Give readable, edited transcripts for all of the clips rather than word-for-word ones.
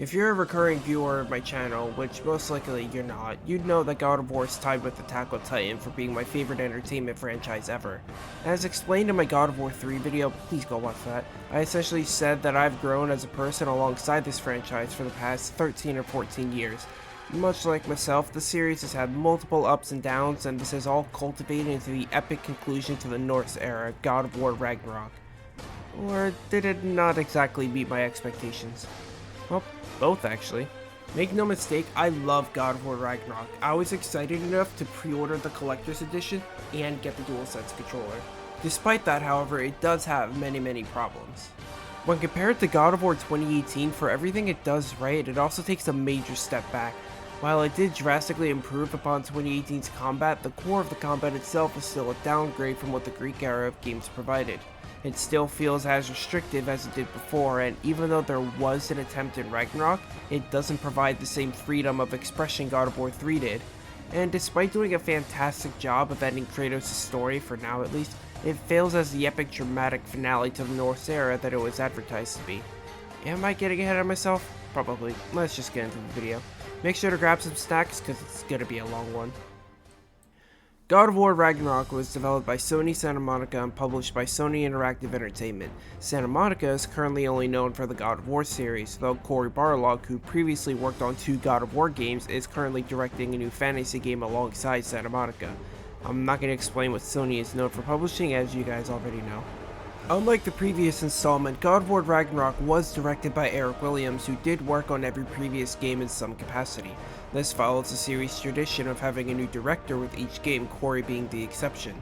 If you're a recurring viewer of my channel, which most likely you're not, you'd know that God of War is tied with Attack on Titan for being my favorite entertainment franchise ever. As explained in my God of War 3 video, please go watch that, I essentially said that I've grown as a person alongside this franchise for the past 13 or 14 years. Much like myself, the series has had multiple ups and downs, and this has all cultivated into the epic conclusion to the Norse Era, God of War Ragnarok. Or did it not exactly meet my expectations? Well, both actually. Make no mistake, I love God of War Ragnarok. I was excited enough to pre-order the collector's edition and get the DualSense controller. Despite that, however, it does have many problems. When compared to God of War 2018, for everything it does right, it also takes a major step back. While it did drastically improve upon 2018's combat, the core of the combat itself is still a downgrade from what the Greek era of games provided. It still feels as restrictive as it did before, and even though there was an attempt in Ragnarok, it doesn't provide the same freedom of expression God of War 3 did. And despite doing a fantastic job of ending Kratos' story, for now at least, it fails as the epic dramatic finale to the Norse Era that it was advertised to be. Am I getting ahead of myself? Probably. Let's just get into the video. Make sure to grab some snacks, because it's gonna be a long one. God of War Ragnarok was developed by Sony Santa Monica and published by Sony Interactive Entertainment. Santa Monica is currently only known for the God of War series, though Cory Barlog, who previously worked on 2 God of War games, is currently directing a new fantasy game alongside Santa Monica. I'm not going to explain what Sony is known for publishing, as you guys already know. Unlike the previous installment, God of War Ragnarok was directed by Eric Williams, who did work on every previous game in some capacity. This follows the series' tradition of having a new director with each game, Cory being the exception.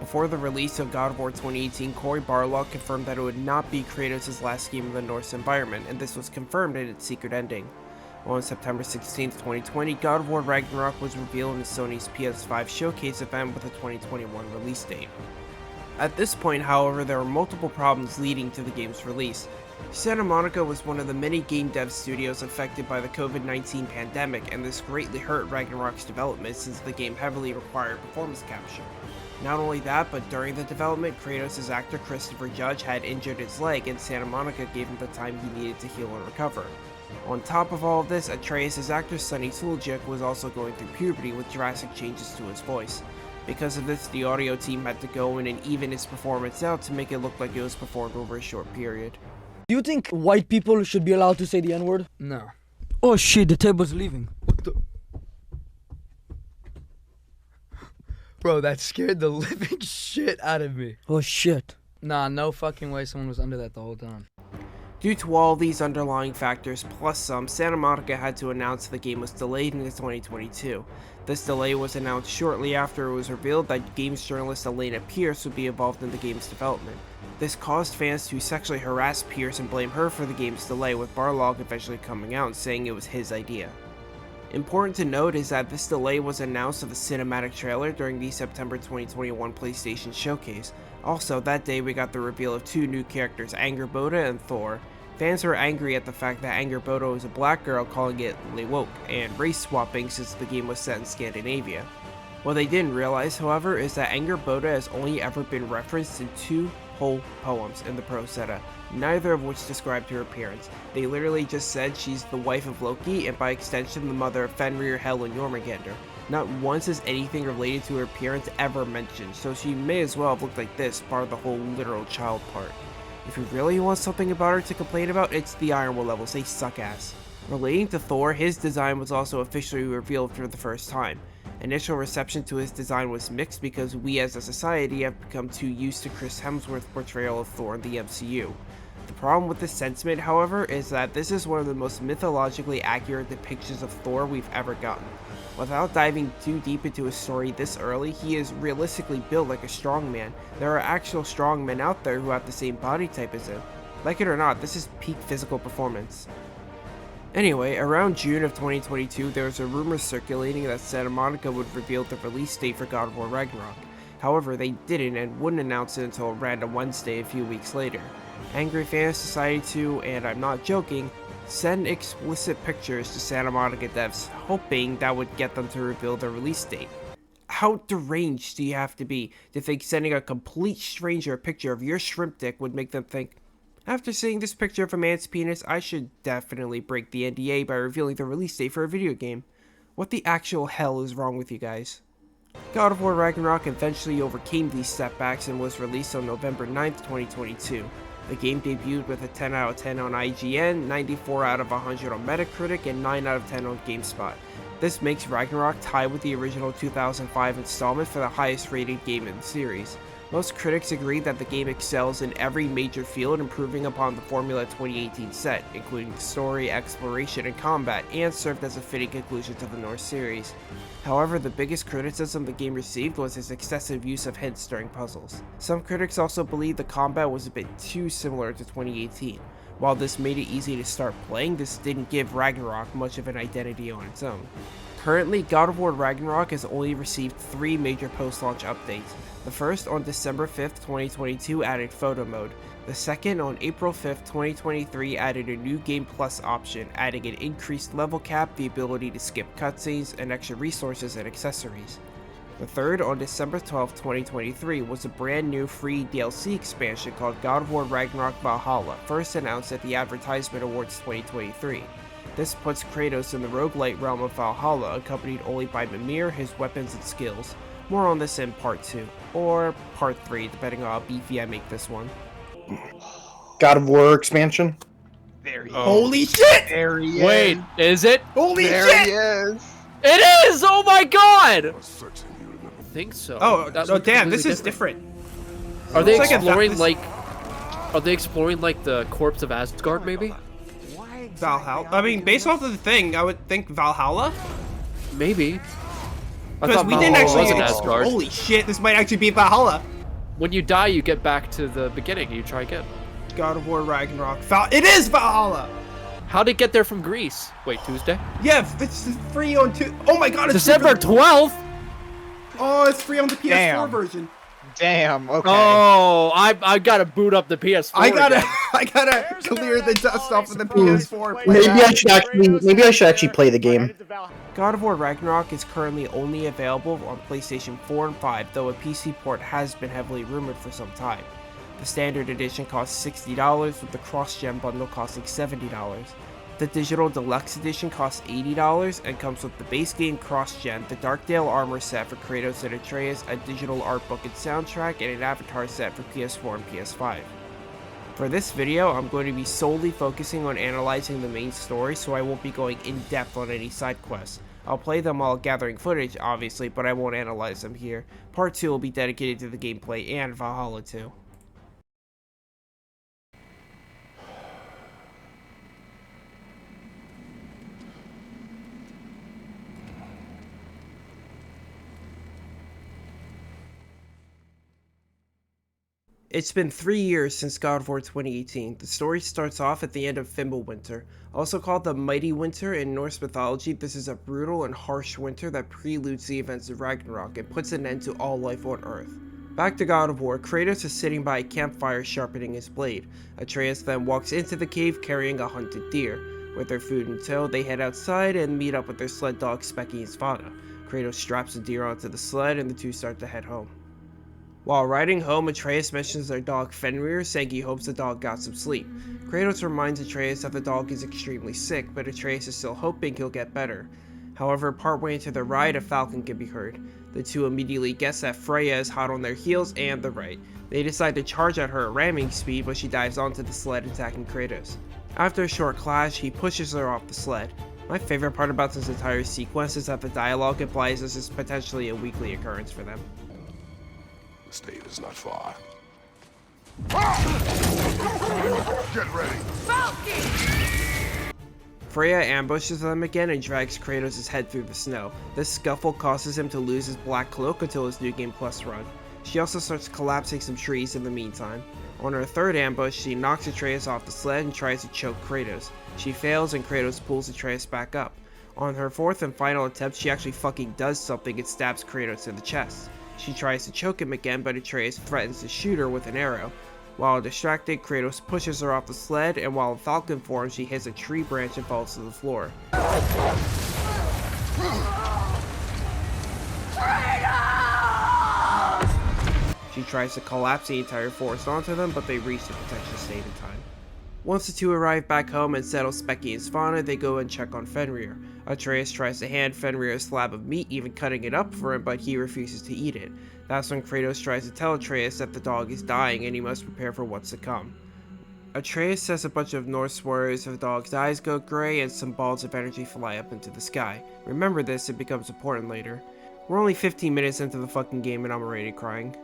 Before the release of God of War 2018, Cory Barlog confirmed that it would not be Kratos' last game in the Norse environment, and this was confirmed in its secret ending. On September 16, 2020, God of War Ragnarok was revealed in Sony's PS5 showcase event with a 2021 release date. At this point, however, there were multiple problems leading to the game's release. Santa Monica was one of the many game dev studios affected by the COVID-19 pandemic, and this greatly hurt Ragnarok's development since the game heavily required performance capture. Not only that, but during the development, Kratos' actor Christopher Judge had injured his leg, and Santa Monica gave him the time he needed to heal and recover. On top of all of this, Atreus' actor Sonny Suljic was also going through puberty with drastic changes to his voice. Because of this, the audio team had to go in and even his performance out to make it look like it was performed over a short period. Do you think white people should be allowed to say the N-word? No. Oh shit, the table's leaving. What the? Bro, that scared the living shit out of me. Oh shit. Nah, no fucking way someone was under that the whole time. Due to all these underlying factors, plus some, Santa Monica had to announce the game was delayed into 2022. This delay was announced shortly after it was revealed that games journalist Elena Pierce would be involved in the game's development. This caused fans to sexually harass Pierce and blame her for the game's delay, with Barlog eventually coming out and saying it was his idea. Important to note is that this delay was announced with a cinematic trailer during the September 2021 PlayStation Showcase. Also, that day we got the reveal of 2 new characters, Angrboda and Thor. Fans were angry at the fact that Angrboda was a black girl, calling it woke, and race swapping since the game was set in Scandinavia. What they didn't realize, however, is that Angrboda has only ever been referenced in 2 whole poems in the Prose Edda, neither of which described her appearance. They literally just said she's the wife of Loki, and by extension the mother of Fenrir, Hel, and Jormungandr. Not once is anything related to her appearance ever mentioned, so she may as well have looked like this, bar the whole literal child part. If you really want something about her to complain about, it's the Ironwood levels, they suck ass. Relating to Thor, his design was also officially revealed for the first time. Initial reception to his design was mixed because we as a society have become too used to Chris Hemsworth's portrayal of Thor in the MCU. The problem with this sentiment, however, is that this is one of the most mythologically accurate depictions of Thor we've ever gotten. Without diving too deep into his story this early, he is realistically built like a strongman. There are actual strongmen out there who have the same body type as him. Like it or not, this is peak physical performance. Anyway, around June of 2022, there was a rumor circulating that Santa Monica would reveal the release date for God of War Ragnarok. However, they didn't and wouldn't announce it until Random Wednesday a few weeks later. Angry fans decided to, and I'm not joking, send explicit pictures to Santa Monica devs, hoping that would get them to reveal the release date. How deranged do you have to be to think sending a complete stranger a picture of your shrimp dick would make them think, After seeing this picture of a man's penis, I should definitely break the NDA by revealing the release date for a video game. What the actual hell is wrong with you guys? God of War Ragnarok eventually overcame these setbacks and was released on November 9th, 2022. The game debuted with a 10 out of 10 on IGN, 94 out of 100 on Metacritic, and 9 out of 10 on GameSpot. This makes Ragnarok tie with the original 2005 installment for the highest rated game in the series. Most critics agree that the game excels in every major field, improving upon the Formula 2018 set, including the story, exploration, and combat, and served as a fitting conclusion to the Norse series. However, the biggest criticism the game received was its excessive use of hints during puzzles. Some critics also believe the combat was a bit too similar to 2018. While this made it easy to start playing, this didn't give Ragnarok much of an identity on its own. Currently, God of War Ragnarok has only received 3 major post-launch updates. The first, on December 5th, 2022, added photo mode. The second, on April 5th, 2023, added a new Game Plus option, adding an increased level cap, the ability to skip cutscenes, and extra resources and accessories. The third, on December 12th, 2023, was a brand new free DLC expansion called God of War Ragnarok Valhalla, first announced at the Advertisement Awards 2023. This puts Kratos in the roguelite realm of Valhalla, accompanied only by Mimir, his weapons and skills. More on this in part 2, or part 3, depending on how beefy I make this one. God of War expansion. There he is. Holy shit! There he Wait, is it? Holy There shit! he is. It is! Oh my god! I think so. Oh, That no, looks damn, this completely is different. Are they Looks like a exploring this- like? Are they exploring like the corpse of Asgard? Maybe. Valhalla? I mean, based off of the thing, I would think Valhalla? Maybe. I Because thought we didn't Valhalla actually... wasn't Asgard. Holy shit, this might actually be Valhalla. When you die, you get back to the beginning. You try again. God of War Ragnarok. It is Valhalla! How'd it get there from Greece? Wait, Tuesday? Yeah, it's free on Oh my god, it's December free 12th? Oh, it's free on the PS4 Damn. version. Damn. Okay. Oh, I gotta boot up the PS4. I gotta again. clear the dust off of the PS4. Maybe I should actually play the game. God of War Ragnarok is currently only available on PlayStation 4 and 5, though a PC port has been heavily rumored for some time. The standard edition costs $60, with the cross-gen bundle costing $70. The digital deluxe edition costs $80 and comes with the base game cross-gen, the Darkdale armor set for Kratos and Atreus, a digital art book and soundtrack, and an avatar set for PS4 and PS5. For this video, I'm going to be solely focusing on analyzing the main story, so I won't be going in depth on any side quests. I'll play them while gathering footage, obviously, but I won't analyze them here. Part 2 will be dedicated to the gameplay and Valhalla 2. It's been 3 years since God of War 2018. The story starts off at the end of Fimbulwinter. Also called the Mighty Winter in Norse mythology, this is a brutal and harsh winter that preludes the events of Ragnarok and puts an end to all life on Earth. Back to God of War, Kratos is sitting by a campfire sharpening his blade. Atreus then walks into the cave carrying a hunted deer. With their food in tow, they head outside and meet up with their sled dog Specky and Svana. Kratos straps the deer onto the sled and the two start to head home. While riding home, Atreus mentions their dog Fenrir, saying he hopes the dog got some sleep. Kratos reminds Atreus that the dog is extremely sick, but Atreus is still hoping he'll get better. However, partway into the ride, a falcon can be heard. The two immediately guess that Freya is hot on their heels and the right. They decide to charge at her at ramming speed, but she dives onto the sled, attacking Kratos. After a short clash, he pushes her off the sled. My favorite part about this entire sequence is that the dialogue implies this is potentially a weekly occurrence for them. The state is not far. Get ready. Freya ambushes them again and drags Kratos' head through the snow. This scuffle causes him to lose his black cloak until his New Game Plus run. She also starts collapsing some trees in the meantime. On her third ambush, she knocks Atreus off the sled and tries to choke Kratos. She fails and Kratos pulls Atreus back up. On her fourth and final attempt, she actually fucking does something and stabs Kratos in the chest. She tries to choke him again, but Atreus threatens to shoot her with an arrow. While distracted, Kratos pushes her off the sled, and while in falcon form, she hits a tree branch and falls to the floor. She tries to collapse the entire forest onto them, but they reach the protection state in time. Once the two arrive back home and settle Specky and Svanna, they go and check on Fenrir. Atreus tries to hand Fenrir a slab of meat, even cutting it up for him, but he refuses to eat it. That's when Kratos tries to tell Atreus that the dog is dying and he must prepare for what's to come. Atreus says a bunch of Norse warriors of the dog's eyes go gray and some balls of energy fly up into the sky. Remember this, it becomes important later. We're only 15 minutes into the fucking game and I'm already crying.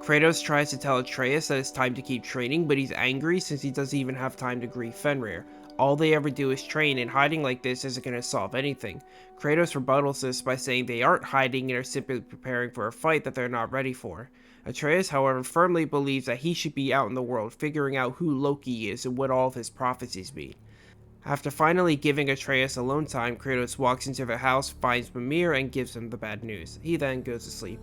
Kratos tries to tell Atreus that it's time to keep training, but he's angry since he doesn't even have time to grieve Fenrir. All they ever do is train, and hiding like this isn't going to solve anything. Kratos rebuttals this by saying they aren't hiding and are simply preparing for a fight that they're not ready for. Atreus, however, firmly believes that he should be out in the world figuring out who Loki is and what all of his prophecies mean. After finally giving Atreus alone time, Kratos walks into their house, finds Mimir, and gives him the bad news. He then goes to sleep.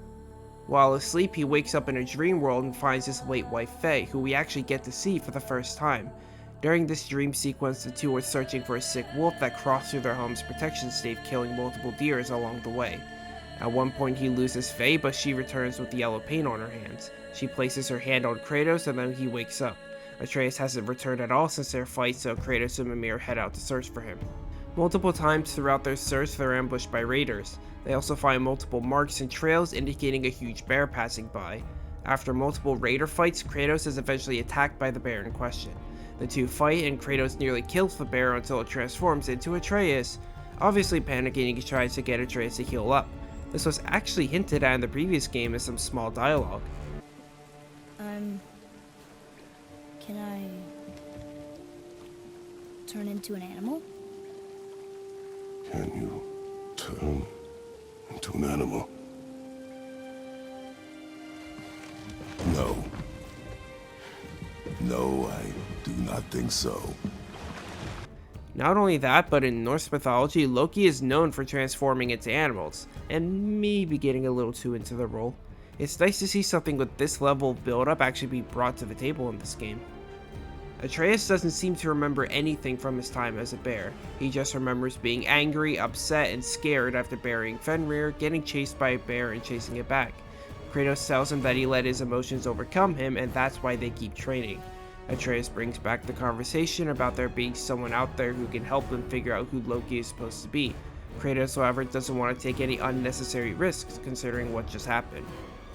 While asleep, he wakes up in a dream world and finds his late wife Faye, who we actually get to see for the first time. During this dream sequence, the two are searching for a sick wolf that crossed through their home's protection stave, killing multiple deers along the way. At one point he loses Faye, but she returns with yellow paint on her hands. She places her hand on Kratos and then he wakes up. Atreus hasn't returned at all since their fight, so Kratos and Mimir head out to search for him. Multiple times throughout their search, they're ambushed by raiders. They also find multiple marks and trails indicating a huge bear passing by. After multiple raider fights, Kratos is eventually attacked by the bear in question. The two fight and Kratos nearly kills the bear until it transforms into Atreus. Obviously panicking, he tries to get Atreus to heal up. This was actually hinted at in the previous game as some small dialogue. Can I turn into an animal? Can you turn into an animal? No. No, I do not think so. Not only that, but in Norse mythology, Loki is known for transforming into animals, and maybe getting a little too into the role. It's nice to see something with this level of build-up actually be brought to the table in this game. Atreus doesn't seem to remember anything from his time as a bear. He just remembers being angry, upset, and scared after burying Fenrir, getting chased by a bear, and chasing it back. Kratos tells him that he let his emotions overcome him, and that's why they keep training. Atreus brings back the conversation about there being someone out there who can help them figure out who Loki is supposed to be. Kratos, however, doesn't want to take any unnecessary risks considering what just happened.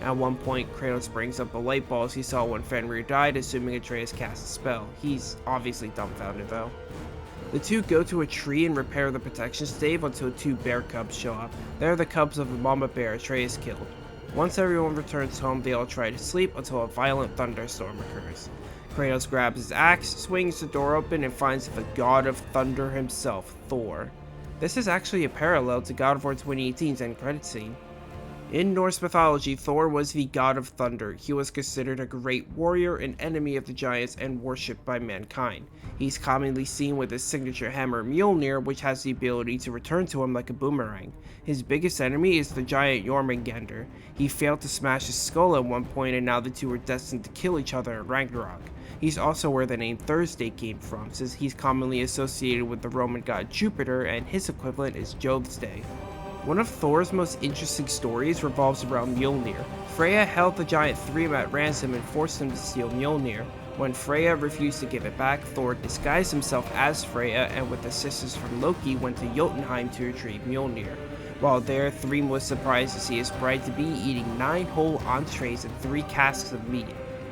At one point, Kratos brings up the light balls he saw when Fenrir died, assuming Atreus cast a spell. He's obviously dumbfounded though. The two go to a tree and repair the protection stave until two bear cubs show up. They're the cubs of the mama bear Atreus killed. Once everyone returns home, they all try to sleep until a violent thunderstorm occurs. Kratos grabs his axe, swings the door open, and finds the god of thunder himself, Thor. This is actually a parallel to God of War 2018's end credit scene. In Norse mythology, Thor was the god of thunder. He was considered a great warrior, an enemy of the giants, and worshipped by mankind. He's commonly seen with his signature hammer Mjolnir, which has the ability to return to him like a boomerang. His biggest enemy is the giant Jormungandr. He failed to smash his skull at one point, and now the two are destined to kill each other at Ragnarök. He's also where the name Thursday came from, since he's commonly associated with the Roman god Jupiter, and his equivalent is Jove's Day. One of Thor's most interesting stories revolves around Mjolnir. Freya held the giant Thrym at ransom and forced him to steal Mjolnir. When Freya refused to give it back, Thor disguised himself as Freya and with assistance from Loki went to Jotunheim to retrieve Mjolnir. While there, Thrym was surprised to see his bride-to-be eating 9 whole entrees and 3 casks of meat.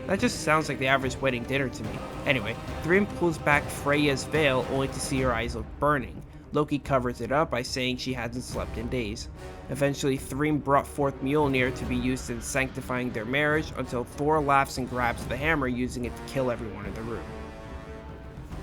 That just sounds like the average wedding dinner to me. Anyway, Thrym pulls back Freya's veil only to see her eyes look burning. Loki covers it up by saying she hasn't slept in days. Eventually, Thrym brought forth Mjolnir to be used in sanctifying their marriage until Thor laughs and grabs the hammer, using it to kill everyone in the room.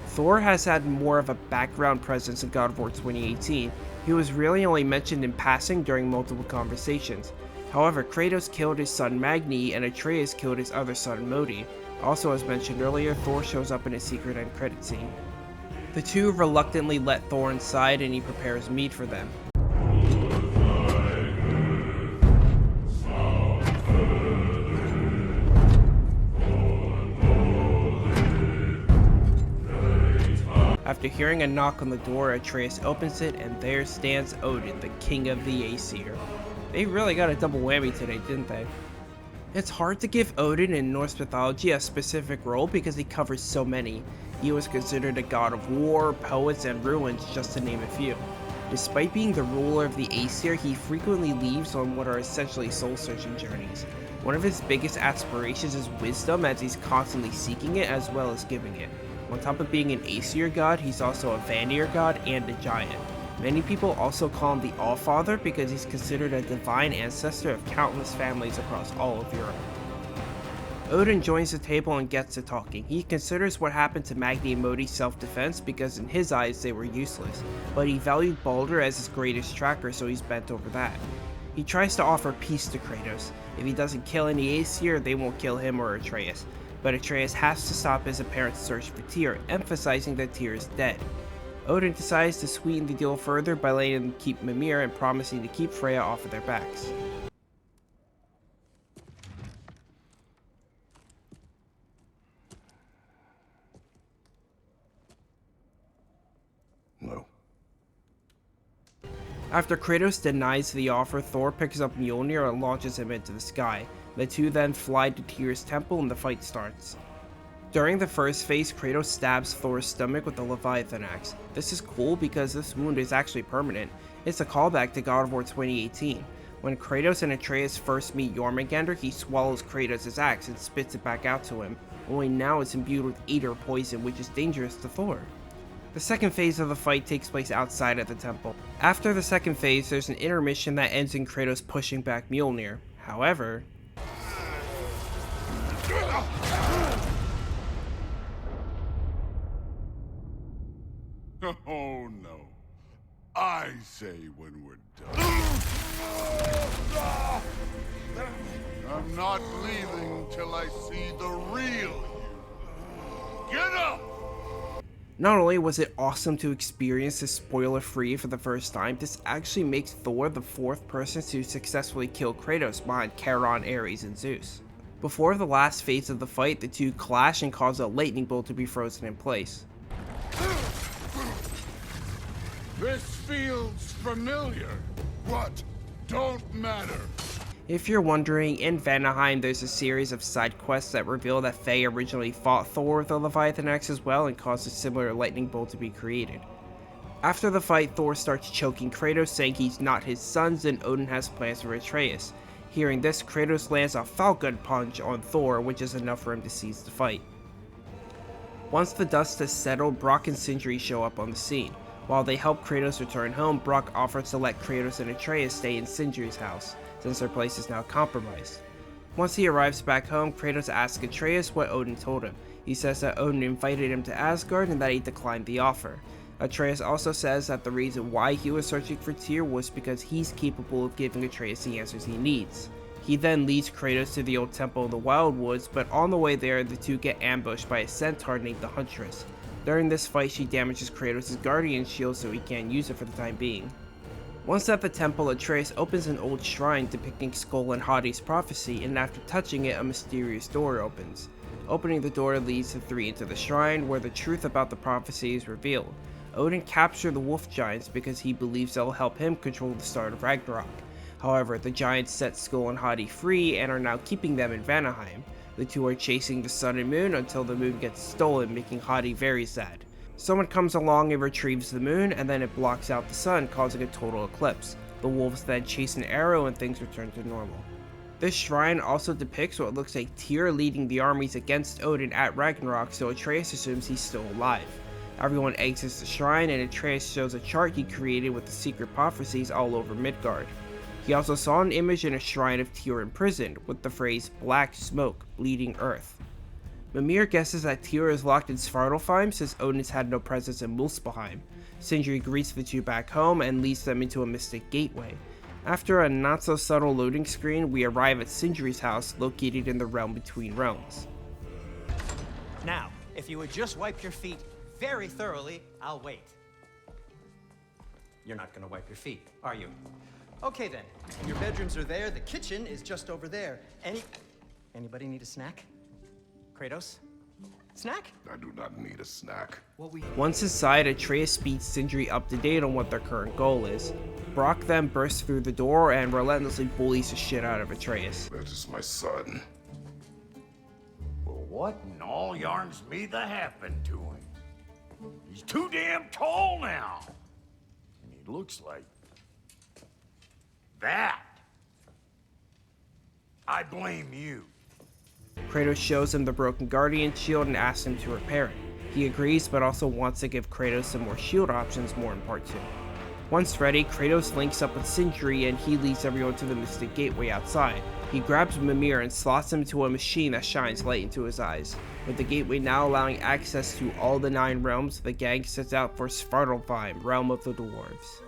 Thor has had more of a background presence in God of War 2018. He was really only mentioned in passing during multiple conversations. However, Kratos killed his son Magni and Atreus killed his other son Modi. Also, as mentioned earlier, Thor shows up in a secret end credit scene. The two reluctantly let Thor inside and he prepares meat for them. After hearing a knock on the door, Atreus opens it and there stands Odin, the king of the Aesir. They really got a double whammy today, didn't they? It's hard to give Odin in Norse mythology a specific role because he covers so many. He was considered a god of war, poets, and ruins, just to name a few. Despite being the ruler of the Aesir, he frequently leaves on what are essentially soul-searching journeys. One of his biggest aspirations is wisdom, as he's constantly seeking it as well as giving it. On top of being an Aesir god, he's also a Vanir god and a giant. Many people also call him the Allfather because he's considered a divine ancestor of countless families across all of Europe. Odin joins the table and gets to talking. He considers what happened to Magni and Modi's self-defense because in his eyes they were useless, but he valued Baldur as his greatest tracker, so he's bent over that. He tries to offer peace to Kratos. If he doesn't kill any Aesir, they won't kill him or Atreus, but Atreus has to stop his apparent search for Tyr, emphasizing that Tyr is dead. Odin decides to sweeten the deal further by letting them keep Mimir and promising to keep Freya off of their backs. No. After Kratos denies the offer, Thor picks up Mjolnir and launches him into the sky. The two then fly to Tyr's temple and the fight starts. During the first phase, Kratos stabs Thor's stomach with the Leviathan axe. This is cool because this wound is actually permanent. It's a callback to God of War 2018. When Kratos and Atreus first meet Jormungandr, he swallows Kratos' axe and spits it back out to him, only now it's imbued with Aether poison, which is dangerous to Thor. The second phase of the fight takes place outside of the temple. After the second phase, there's an intermission that ends in Kratos pushing back Mjolnir. However, oh no. I say when we're done. I'm not leaving till I see the real you. Get up! not only was it awesome to experience this spoiler-free for the first time, this actually makes Thor the fourth person to successfully kill Kratos behind Charon, Ares, and Zeus. Before the last phase of the fight, the two clash and cause a lightning bolt to be frozen in place. This feels familiar. What? Don't matter. If you're wondering, in Vanaheim there's a series of side quests that reveal that Faye originally fought Thor with the Leviathan axe as well and caused a similar lightning bolt to be created. After the fight, Thor starts choking Kratos, saying he's not his sons and Odin has plans for Atreus. Hearing this, Kratos lands a Falcon Punch on Thor, which is enough for him to seize the fight. Once the dust has settled, Brock and Sindri show up on the scene. While they help Kratos return home, Brock offers to let Kratos and Atreus stay in Sindri's house, since their place is now compromised. Once he arrives back home, Kratos asks Atreus what Odin told him. He says that Odin invited him to Asgard and that he declined the offer. Atreus also says that the reason why he was searching for Tyr was because he's capable of giving Atreus the answers he needs. He then leads Kratos to the old temple in the Wildwoods, but on the way there, the two get ambushed by a centaur named the Huntress. During this fight, she damages Kratos' guardian shield so he can't use it for the time being. Once at the temple, Atreus opens an old shrine depicting Skoll and Hadi's prophecy, and after touching it, a mysterious door opens. Opening the door leads the three into the shrine, where the truth about the prophecy is revealed. Odin captured the wolf giants because he believes they'll help him control the start of Ragnarok. However, the giants set Skoll and Hadi free and are now keeping them in Vanaheim. The two are chasing the sun and moon until the moon gets stolen, making Hadi very sad. Someone comes along and retrieves the moon, and then it blocks out the sun, causing a total eclipse. The wolves then chase an arrow and things return to normal. This shrine also depicts what looks like Tyr leading the armies against Odin at Ragnarok, so Atreus assumes he's still alive. Everyone exits the shrine, and Atreus shows a chart he created with the secret prophecies all over Midgard. He also saw an image in a shrine of Tyr imprisoned, with the phrase, "Black Smoke, Bleeding Earth." Mimir guesses that Tyr is locked in Svartalfheim since Odin has had no presence in Muspelheim. Sindri greets the two back home and leads them into a mystic gateway. After a not-so-subtle loading screen, we arrive at Sindri's house, located in the realm between realms. Now, if you would just wipe your feet very thoroughly, I'll wait. You're not gonna wipe your feet, are you? Okay then, your bedrooms are there, the kitchen is just over there. Anybody need a snack? Kratos? Snack? I do not need a snack. Once inside, Atreus speeds Sindri up to date on what their current goal is. Brock then bursts through the door and relentlessly bullies the shit out of Atreus. That is my son. Well, what in all yarns me that happened to him? He's too damn tall now. And he looks like that. I blame you. Kratos shows him the broken Guardian shield and asks him to repair it. He agrees, but also wants to give Kratos some more shield options more in part 2. Once ready, Kratos links up with Sindri and he leads everyone to the Mystic Gateway outside. He grabs Mimir and slots him into a machine that shines light into his eyes. With the gateway now allowing access to all the 9 realms, the gang sets out for Svartalfheim, realm of the dwarves.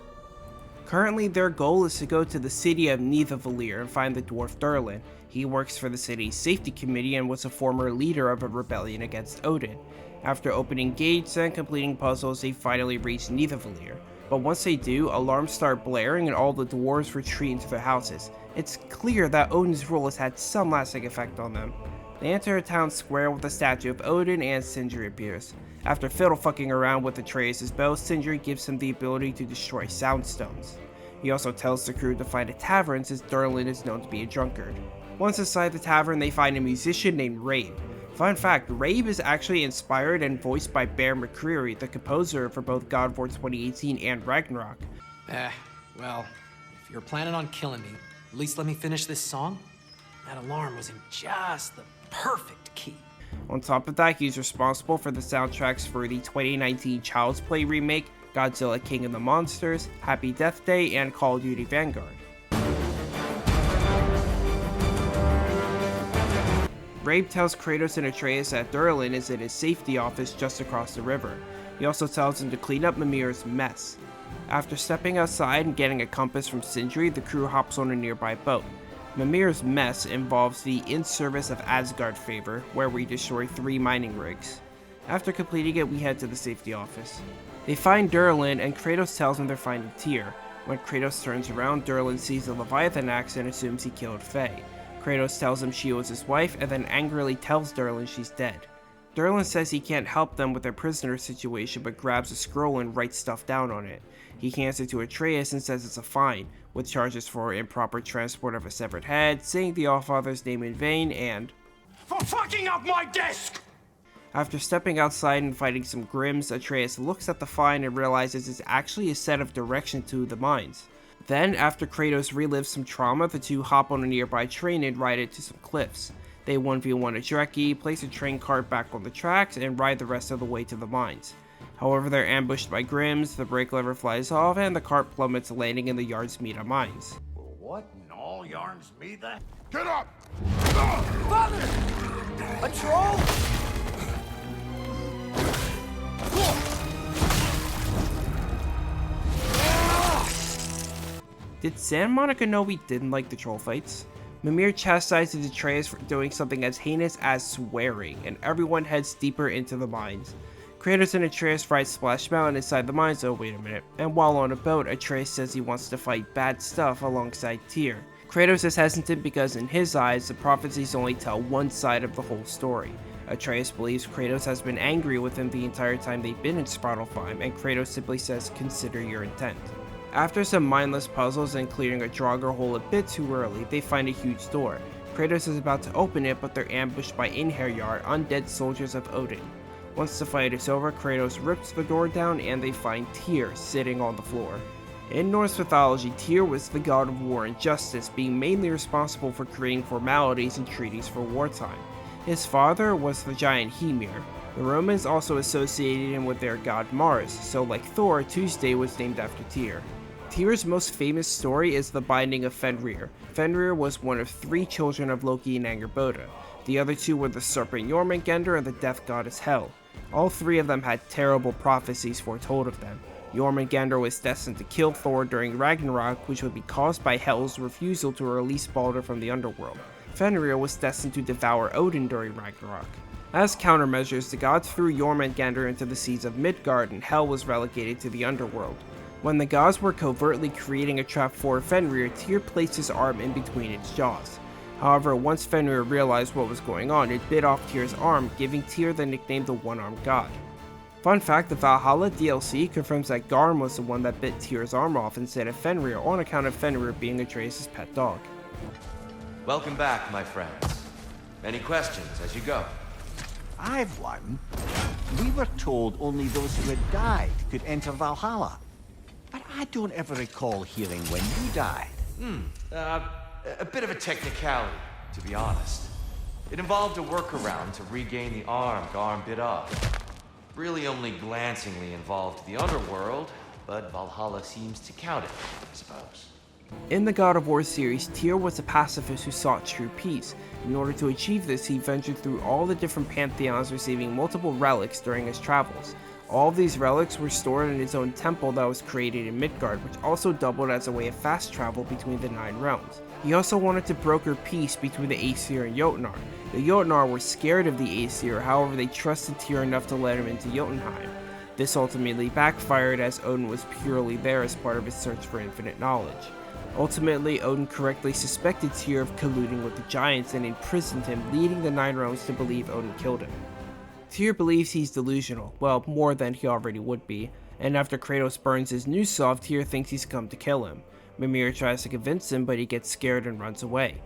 Currently, their goal is to go to the city of Nidavellir and find the dwarf Durlin. He works for the city's safety committee and was a former leader of a rebellion against Odin. After opening gates and completing puzzles, they finally reach Nidavellir. But once they do, alarms start blaring and all the dwarves retreat into their houses. It's clear that Odin's rule has had some lasting effect on them. They enter a town square with a statue of Odin and Sindri appears. After fiddle fucking around with Atreus' bow, Sindri gives him the ability to destroy soundstones. He also tells the crew to find a tavern since Durlin is known to be a drunkard. Once inside the tavern, they find a musician named Rabe. Fun fact, Rabe is actually inspired and voiced by Bear McCreary, the composer for both God of War 2018 and Ragnarok. Well, if you're planning on killing me, at least let me finish this song. That alarm was in just the perfect key. On top of that, he's responsible for the soundtracks for the 2019 Child's Play remake, Godzilla King of the Monsters, Happy Death Day, and Call of Duty Vanguard. Rabe tells Kratos and Atreus that Durlin is in his safety office just across the river. He also tells him to clean up Mimir's mess. After stepping outside and getting a compass from Sindri, the crew hops on a nearby boat. Mimir's mess involves the In Service of Asgard favor, where we destroy 3 mining rigs. After completing it, we head to the safety office. They find Durlin, and Kratos tells them they're finding Tyr. When Kratos turns around, Durlin sees the Leviathan axe and assumes he killed Faye. Kratos tells him she was his wife, and then angrily tells Durlin she's dead. Durlin says he can't help them with their prisoner situation, but grabs a scroll and writes stuff down on it. He hands it to Atreus and says it's a fine, with charges for improper transport of a severed head, saying the Allfather's name in vain, and For fucking up my desk! After stepping outside and fighting some Grims, Atreus looks at the fine and realizes it's actually a set of directions to the mines. Then, after Kratos relives some trauma, the two hop on a nearby train and ride it to some cliffs. They 1v1 a Dreki, place a train cart back on the tracks, and ride the rest of the way to the mines. However, they're ambushed by Grims, the brake lever flies off, and the cart plummets, landing in the Yardsmita mines. Well, what in all yarns me that? Get up! Father! A troll? Did Santa Monica know we didn't like the troll fights? Mimir chastises Atreus for doing something as heinous as swearing, and everyone heads deeper into the mines. Kratos and Atreus ride Splash Mountain inside the mines. Oh, wait a minute. And while on a boat, Atreus says he wants to fight bad stuff alongside Tyr. Kratos is hesitant because in his eyes, the prophecies only tell one side of the whole story. Atreus believes Kratos has been angry with him the entire time they've been in Svartalfheim, and Kratos simply says, consider your intent. After some mindless puzzles and clearing a Draugr hole a bit too early, they find a huge door. Kratos is about to open it, but they're ambushed by Einherjar, undead soldiers of Odin. Once the fight is over, Kratos rips the door down and they find Tyr sitting on the floor. In Norse mythology, Tyr was the god of war and justice, being mainly responsible for creating formalities and treaties for wartime. His father was the giant Hymir. The Romans also associated him with their god Mars, so like Thor, Tuesday was named after Tyr. Tyr's most famous story is the binding of Fenrir. Fenrir was one of 3 children of Loki and Angerboda. The other 2 were the serpent Jormungandr and the death goddess Hel. All 3 of them had terrible prophecies foretold of them. Jormungandr was destined to kill Thor during Ragnarök, which would be caused by Hel's refusal to release Baldur from the underworld. Fenrir was destined to devour Odin during Ragnarök. As countermeasures, the gods threw Jormungandr into the seas of Midgard and Hel was relegated to the underworld. When the gods were covertly creating a trap for Fenrir, Tyr placed his arm in between its jaws. However, once Fenrir realized what was going on, it bit off Tyr's arm, giving Tyr the nickname the One-Armed God. Fun fact, the Valhalla DLC confirms that Garm was the one that bit Tyr's arm off instead of Fenrir, on account of Fenrir being Atreus' pet dog. Welcome back, my friends. Any questions as you go? I've one. We were told only those who had died could enter Valhalla. But I don't ever recall hearing when you died. A bit of a technicality, to be honest. It involved a workaround to regain the arm Garm bit off. Really only glancingly involved the underworld, but Valhalla seems to count it, I suppose. In the God of War series, Tyr was a pacifist who sought true peace. In order to achieve this, he ventured through all the different pantheons, receiving multiple relics during his travels. All of these relics were stored in his own temple that was created in Midgard, which also doubled as a way of fast travel between the 9 realms. He also wanted to broker peace between the Aesir and Jotnar. The Jotnar were scared of the Aesir, however they trusted Tyr enough to let him into Jotunheim. This ultimately backfired as Odin was purely there as part of his search for infinite knowledge. Ultimately, Odin correctly suspected Tyr of colluding with the giants and imprisoned him, leading the 9 realms to believe Odin killed him. Tyr believes he's delusional, well, more than he already would be, and after Kratos burns his new self, Tyr thinks he's come to kill him. Mimir tries to convince him, but he gets scared and runs away.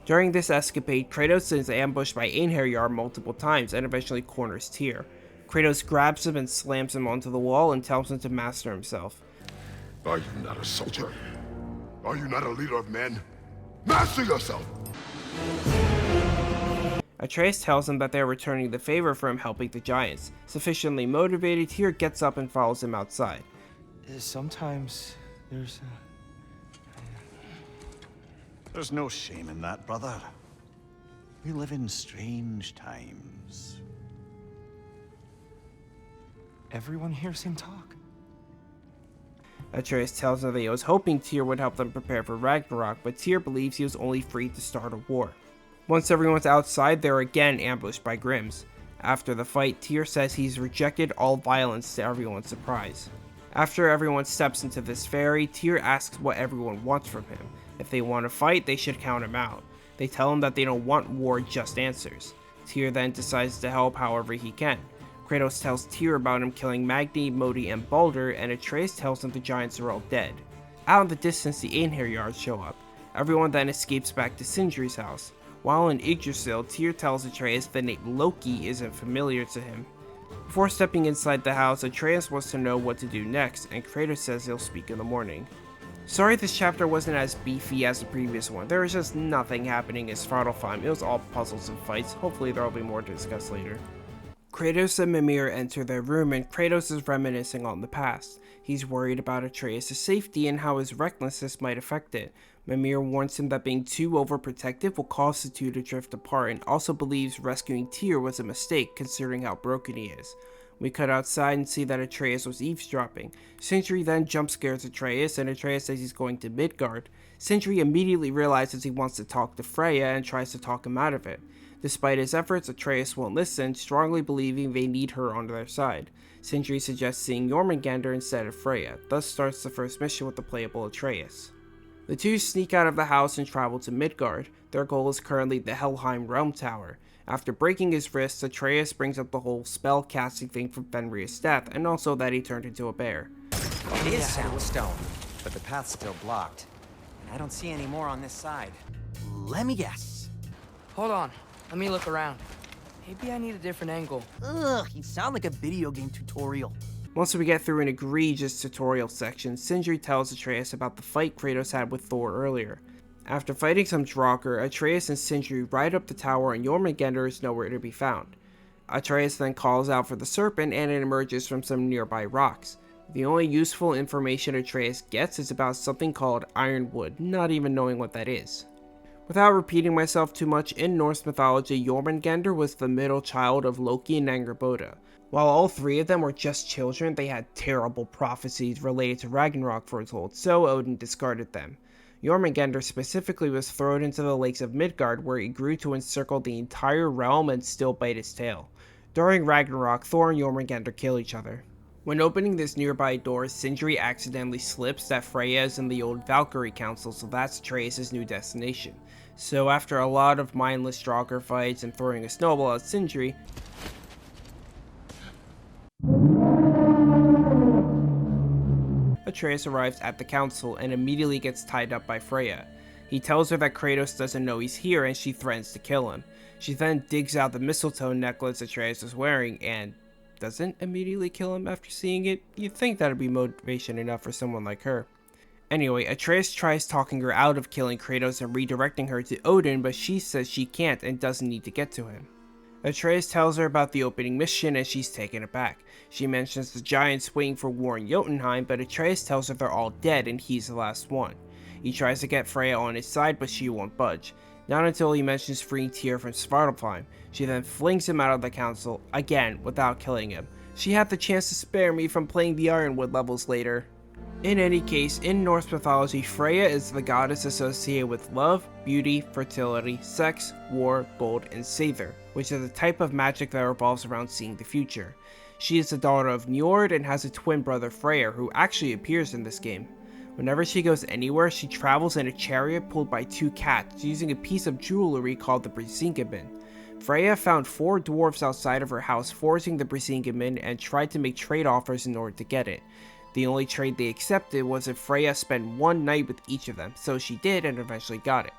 During this escapade, Kratos is ambushed by Einherjar multiple times and eventually corners Tyr. Kratos grabs him and slams him onto the wall and tells him to master himself. Are you not a soldier? Are you not a leader of men? Master yourself! Atreus tells him that they are returning the favor for him helping the giants. Sufficiently motivated, Tyr gets up and follows him outside. Sometimes there's no shame in that, brother. We live in strange times. Everyone hears him talk. Atreus tells him that he was hoping Tyr would help them prepare for Ragnarök, but Tyr believes he was only free to start a war. Once everyone's outside, they're again ambushed by Grimms. After the fight, Tyr says he's rejected all violence to everyone's surprise. After everyone steps into this ferry, Tyr asks what everyone wants from him. If they want to fight, they should count him out. They tell him that they don't want war, just answers. Tyr then decides to help however he can. Kratos tells Tyr about him killing Magni, Modi, and Baldur, and Atreus tells him the giants are all dead. Out in the distance, the Einherjar show up. Everyone then escapes back to Sindri's house. While in Yggdrasil, Tyr tells Atreus the name Loki isn't familiar to him. Before stepping inside the house, Atreus wants to know what to do next, and Kratos says he'll speak in the morning. Sorry this chapter wasn't as beefy as the previous one. There was just nothing happening in Svartalfheim. It was all puzzles and fights. Hopefully there will be more to discuss later. Kratos and Mimir enter their room, and Kratos is reminiscing on the past. He's worried about Atreus' safety and how his recklessness might affect it. Mimir warns him that being too overprotective will cause the two to drift apart, and also believes rescuing Tyr was a mistake considering how broken he is. We cut outside and see that Atreus was eavesdropping. Sindri then jump scares Atreus, and Atreus says he's going to Midgard. Sindri immediately realizes he wants to talk to Freya and tries to talk him out of it. Despite his efforts, Atreus won't listen, strongly believing they need her on their side. Sindri suggests seeing Jormungandr instead of Freya. Thus starts the first mission with the playable Atreus. The two sneak out of the house and travel to Midgard. Their goal is currently the Helheim Realm Tower. After breaking his wrists, Atreus brings up the whole spell casting thing from Fenrir's death, and also that he turned into a bear. It is soundstone, but the path's still blocked. And I don't see any more on this side. Let me guess. Hold on. Let me look around. Maybe I need a different angle. Ugh, you sound like a video game tutorial. Once we get through an egregious tutorial section, Sindri tells Atreus about the fight Kratos had with Thor earlier. After fighting some Draugr, Atreus and Sindri ride up the tower and Jormungandr is nowhere to be found. Atreus then calls out for the serpent and it emerges from some nearby rocks. The only useful information Atreus gets is about something called Ironwood, not even knowing what that is. Without repeating myself too much, in Norse mythology, Jormungandr was the middle child of Loki and Angrboda. While all three of them were just children, they had terrible prophecies related to Ragnarök foretold, so Odin discarded them. Jormungandr specifically was thrown into the lakes of Midgard, where he grew to encircle the entire realm and still bite his tail. During Ragnarök, Thor and Jormungandr kill each other. When opening this nearby door, Sindri accidentally slips that Freya is in the old Valkyrie Council, so that's Atreus' new destination. So after a lot of mindless Draugr fights and throwing a snowball at Sindri, Atreus arrives at the council and immediately gets tied up by Freya. He tells her that Kratos doesn't know he's here and she threatens to kill him. She then digs out the mistletoe necklace Atreus is wearing and doesn't immediately kill him after seeing it. You'd think that'd be motivation enough for someone like her. Anyway, Atreus tries talking her out of killing Kratos and redirecting her to Odin, but she says she can't and doesn't need to get to him. Atreus tells her about the opening mission and she's taken aback. She mentions the giants waiting for war in Jotunheim, but Atreus tells her they're all dead and he's the last one. He tries to get Freya on his side, but she won't budge. Not until he mentions freeing Tyr from Svartalfheim. She then flings him out of the council, again, without killing him. She had the chance to spare me from playing the Ironwood levels later. In any case, in Norse mythology, Freya is the goddess associated with love, beauty, fertility, sex, war, gold, and Sather, which is a type of magic that revolves around seeing the future. She is the daughter of Njord and has a twin brother Freyr, who actually appears in this game. Whenever she goes anywhere, she travels in a chariot pulled by 2 cats, using a piece of jewelry called the Brisingamen. Freya found 4 dwarves outside of her house forcing the Brisingamen and tried to make trade offers in order to get it. The only trade they accepted was if Freya spent 1 night with each of them, so she did and eventually got it.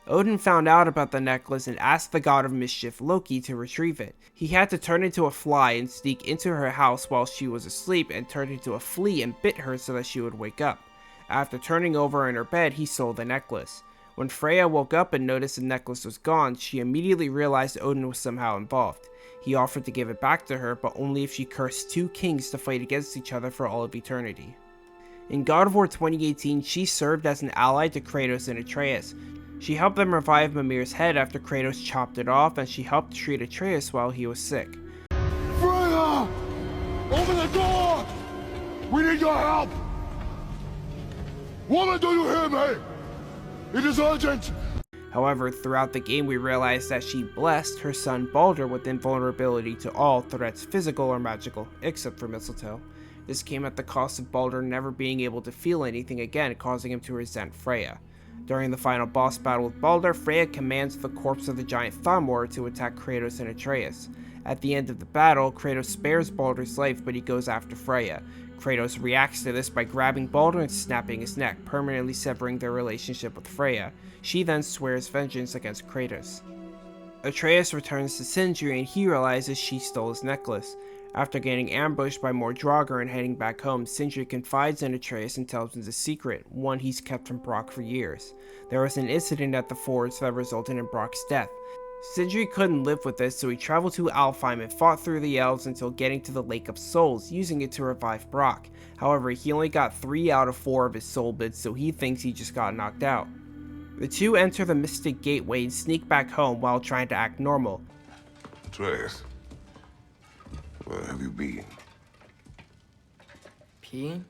Odin found out about the necklace and asked the god of mischief Loki to retrieve it. He had to turn into a fly and sneak into her house while she was asleep and turned into a flea and bit her so that she would wake up. After turning over in her bed, he stole the necklace. When Freya woke up and noticed the necklace was gone, she immediately realized Odin was somehow involved. He offered to give it back to her, but only if she cursed 2 kings to fight against each other for all of eternity. In God of War 2018, she served as an ally to Kratos and Atreus. She helped them revive Mimir's head after Kratos chopped it off, and she helped treat Atreus while he was sick. Freya! Open the door! We need your help! Woman, do you hear me? It is urgent! However, throughout the game we realize that she blessed her son Baldur with invulnerability to all threats, physical or magical, except for mistletoe. This came at the cost of Baldur never being able to feel anything again, causing him to resent Freya. During the final boss battle with Baldur, Freya commands the corpse of the giant Thamur to attack Kratos and Atreus. At the end of the battle, Kratos spares Baldur's life, but he goes after Freya. Kratos reacts to this by grabbing Baldur and snapping his neck, permanently severing their relationship with Freya. She then swears vengeance against Kratos. Atreus returns to Sindri and he realizes she stole his necklace. After getting ambushed by more Draugr and heading back home, Sindri confides in Atreus and tells him the secret, one he's kept from Brock for years. There was an incident at the forge that resulted in Brock's death. Sindri couldn't live with this, so he traveled to Alfheim and fought through the elves until getting to the Lake of Souls, using it to revive Brock. However, he only got 3 out of 4 of his soul bits, so he thinks he just got knocked out. The two enter the Mystic Gateway and sneak back home while trying to act normal. Atreus, where have you been? Pee?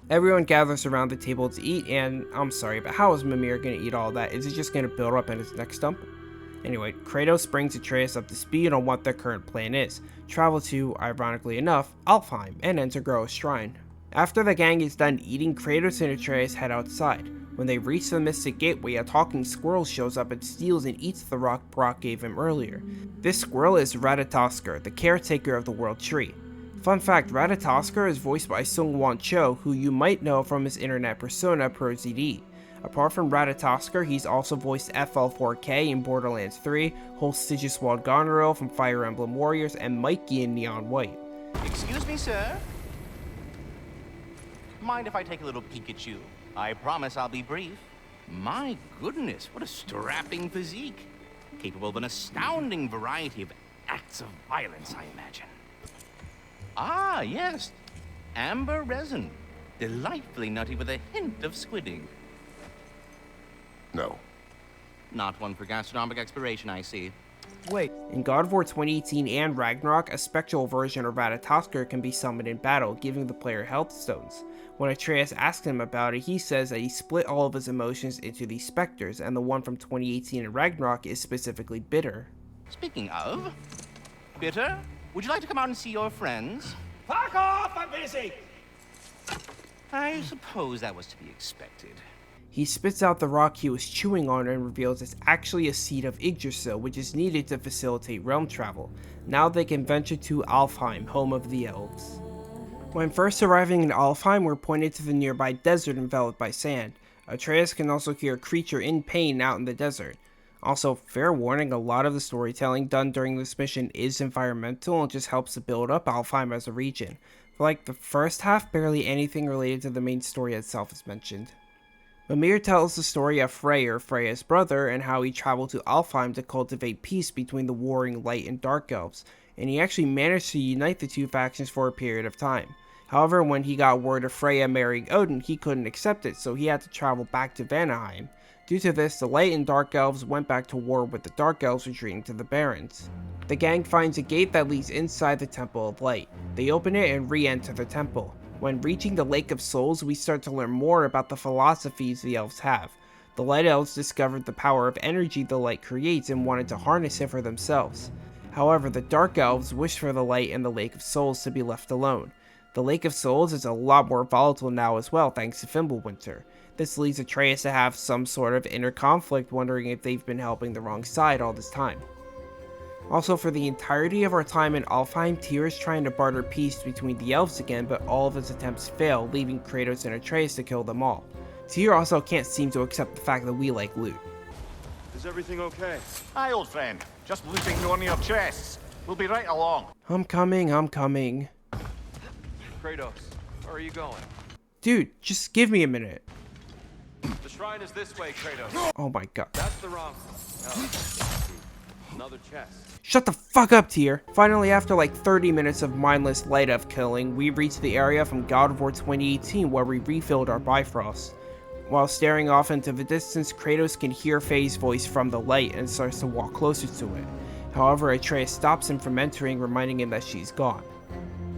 Everyone gathers around the table to eat, and I'm sorry, but how is Mimir gonna eat all that? Is he just gonna build up in his next stump? Anyway, Kratos brings Atreus up to speed on what their current plan is. Travel to, ironically enough, Alfheim and enter Groa's shrine. After the gang is done eating, Kratos and Atreus head outside. When they reach the Mystic Gateway, a talking squirrel shows up and steals and eats the rock Brock gave him earlier. This squirrel is Ratatoskr, the caretaker of the World Tree. Fun fact, Ratatoskr is voiced by Sung-Won Cho, who you might know from his internet persona ProZD. Apart from Ratatoskr, he's also voiced FL4K in Borderlands 3, hosts Sigiswald Goneril from Fire Emblem Warriors, and Mikey in Neon White. Excuse me, sir. Mind if I take a little peek at you? I promise I'll be brief. My goodness, what a strapping physique. Capable of an astounding variety of acts of violence, I imagine. Ah, yes. Amber resin. Delightfully nutty with a hint of squidding. No. Not one for gastronomic exploration, I see. Wait. In God of War 2018 and Ragnarok, a spectral version of Ratatoskr can be summoned in battle, giving the player health stones. When Atreus asks him about it, he says that he split all of his emotions into these specters, and the one from 2018 in Ragnarok is specifically bitter. Speaking of, bitter, would you like to come out and see your friends? Fuck off! I'm busy! I suppose that was to be expected. He spits out the rock he was chewing on and reveals it's actually a seed of Yggdrasil, which is needed to facilitate realm travel. Now they can venture to Alfheim, home of the elves. When first arriving in Alfheim, we're pointed to the nearby desert enveloped by sand. Atreus can also hear a creature in pain out in the desert. Also, fair warning, a lot of the storytelling done during this mission is environmental and just helps to build up Alfheim as a region. For like the first half, barely anything related to the main story itself is mentioned. Mimir tells the story of Freyr, Freya's brother, and how he traveled to Alfheim to cultivate peace between the warring light and dark elves, and he actually managed to unite the two factions for a period of time. However, when he got word of Freya marrying Odin, he couldn't accept it, so he had to travel back to Vanaheim. Due to this, the Light and Dark Elves went back to war with the Dark Elves retreating to the Barrens. The gang finds a gate that leads inside the Temple of Light. They open it and re-enter the temple. When reaching the Lake of Souls, we start to learn more about the philosophies the elves have. The Light Elves discovered the power of energy the light creates and wanted to harness it for themselves. However, the Dark Elves wish for the light and the Lake of Souls to be left alone. The Lake of Souls is a lot more volatile now as well thanks to Fimbulwinter. This leads Atreus to have some sort of inner conflict, wondering if they've been helping the wrong side all this time. Also, for the entirety of our time in Alfheim, Tyr is trying to barter peace between the elves again, but all of his attempts fail, leaving Kratos and Atreus to kill them all. Tyr also can't seem to accept the fact that we like loot. Is everything okay? Aye, old friend. Just looting one of your chests. We'll be right along. I'm coming. Kratos, where are you going? Dude, just give me a minute. The shrine is this way, Kratos. Oh my god. That's the wrong... Another chest. Shut the fuck up, Tyr! Finally, after like 30 minutes of mindless light elf killing, we reached the area from God of War 2018 where we refilled our Bifrost. While staring off into the distance, Kratos can hear Faye's voice from the light and starts to walk closer to it. However, Atreus stops him from entering, reminding him that she's gone.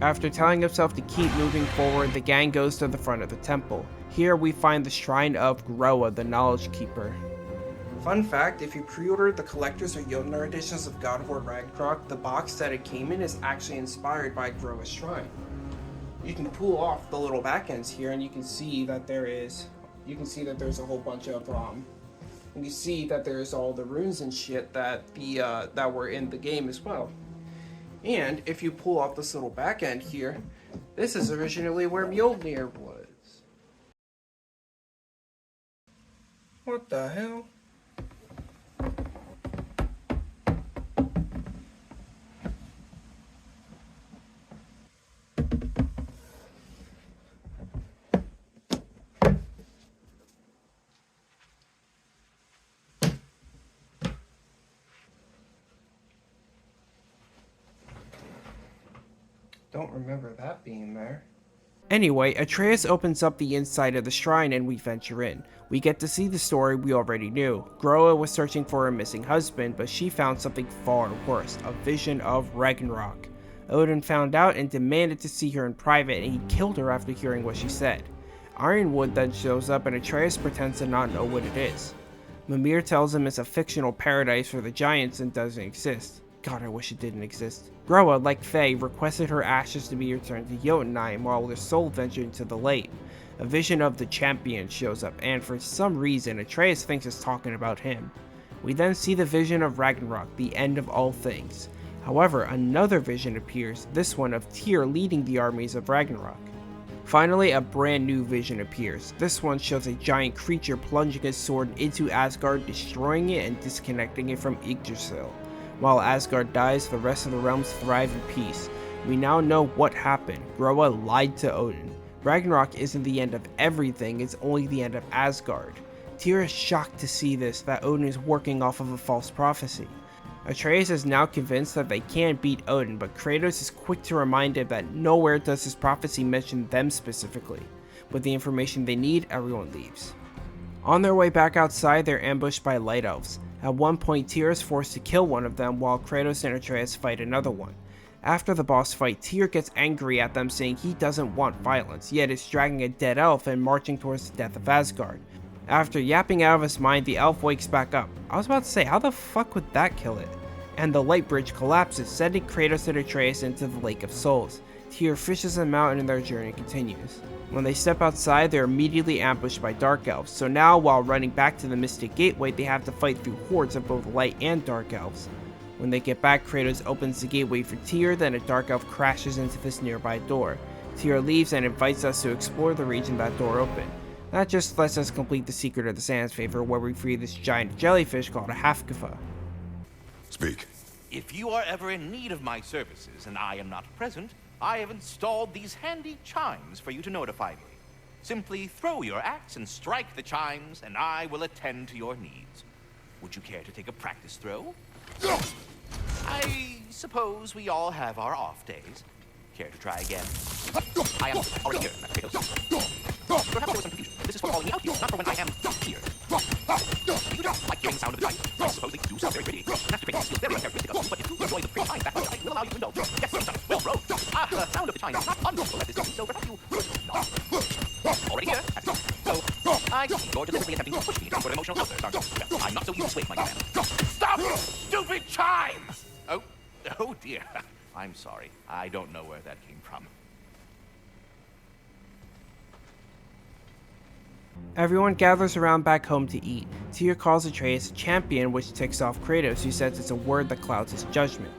After telling himself to keep moving forward, the gang goes to the front of the temple. Here we find the shrine of Groa, the Knowledge Keeper. Fun fact, if you pre-ordered the Collector's or Jotnar editions of God of War Ragnarök, the box that it came in is actually inspired by Groa's shrine. You can pull off the little back ends here and you can see that there's a whole bunch of you can see that there's all the runes and shit that that were in the game as well. And if you pull off this little back end here, this is originally where Mjolnir was. What the hell? Don't remember that being there. Anyway, Atreus opens up the inside of the shrine and we venture in. We get to see the story we already knew. Groa was searching for her missing husband, but she found something far worse, a vision of Ragnarök. Odin found out and demanded to see her in private, and he killed her after hearing what she said. Ironwood then shows up and Atreus pretends to not know what it is. Mimir tells him it's a fictional paradise for the giants and doesn't exist. God, I wish it didn't exist. Groa, like Faye, requested her ashes to be returned to Jotunheim while their soul ventured into the light. A vision of the champion shows up, and for some reason, Atreus thinks it's talking about him. We then see the vision of Ragnarök, the end of all things. However, another vision appears, this one of Tyr leading the armies of Ragnarök. Finally, a brand new vision appears. This one shows a giant creature plunging his sword into Asgard, destroying it and disconnecting it from Yggdrasil. While Asgard dies, the rest of the realms thrive in peace. We now know what happened. Groa lied to Odin. Ragnarök isn't the end of everything, it's only the end of Asgard. Tyr is shocked to see this, that Odin is working off of a false prophecy. Atreus is now convinced that they can't beat Odin, but Kratos is quick to remind him that nowhere does his prophecy mention them specifically. With the information they need, everyone leaves. On their way back outside, they're ambushed by light elves. At one point, Tyr is forced to kill one of them while Kratos and Atreus fight another one. After the boss fight, Tyr gets angry at them, saying he doesn't want violence, yet is dragging a dead elf and marching towards the death of Asgard. After yapping out of his mind, the elf wakes back up. I was about to say, how the fuck would that kill it? And the light bridge collapses, sending Kratos and Atreus into the Lake of Souls. Tyr fishes them out and their journey continues. When they step outside, they're immediately ambushed by dark elves, so now while running back to the Mystic Gateway, they have to fight through hordes of both light and dark elves. When they get back, Kratos opens the gateway for Tyr, then a dark elf crashes into this nearby door. Tyr leaves and invites us to explore the region that door opened. That just lets us complete the Secret of the Sand's favor, where we free this giant jellyfish called a Hafkifa. Speak. If you are ever in need of my services and I am not present, I have installed these handy chimes for you to notify me. Simply throw your axe and strike the chimes, and I will attend to your needs. Would you care to take a practice throw? I suppose we all have our off days. Care to try again? I am already here, Kratos. Perhaps there was some confusion. This is for calling me out here, not for when I am not here. You don't like hearing the sound of the chimes. I suppose they do sound very pretty. Masturbation feels very uncharacteristic of you, but if you enjoy the pretty chimes, that I will allow you to indulge. Yes, son, well, road. The sound of the chimes is not unusual at this time, so perhaps you could not. Already here, as you so I see you're deliberately attempting to push me into an emotional outburst, aren't you? Well, I'm not so used to my man. Stop, stupid chimes! Oh dear. I'm sorry. I don't know where that came from. Everyone gathers around back home to eat. Tyr calls Atreus a champion, which ticks off Kratos, who says it's a word that clouds his judgment.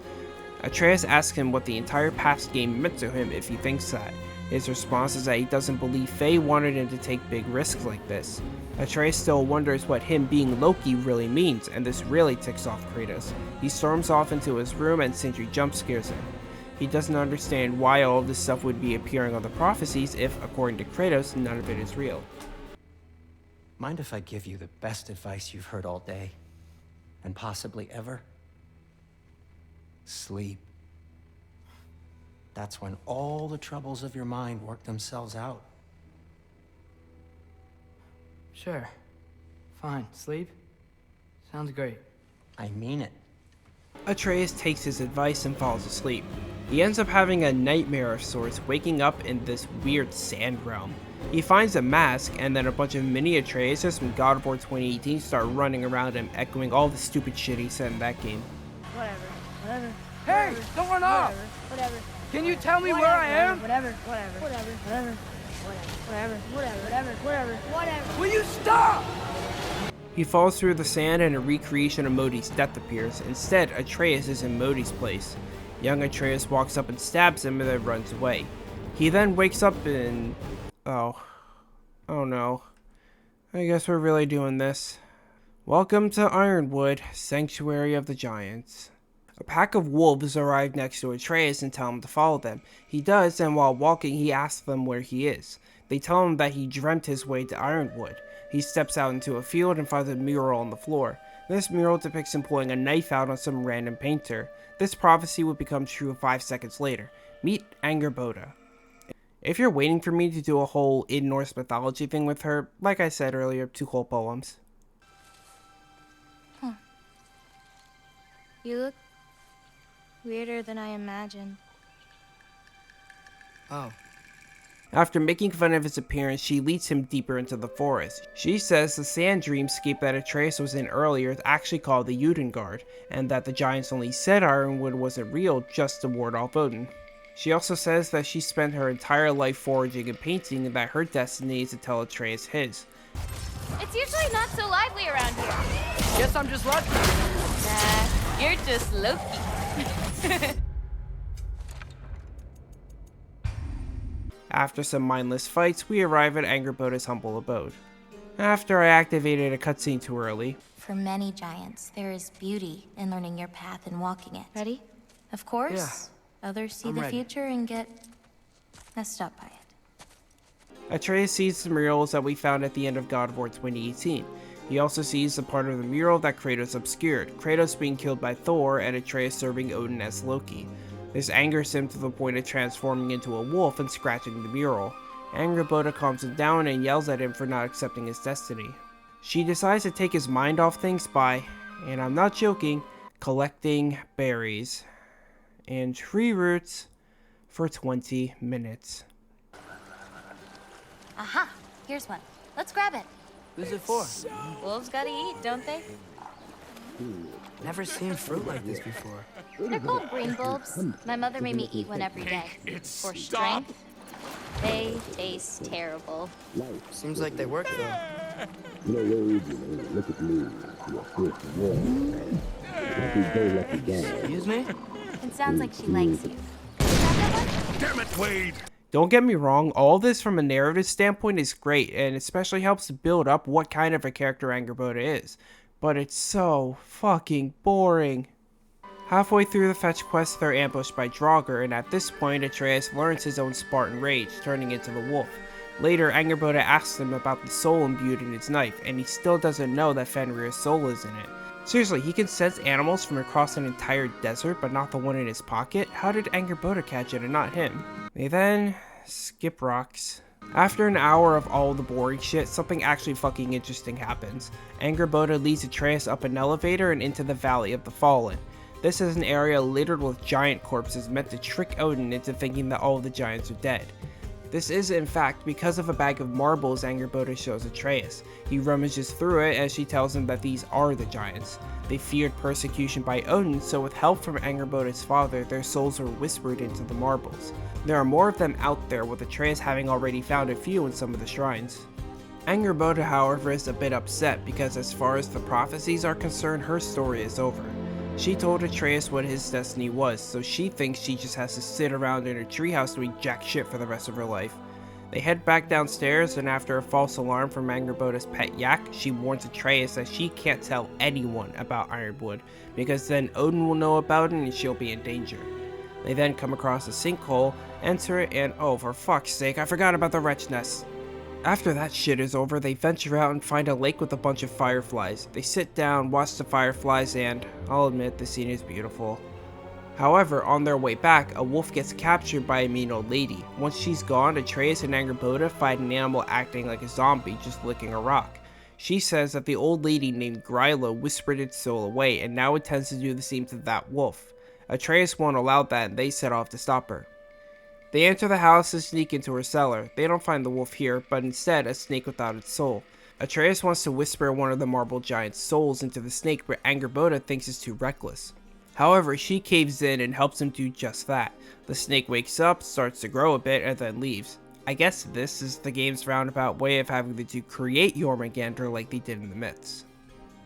Atreus asks him what the entire past game meant to him if he thinks that. His response is that he doesn't believe Faye wanted him to take big risks like this. Atreus still wonders what him being Loki really means, and this really ticks off Kratos. He storms off into his room and Sindri jump scares him. He doesn't understand why all of this stuff would be appearing on the prophecies if, according to Kratos, none of it is real. Mind if I give you the best advice you've heard all day? And possibly ever? Sleep. That's when all the troubles of your mind work themselves out. Sure. Fine. Sleep? Sounds great. I mean it. Atreus takes his advice and falls asleep. He ends up having a nightmare of sorts, waking up in this weird sand realm. He finds a mask, and then a bunch of mini Atreuses from God of War 2018 start running around him, echoing all the stupid shit he said in that game. Whatever. Hey! Don't run off! Whatever. Can you tell me where I am? Whatever. Will you stop? He falls through the sand and a recreation of Modi's death appears. Instead, Atreus is in Modi's place. Young Atreus walks up and stabs him and then runs away. He then wakes up and... Oh no. I guess we're really doing this. Welcome to Ironwood, Sanctuary of the Giants. A pack of wolves arrive next to Atreus and tell him to follow them. He does, and while walking he asks them where he is. They tell him that he dreamt his way to Ironwood. He steps out into a field and finds a mural on the floor. This mural depicts him pulling a knife out on some random painter. This prophecy would become true 5 seconds later. Meet Angerboda. If you're waiting for me to do a whole in Norse mythology thing with her, like I said earlier, 2 whole poems. You look weirder than I imagined. Oh. After making fun of his appearance, she leads him deeper into the forest. She says the sand dreamscape that Atreus was in earlier is actually called the Udengard, and that the giants only said Ironwood wasn't real just to ward off Odin. She also says that she spent her entire life foraging and painting and that her destiny is to tell Atreus his. It's usually not so lively around here. Guess I'm just lucky. Nah, you're just Loki. After some mindless fights, we arrive at Angerboda's humble abode. After I activated a cutscene too early. For many giants, there is beauty in learning your path and walking it. Ready? Of course. Yeah. Others see I'm the ready. future and get messed up by it. Atreus sees the murals that we found at the end of God of War 2018. He also sees the part of the mural that Kratos obscured, Kratos being killed by Thor and Atreus serving Odin as Loki. This angers him to the point of transforming into a wolf and scratching the mural. Angerboda calms him down and yells at him for not accepting his destiny. She decides to take his mind off things by, and I'm not joking, collecting berries and tree roots for 20 minutes. Aha! Here's one. Let's grab it. Who's it for? Wolves gotta eat, don't they? Never seen fruit like this before. They're called green bulbs. My mother made me eat one every day. For strength. They taste terrible. Seems like they work though. Look at me. Excuse me? It sounds like she likes you. Damn it, Wade! Don't get me wrong, all this from a narrative standpoint is great, and especially helps to build up what kind of a character Angrboda is. But it's so fucking boring. Halfway through the fetch quest, they're ambushed by Draugr, and at this point, Atreus learns his own Spartan rage, turning into the wolf. Later, Angrboda asks him about the soul imbued in his knife, and he still doesn't know that Fenrir's soul is in it. Seriously, he can sense animals from across an entire desert, but not the one in his pocket? How did Angrboda catch it and not him? They then skip rocks. After an hour of all the boring shit, something actually fucking interesting happens. Angrboda leads Atreus up an elevator and into the Valley of the Fallen. This is an area littered with giant corpses meant to trick Odin into thinking that all of the giants are dead. This is, in fact, because of a bag of marbles Angrboda shows Atreus. He rummages through it as she tells him that these are the giants. They feared persecution by Odin, so with help from Angrboda's father, their souls were whispered into the marbles. There are more of them out there, with Atreus having already found a few in some of the shrines. Angrboda, however, is a bit upset because as far as the prophecies are concerned, her story is over. She told Atreus what his destiny was, so she thinks she just has to sit around in her treehouse doing jack shit for the rest of her life. They head back downstairs, and after a false alarm from Angrboda's pet yak, she warns Atreus that she can't tell anyone about Ironwood, because then Odin will know about it and she'll be in danger. They then come across a sinkhole, enter it, and oh, for fuck's sake, I forgot about the wretch nest. After that shit is over, they venture out and find a lake with a bunch of fireflies. They sit down, watch the fireflies, and I'll admit the scene is beautiful. However, on their way back, a wolf gets captured by a mean old lady. Once she's gone, Atreus and Angrboda find an animal acting like a zombie, just licking a rock. She says that the old lady named Gryla whispered its soul away and now intends to do the same to that wolf. Atreus won't allow that and they set off to stop her. They enter the house and sneak into her cellar. They don't find the wolf here, but instead a snake without its soul. Atreus wants to whisper one of the marble giant's souls into the snake, but Angrboda thinks it's too reckless. However, she caves in and helps him do just that. The snake wakes up, starts to grow a bit, and then leaves. I guess this is the game's roundabout way of having the two create Jormungandr like they did in the myths.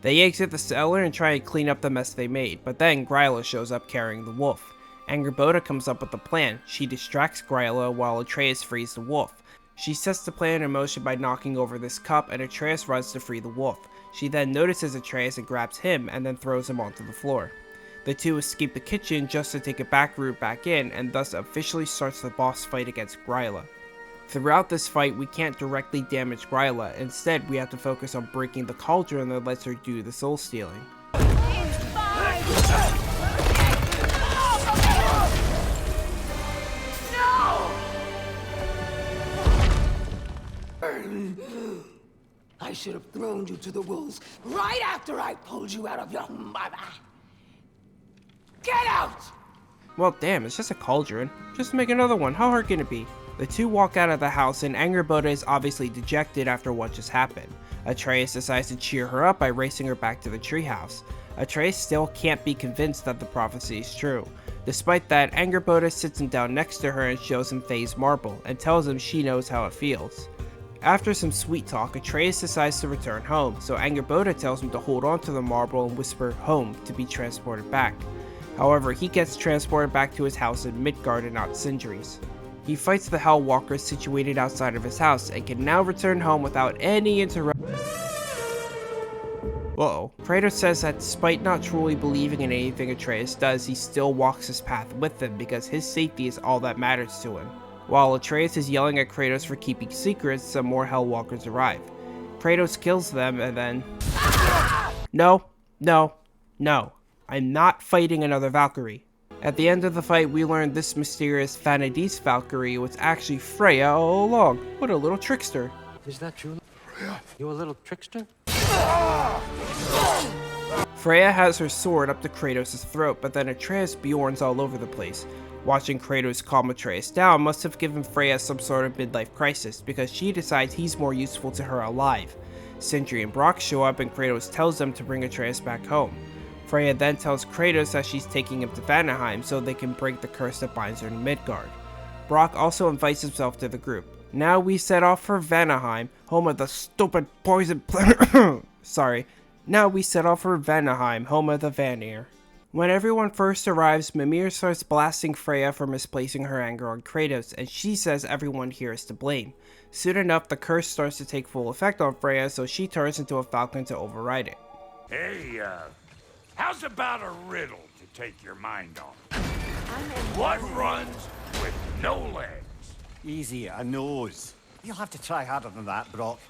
They exit the cellar and try and clean up the mess they made, but then Gryla shows up carrying the wolf. Angrboda comes up with a plan. She distracts Gryla while Atreus frees the wolf. She sets the plan in motion by knocking over this cup, and Atreus runs to free the wolf. She then notices Atreus and grabs him, and then throws him onto the floor. The two escape the kitchen just to take a back route back in, and thus officially starts the boss fight against Gryla. Throughout this fight, we can't directly damage Gryla. Instead, we have to focus on breaking the cauldron that lets her do the soul stealing. I should have thrown you to the wolves right after I pulled you out of your mother. Get out! Well, damn, it's just a cauldron. Just make another one. How hard can it be? The two walk out of the house, and Angrboda is obviously dejected after what just happened. Atreus decides to cheer her up by racing her back to the treehouse. Atreus still can't be convinced that the prophecy is true. Despite that, Angrboda sits him down next to her and shows him Faye's marble, and tells him she knows how it feels. After some sweet talk, Atreus decides to return home, so Angrboda tells him to hold on to the marble and whisper home to be transported back. However, he gets transported back to his house in Midgard and not Sindri's. He fights the Hellwalkers situated outside of his house and can now return home without any interruption. Whoa. Kratos says that despite not truly believing in anything Atreus does, he still walks his path with him because his safety is all that matters to him. While Atreus is yelling at Kratos for keeping secrets, some more Hellwalkers arrive. Kratos kills them and then... No. I'm not fighting another Valkyrie. At the end of the fight, we learn this mysterious Vanadis Valkyrie was actually Freya all along. What a little trickster. Is that true? You a little trickster? Freya has her sword up to Kratos' throat, but then Atreus Bjorns all over the place. Watching Kratos calm Atreus down must have given Freya some sort of midlife crisis, because she decides he's more useful to her alive. Sindri and Brock show up and Kratos tells them to bring Atreus back home. Freya then tells Kratos that she's taking him to Vanaheim so they can break the curse that binds her to Midgard. Brock also invites himself to the group. Now we set off for Vanaheim, home of the stupid poison planet. Now we set off for Vanaheim, home of the Vanir. When everyone first arrives, Mimir starts blasting Freya for misplacing her anger on Kratos, and she says everyone here is to blame. Soon enough, the curse starts to take full effect on Freya, so she turns into a falcon to override it. Hey, how's about a riddle to take your mind off? What runs with no legs? Easy, a nose. You'll have to try harder than that, Brock.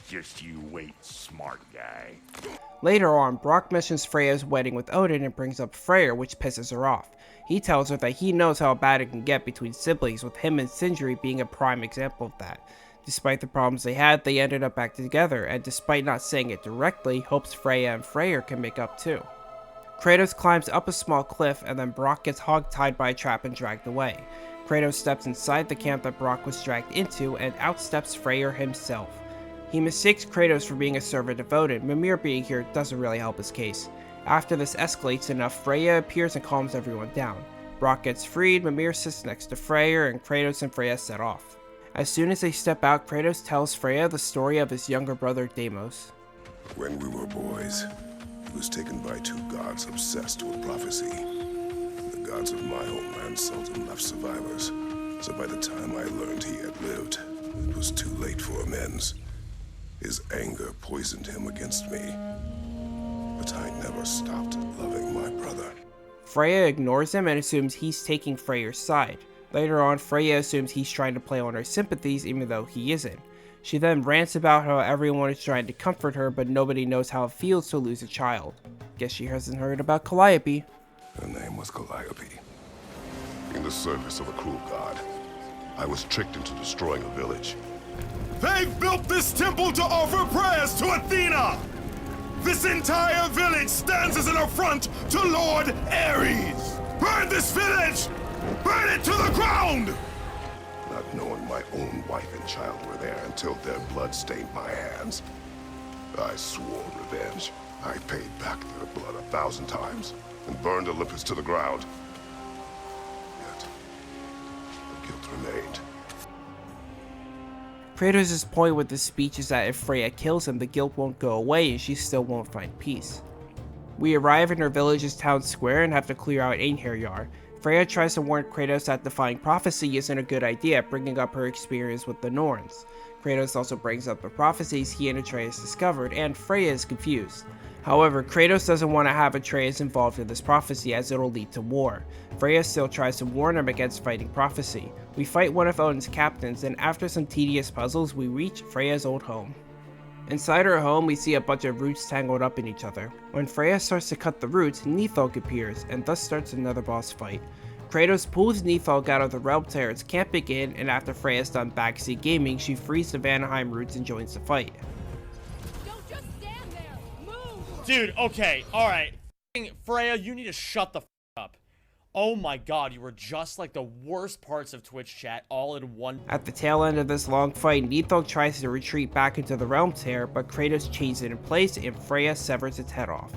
Just you wait, smart guy. Later on, Brock mentions Freya's wedding with Odin and brings up Freyr, which pisses her off. He tells her that he knows how bad it can get between siblings, with him and Sindri being a prime example of that. Despite the problems they had, they ended up back together, and despite not saying it directly, hopes Freya and Freyr can make up too. Kratos climbs up a small cliff, and then Brock gets hog-tied by a trap and dragged away. Kratos steps inside the camp that Brock was dragged into, and outsteps Freyr himself. He mistakes Kratos for being a servant of Odin. Mimir being here doesn't really help his case. After this escalates enough, Freya appears and calms everyone down. Brock gets freed, Mimir sits next to Freyr, and Kratos and Freya set off. As soon as they step out, Kratos tells Freya the story of his younger brother Deimos. When we were boys, he was taken by two gods obsessed with prophecy. The gods of my homeland seldom left survivors, so by the time I learned he had lived, it was too late for amends. His anger poisoned him against me, but I never stopped loving my brother. Freya ignores him and assumes he's taking Freyr's side. Later on, Freya assumes he's trying to play on her sympathies even though he isn't. She then rants about how everyone is trying to comfort her, but nobody knows how it feels to lose a child. Guess she hasn't heard about Calliope. Her name was Calliope. In the service of a cruel god, I was tricked into destroying a village. They've built this temple to offer prayers to Athena! This entire village stands as an affront to Lord Ares! Burn this village! Burn it to the ground! Not knowing my own wife and child were there until their blood stained my hands. I swore revenge. I paid back their blood 1,000 times and burned Olympus to the ground. Yet, the guilt remained. Kratos' point with this speech is that if Freya kills him, the guilt won't go away and she still won't find peace. We arrive in her village's town square and have to clear out Einherjar. Freya tries to warn Kratos that defying prophecy isn't a good idea, bringing up her experience with the Norns. Kratos also brings up the prophecies he and Atreus discovered, and Freya is confused. However, Kratos doesn't want to have Atreus involved in this prophecy as it'll lead to war. Freya still tries to warn him against fighting prophecy. We fight one of Odin's captains, and after some tedious puzzles, we reach Freya's old home. Inside her home, we see a bunch of roots tangled up in each other. When Freya starts to cut the roots, Nidhogg appears, and thus starts another boss fight. Kratos pulls Nidhogg out of the realm to its camp again, and after Freya's done backseat gaming, she frees the Vanaheim roots and joins the fight. Dude, okay, alright. Freya, you need to shut the f up. Oh my god, you were just like the worst parts of Twitch chat all in one. At the tail end of this long fight, Nidhogg tries to retreat back into the realm tear, but Kratos chains it in place and Freya severs its head off.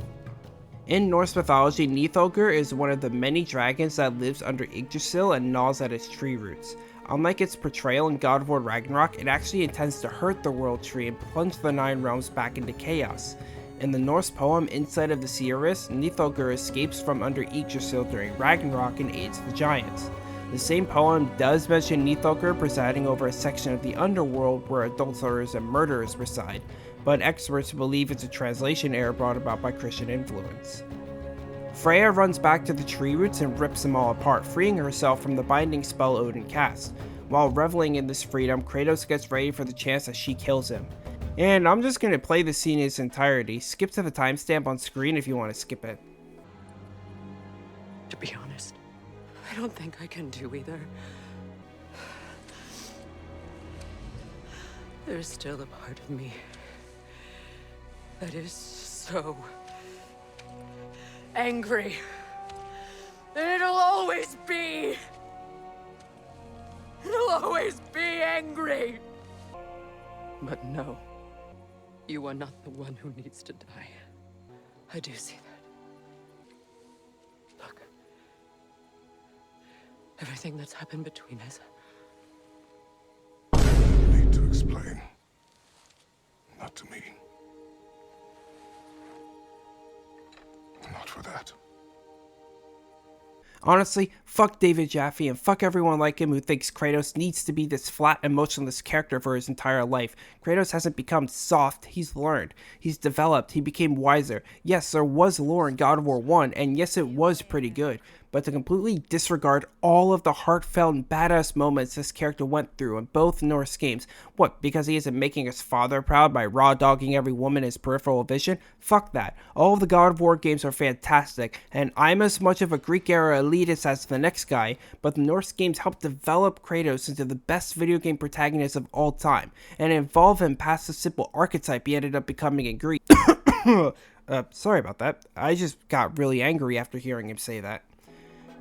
In Norse mythology, Nidhoggur is one of the many dragons that lives under Yggdrasil and gnaws at its tree roots. Unlike its portrayal in God of War Ragnarok, it actually intends to hurt the world tree and plunge the 9 realms back into chaos. In the Norse poem Inside of the Seeress, Nidhoggur escapes from under Yggdrasil during Ragnarok and aids the giants. The same poem does mention Nidhoggur presiding over a section of the underworld where adulterers and murderers reside, but experts believe it's a translation error brought about by Christian influence. Freya runs back to the tree roots and rips them all apart, freeing herself from the binding spell Odin cast. While reveling in this freedom, Kratos gets ready for the chance that she kills him. And I'm just going to play the scene in its entirety. Skip to the timestamp on screen if you want to skip it. To be honest, I don't think I can do either. There's still a part of me that is so angry. And it'll always be. It'll always be angry. But no. You are not the one who needs to die. I do see that. Look. Everything that's happened between us. You need to explain. Not to me. Not for that. Honestly, fuck David Jaffe and fuck everyone like him who thinks Kratos needs to be this flat, emotionless character for his entire life. Kratos hasn't become soft, he's learned, he's developed, he became wiser. Yes, there was lore in God of War 1, and yes, it was pretty good. But to completely disregard all of the heartfelt and badass moments this character went through in both Norse games, what, because he isn't making his father proud by raw-dogging every woman in his peripheral vision? Fuck that. All of the God of War games are fantastic, and I'm as much of a Greek-era elitist as the next guy, but the Norse games helped develop Kratos into the best video game protagonist of all time, and evolve him past the simple archetype he ended up becoming in Greek. Sorry about that. I just got really angry after hearing him say that.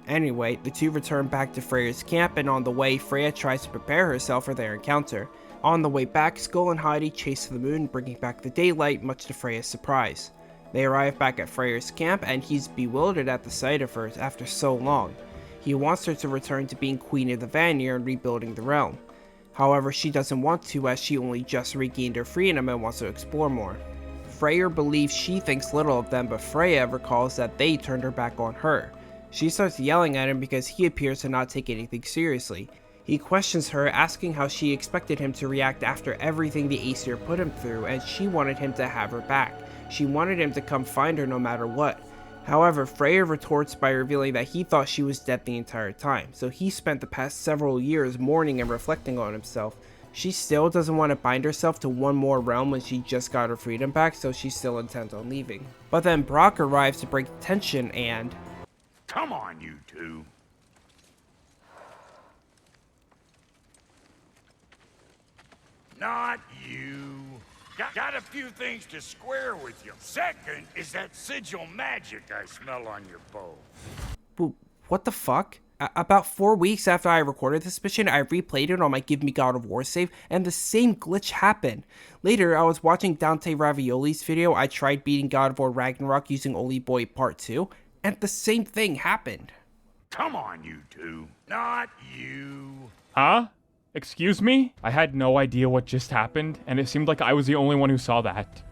Anyway, the two return back to Freya's camp, and on the way, Freya tries to prepare herself for their encounter. On the way back, Skull and Heidi chase the moon, bringing back the daylight, much to Freya's surprise. They arrive back at Freya's camp, and he's bewildered at the sight of her after so long. He wants her to return to being Queen of the Vanir and rebuilding the realm. However, she doesn't want to, as she only just regained her freedom and wants to explore more. Freyr believes she thinks little of them, but Freya recalls that they turned her back on her. She starts yelling at him because he appears to not take anything seriously. He questions her, asking how she expected him to react after everything the Aesir put him through, and she wanted him to have her back. She wanted him to come find her no matter what. However, Freyr retorts by revealing that he thought she was dead the entire time, so he spent the past several years mourning and reflecting on himself. She still doesn't want to bind herself to one more realm when she just got her freedom back, so she's still intent on leaving. But then Brock arrives to break the tension and... Come on, you two. Not you. Got a few things to square with you. Second is that sigil magic I smell on your bow. What the fuck? About 4 weeks after I recorded this mission, I replayed it on my Give Me God of War save, and the same glitch happened. Later, I was watching Dante Ravioli's video. I tried beating God of War Ragnarok using Oli Boy Part 2, and the same thing happened. Come on, you two. Not you. Huh? Excuse me? I had no idea what just happened, and it seemed like I was the only one who saw that.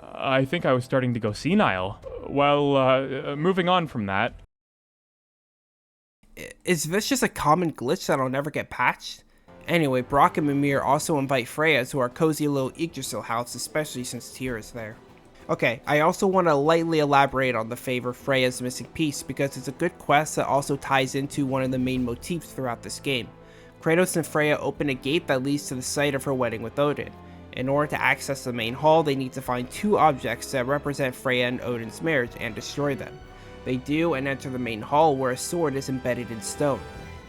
I think I was starting to go senile. Well, moving on from that. Is this just a common glitch that'll never get patched? Anyway, Brock and Mimir also invite Freya to our cozy little Yggdrasil house, especially since Tyr is there. Okay, I also want to lightly elaborate on the favor Freya's missing piece because it's a good quest that also ties into one of the main motifs throughout this game. Kratos and Freya open a gate that leads to the site of her wedding with Odin. In order to access the main hall, they need to find two objects that represent Freya and Odin's marriage and destroy them. They do and enter the main hall where a sword is embedded in stone.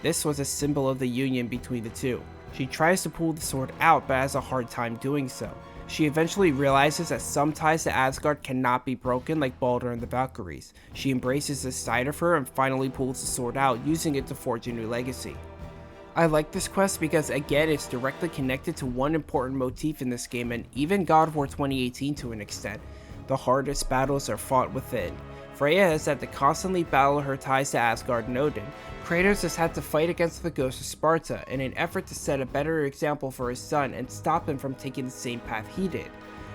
This was a symbol of the union between the two. She tries to pull the sword out but has a hard time doing so. She eventually realizes that some ties to Asgard cannot be broken like Baldur and the Valkyries. She embraces this side of her and finally pulls the sword out, using it to forge a new legacy. I like this quest because again it's directly connected to one important motif in this game and even God of War 2018 to an extent. The hardest battles are fought within. Freya has had to constantly battle her ties to Asgard and Odin. Kratos has had to fight against the ghost of Sparta in an effort to set a better example for his son and stop him from taking the same path he did.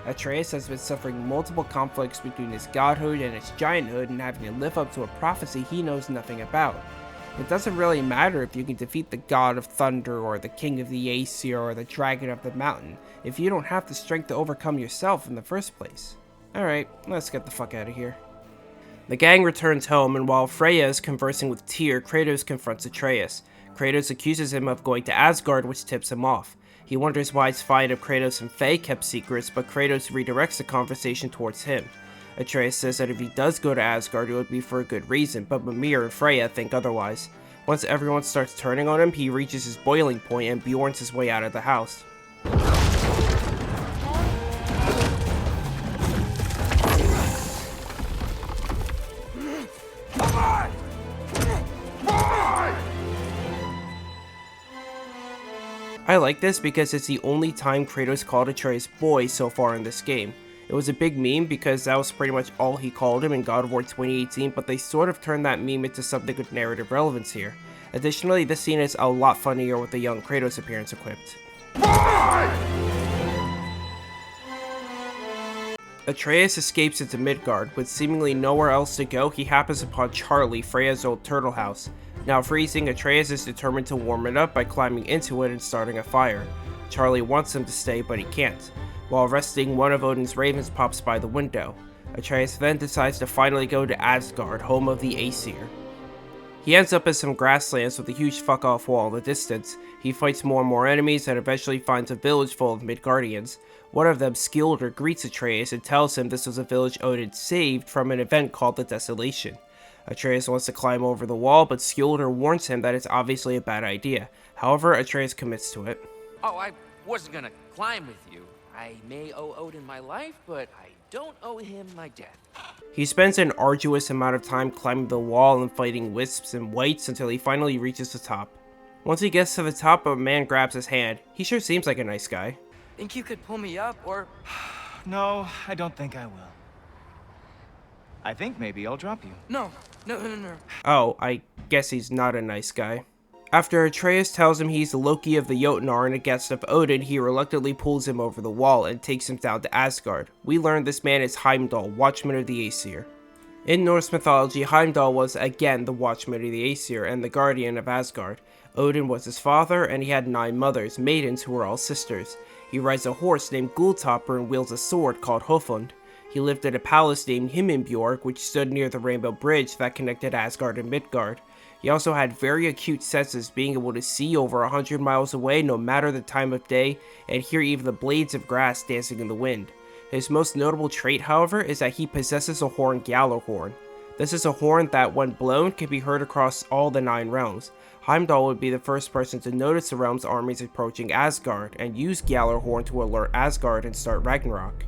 Atreus has been suffering multiple conflicts between his godhood and his gianthood and having to live up to a prophecy he knows nothing about. It doesn't really matter if you can defeat the god of thunder or the king of the Aesir or the dragon of the mountain, if you don't have the strength to overcome yourself in the first place. Alright, let's get the fuck out of here. The gang returns home, and while Freya is conversing with Tyr, Kratos confronts Atreus. Kratos accuses him of going to Asgard, which tips him off. He wonders why it's fine if Kratos and Faye kept secrets, but Kratos redirects the conversation towards him. Atreus says that if he does go to Asgard, it would be for a good reason, but Mimir and Freya think otherwise. Once everyone starts turning on him, he reaches his boiling point and Bjorns his way out of the house. I like this because it's the only time Kratos called Atreus boy so far in this game. It was a big meme because that was pretty much all he called him in God of War 2018, but they sort of turned that meme into something with narrative relevance here. Additionally, this scene is a lot funnier with the young Kratos appearance equipped. Atreus escapes into Midgard. With seemingly nowhere else to go, he happens upon Charlie, Freya's old turtle house. Now freezing, Atreus is determined to warm it up by climbing into it and starting a fire. Charlie wants him to stay, but he can't. While resting, one of Odin's ravens pops by the window. Atreus then decides to finally go to Asgard, home of the Aesir. He ends up in some grasslands with a huge fuck-off wall in the distance. He fights more and more enemies and eventually finds a village full of Midgardians. One of them, Skilder, greets Atreus and tells him this was a village Odin saved from an event called the Desolation. Atreus wants to climb over the wall, but Skilder warns him that it's obviously a bad idea. However, Atreus commits to it. Oh, I wasn't gonna climb with you. I may owe Odin my life, but I don't owe him my death. He spends an arduous amount of time climbing the wall and fighting wisps and wights until he finally reaches the top. Once he gets to the top, a man grabs his hand. He sure seems like a nice guy. Think you could pull me up, or... No, I don't think I will. I think maybe I'll drop you. No. Oh, I guess he's not a nice guy. After Atreus tells him he's the Loki of the Jotnar and a guest of Odin, he reluctantly pulls him over the wall and takes him down to Asgard. We learn this man is Heimdall, Watchman of the Aesir. In Norse mythology, Heimdall was again the Watchman of the Aesir and the guardian of Asgard. Odin was his father, and he had 9 mothers, maidens who were all sisters. He rides a horse named Gulltoppr and wields a sword called Hofund. He lived at a palace named Himinbjorg, which stood near the Rainbow Bridge that connected Asgard and Midgard. He also had very acute senses, being able to see over 100 miles away no matter the time of day, and hear even the blades of grass dancing in the wind. His most notable trait, however, is that he possesses a horn Gjallarhorn. This is a horn that, when blown, can be heard across all the 9 realms. Heimdall would be the first person to notice the realm's armies approaching Asgard, and use Gjallarhorn to alert Asgard and start Ragnarök.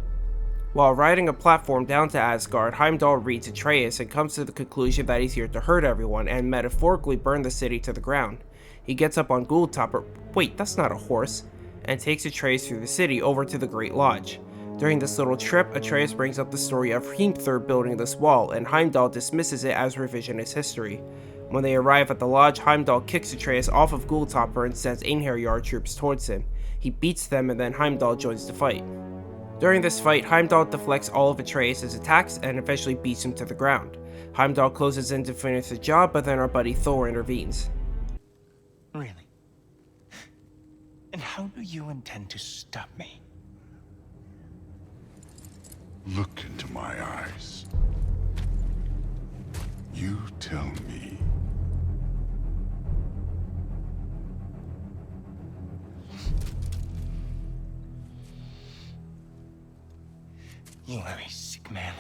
While riding a platform down to Asgard, Heimdall reads Atreus and comes to the conclusion that he's here to hurt everyone and metaphorically burn the city to the ground. He gets up on Gulltoppr, wait, that's not a horse, and takes Atreus through the city over to the Great Lodge. During this little trip, Atreus brings up the story of Hrimthur building this wall, and Heimdall dismisses it as revisionist history. When they arrive at the lodge, Heimdall kicks Atreus off of Gulltoppr and sends Einherjar troops towards him. He beats them, and then Heimdall joins the fight. During this fight, Heimdall deflects all of Atreus' attacks and eventually beats him to the ground. Heimdall closes in to finish the job, but then our buddy Thor intervenes. Really? And how do you intend to stop me? Look into my eyes. You tell me. You are a sick man.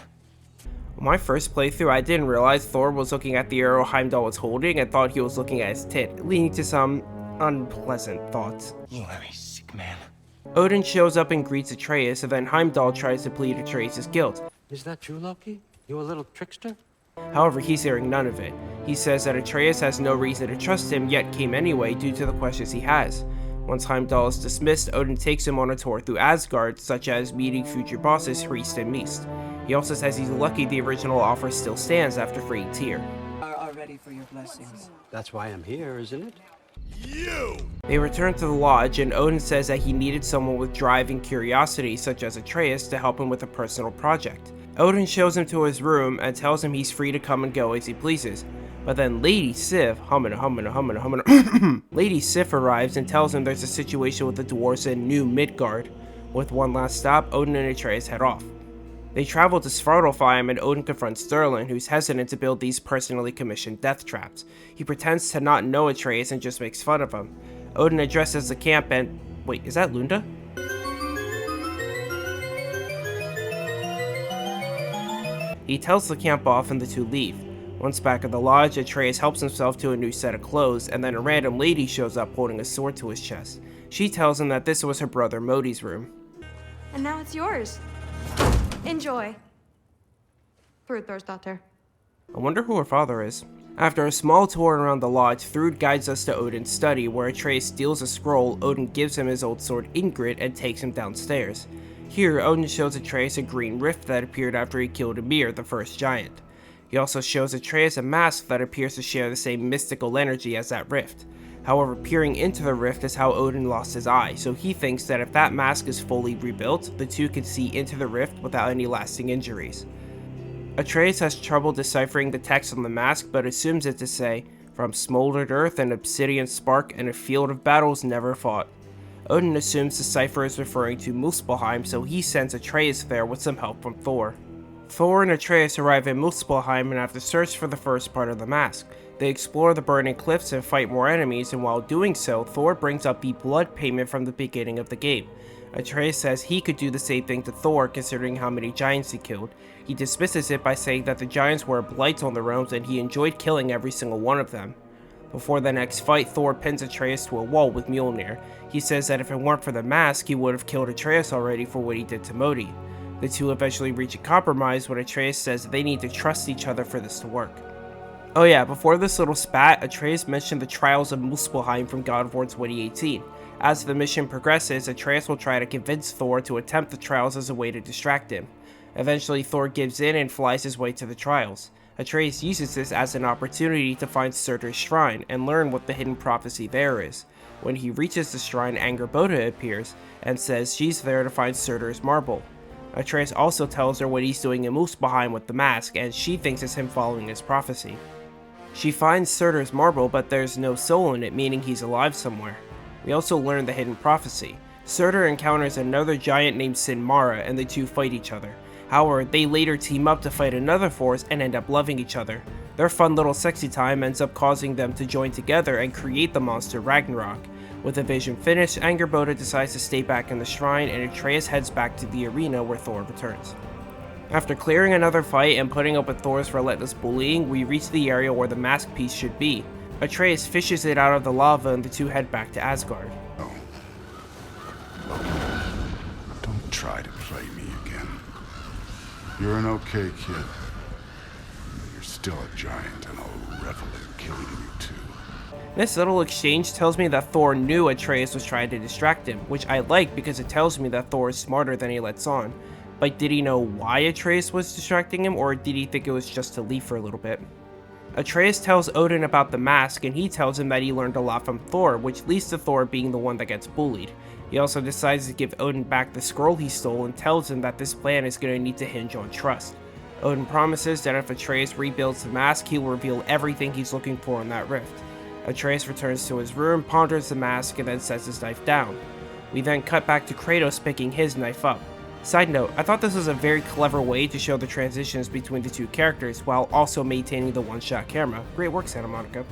On my first playthrough, I didn't realize Thor was looking at the arrow Heimdall was holding and thought he was looking at his tit, leading to some unpleasant thoughts. You are a sick man. Odin shows up and greets Atreus, and then Heimdall tries to plead Atreus' guilt. Is that true, Loki? You a little trickster? However, he's hearing none of it. He says that Atreus has no reason to trust him, yet came anyway due to the questions he has. Once Heimdall is dismissed, Odin takes him on a tour through Asgard, such as meeting future bosses Hrist and Mist. He also says he's lucky the original offer still stands after freeing Tyr. Are ready for your blessings. That's why I'm here, isn't it? They return to the lodge, and Odin says that he needed someone with drive and curiosity, such as Atreus, to help him with a personal project. Odin shows him to his room and tells him he's free to come and go as he pleases. But then Lady Sif, Lady Sif arrives and tells him there's a situation with the dwarves in New Midgard. With one last stop, Odin and Atreus head off. They travel to Svartalfheim, and Odin confronts Sturlin, who's hesitant to build these personally commissioned death traps. He pretends to not know Atreus and just makes fun of him. Odin addresses the camp and... wait, is that Lunda? He tells the camp off and the two leave. Once back at the lodge, Atreus helps himself to a new set of clothes, and then a random lady shows up holding a sword to his chest. She tells him that this was her brother Modi's room. And now it's yours. Enjoy. Thrudthor's I wonder who her father is. After a small tour around the lodge, Thrud guides us to Odin's study, where Atreus steals a scroll. Odin gives him his old sword Ingrid and takes him downstairs. Here, Odin shows Atreus a green rift that appeared after he killed Ymir, the first giant. He also shows Atreus a mask that appears to share the same mystical energy as that rift. However, peering into the rift is how Odin lost his eye, so he thinks that if that mask is fully rebuilt, the two could see into the rift without any lasting injuries. Atreus has trouble deciphering the text on the mask, but assumes it to say, "From smoldered earth and obsidian spark and a field of battles never fought." Odin assumes the cipher is referring to Muspelheim, so he sends Atreus there with some help from Thor. Thor and Atreus arrive in Muspelheim and have to search for the first part of the mask. They explore the burning cliffs and fight more enemies, and while doing so, Thor brings up the blood payment from the beginning of the game. Atreus says he could do the same thing to Thor considering how many giants he killed. He dismisses it by saying that the giants were blights on the realms and he enjoyed killing every single one of them. Before the next fight, Thor pins Atreus to a wall with Mjolnir. He says that if it weren't for the mask, he would have killed Atreus already for what he did to Modi. The two eventually reach a compromise when Atreus says they need to trust each other for this to work. Oh yeah, before this little spat, Atreus mentioned the Trials of Muspelheim from God of War 2018. As the mission progresses, Atreus will try to convince Thor to attempt the trials as a way to distract him. Eventually, Thor gives in and flies his way to the trials. Atreus uses this as an opportunity to find Surtur's shrine and learn what the hidden prophecy there is. When he reaches the shrine, Angrboda appears and says she's there to find Surtur's marble. Atreus also tells her what he's doing in Muspelheim with the mask, and she thinks it's him following his prophecy. She finds Surtur's marble, but there's no soul in it, meaning he's alive somewhere. We also learn the hidden prophecy. Surtur encounters another giant named Sinmara, and the two fight each other. However, they later team up to fight another force and end up loving each other. Their fun little sexy time ends up causing them to join together and create the monster Ragnarök. With the vision finished, Angrboda decides to stay back in the shrine and Atreus heads back to the arena where Thor returns. After clearing another fight and putting up with Thor's relentless bullying, we reach the area where the mask piece should be. Atreus fishes it out of the lava and the two head back to Asgard. Don't try to play me again. You're an okay kid. But you're still a giant and I'll revel in killing you too. This little exchange tells me that Thor knew Atreus was trying to distract him, which I like because it tells me that Thor is smarter than he lets on. But did he know why Atreus was distracting him, or did he think it was just to leave for a little bit? Atreus tells Odin about the mask, and he tells him that he learned a lot from Thor, which leads to Thor being the one that gets bullied. He also decides to give Odin back the scroll he stole and tells him that this plan is going to need to hinge on trust. Odin promises that if Atreus rebuilds the mask, he will reveal everything he's looking for in that rift. Atreus returns to his room, ponders the mask, and then sets his knife down. We then cut back to Kratos picking his knife up. Side note, I thought this was a very clever way to show the transitions between the two characters while also maintaining the one-shot camera. Great work, Santa Monica.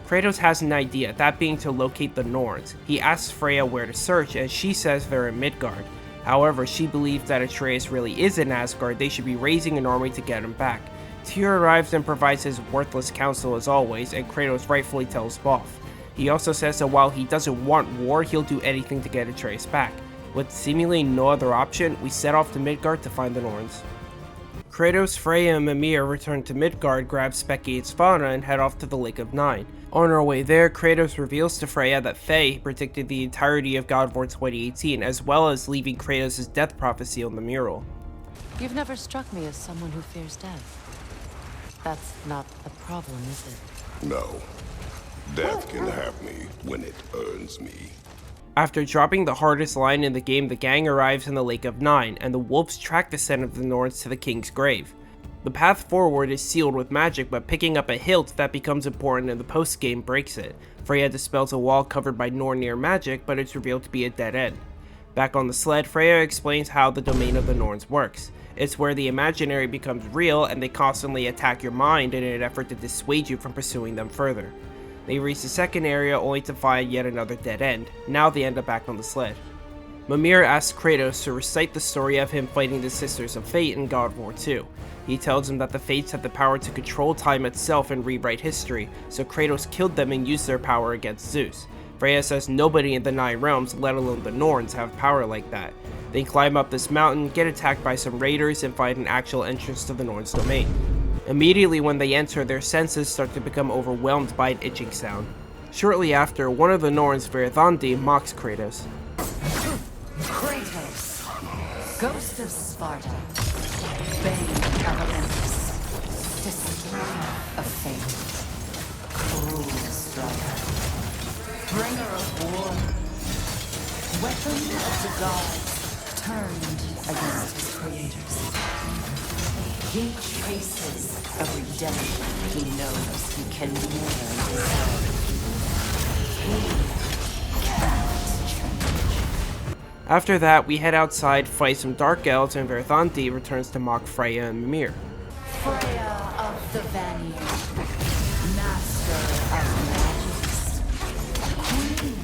Kratos has an idea, that being to locate the Norns. He asks Freya where to search, and she says they're in Midgard. However, she believes that Atreus really is in Asgard, they should be raising an army to get him back. Tyr arrives and provides his worthless counsel as always, and Kratos rightfully tells him off. He also says that while he doesn't want war, he'll do anything to get Atreus back. With seemingly no other option, we set off to Midgard to find the Norns. Kratos, Freya, and Mimir return to Midgard, grab Speki and Svanna, and head off to the Lake of Nine. On our way there, Kratos reveals to Freya that Faye predicted the entirety of God of War 2018, as well as leaving Kratos' death prophecy on the mural. You've never struck me as someone who fears death. That's not a problem, is it? No. Death can have me when it earns me. After dropping the hardest line in the game, the gang arrives in the Lake of Nine, and the wolves track the scent of the Norns to the king's grave. The path forward is sealed with magic, but picking up a hilt that becomes important in the post-game breaks it. Freya dispels a wall covered by Nornir magic, but it's revealed to be a dead end. Back on the sled, Freya explains how the domain of the Norns works. It's where the imaginary becomes real, and they constantly attack your mind in an effort to dissuade you from pursuing them further. They reach the second area only to find yet another dead end. Now they end up back on the sled. Mimir asks Kratos to recite the story of him fighting the Sisters of Fate in God of War 2. He tells him that the Fates have the power to control time itself and rewrite history, so Kratos killed them and used their power against Zeus. Freya says nobody in the Nine Realms, let alone the Norns, have power like that. They climb up this mountain, get attacked by some raiders, and find an actual entrance to the Norns' domain. Immediately when they enter, their senses start to become overwhelmed by an itching sound. Shortly after, one of the Norns, Verithandi, mocks Kratos. Kratos, Ghost of Sparta, Bane of Olympus, Destroyer of Fate, Cruel Striker. bringer of war, weapon of the gods, turned against his creators. He chases a redemption he knows he can never deserve. He cannot change. After that, we head outside, fight some dark elves, and Verthandi returns to mock Freya and Mimir. Freya of the Vanir, master of magics, queen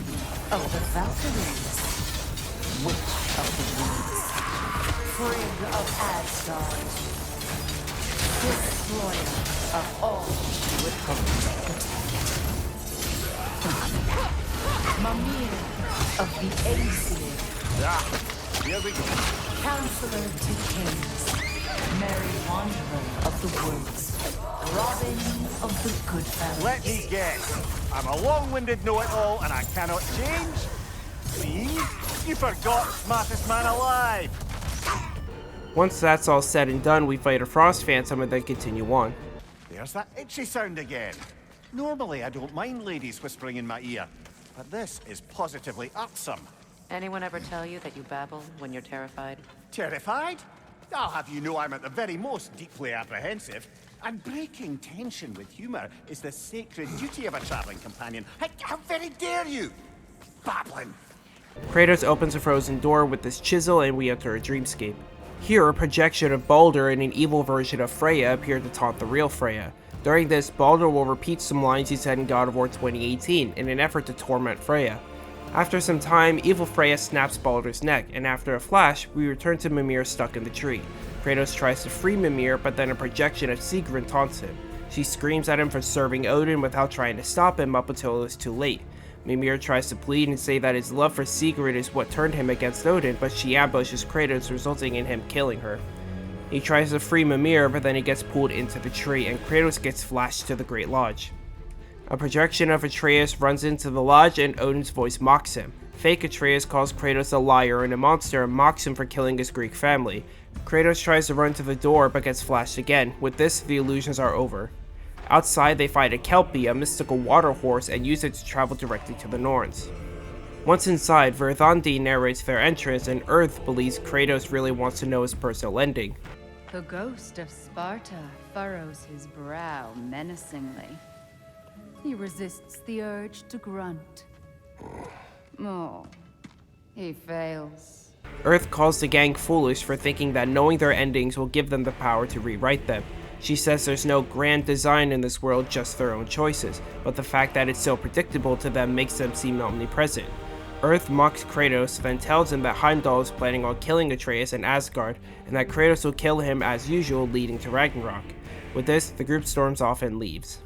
of the Valkyries, witch of the woods, Frigg of Asgard, destroyer of all she would hope to protect. Mimir of the Aesir, Here we go. counselor to kings, merry wanderer of the woods, Robin of the good fellows. Let me guess. I'm a long-winded know-it-all and I cannot change? See? You forgot smartest man alive. Once that's all said and done, we fight a frost phantom and then continue on. There's that itchy sound again. Normally I don't mind ladies whispering in my ear, but this is positively irksome. Anyone ever tell you that you babble when you're terrified? Terrified? I'll have you know I'm at the very most deeply apprehensive. And breaking tension with humor is the sacred duty of a traveling companion. How very dare you? Babbling. Kratos opens a frozen door with this chisel and we enter a dreamscape. Here, a projection of Baldur and an evil version of Freya appear to taunt the real Freya. During this, Baldur will repeat some lines he said in God of War 2018 in an effort to torment Freya. After some time, evil Freya snaps Baldur's neck, and after a flash, we return to Mimir stuck in the tree. Kratos tries to free Mimir, but then a projection of Sigrun taunts him. She screams at him for serving Odin without trying to stop him up until it was too late. Mimir tries to plead and say that his love for Sigrun is what turned him against Odin, but she ambushes Kratos, resulting in him killing her. He tries to free Mimir, but then he gets pulled into the tree, and Kratos gets flashed to the Great Lodge. A projection of Atreus runs into the lodge and Odin's voice mocks him. Fake Atreus calls Kratos a liar and a monster and mocks him for killing his Greek family. Kratos tries to run to the door but gets flashed again. With this, the illusions are over. Outside, they find a Kelpie, a mystical water horse, and use it to travel directly to the Norns. Once inside, Verthandi narrates their entrance and Earth believes Kratos really wants to know his personal ending. The ghost of Sparta furrows his brow menacingly. He resists the urge to grunt. Oh, he fails. Earth calls the gang foolish for thinking that knowing their endings will give them the power to rewrite them. She says there's no grand design in this world, just their own choices, but the fact that it's so predictable to them makes them seem omnipresent. Earth mocks Kratos, then tells him that Heimdall is planning on killing Atreus and Asgard, and that Kratos will kill him as usual, leading to Ragnarok. With this, the group storms off and leaves.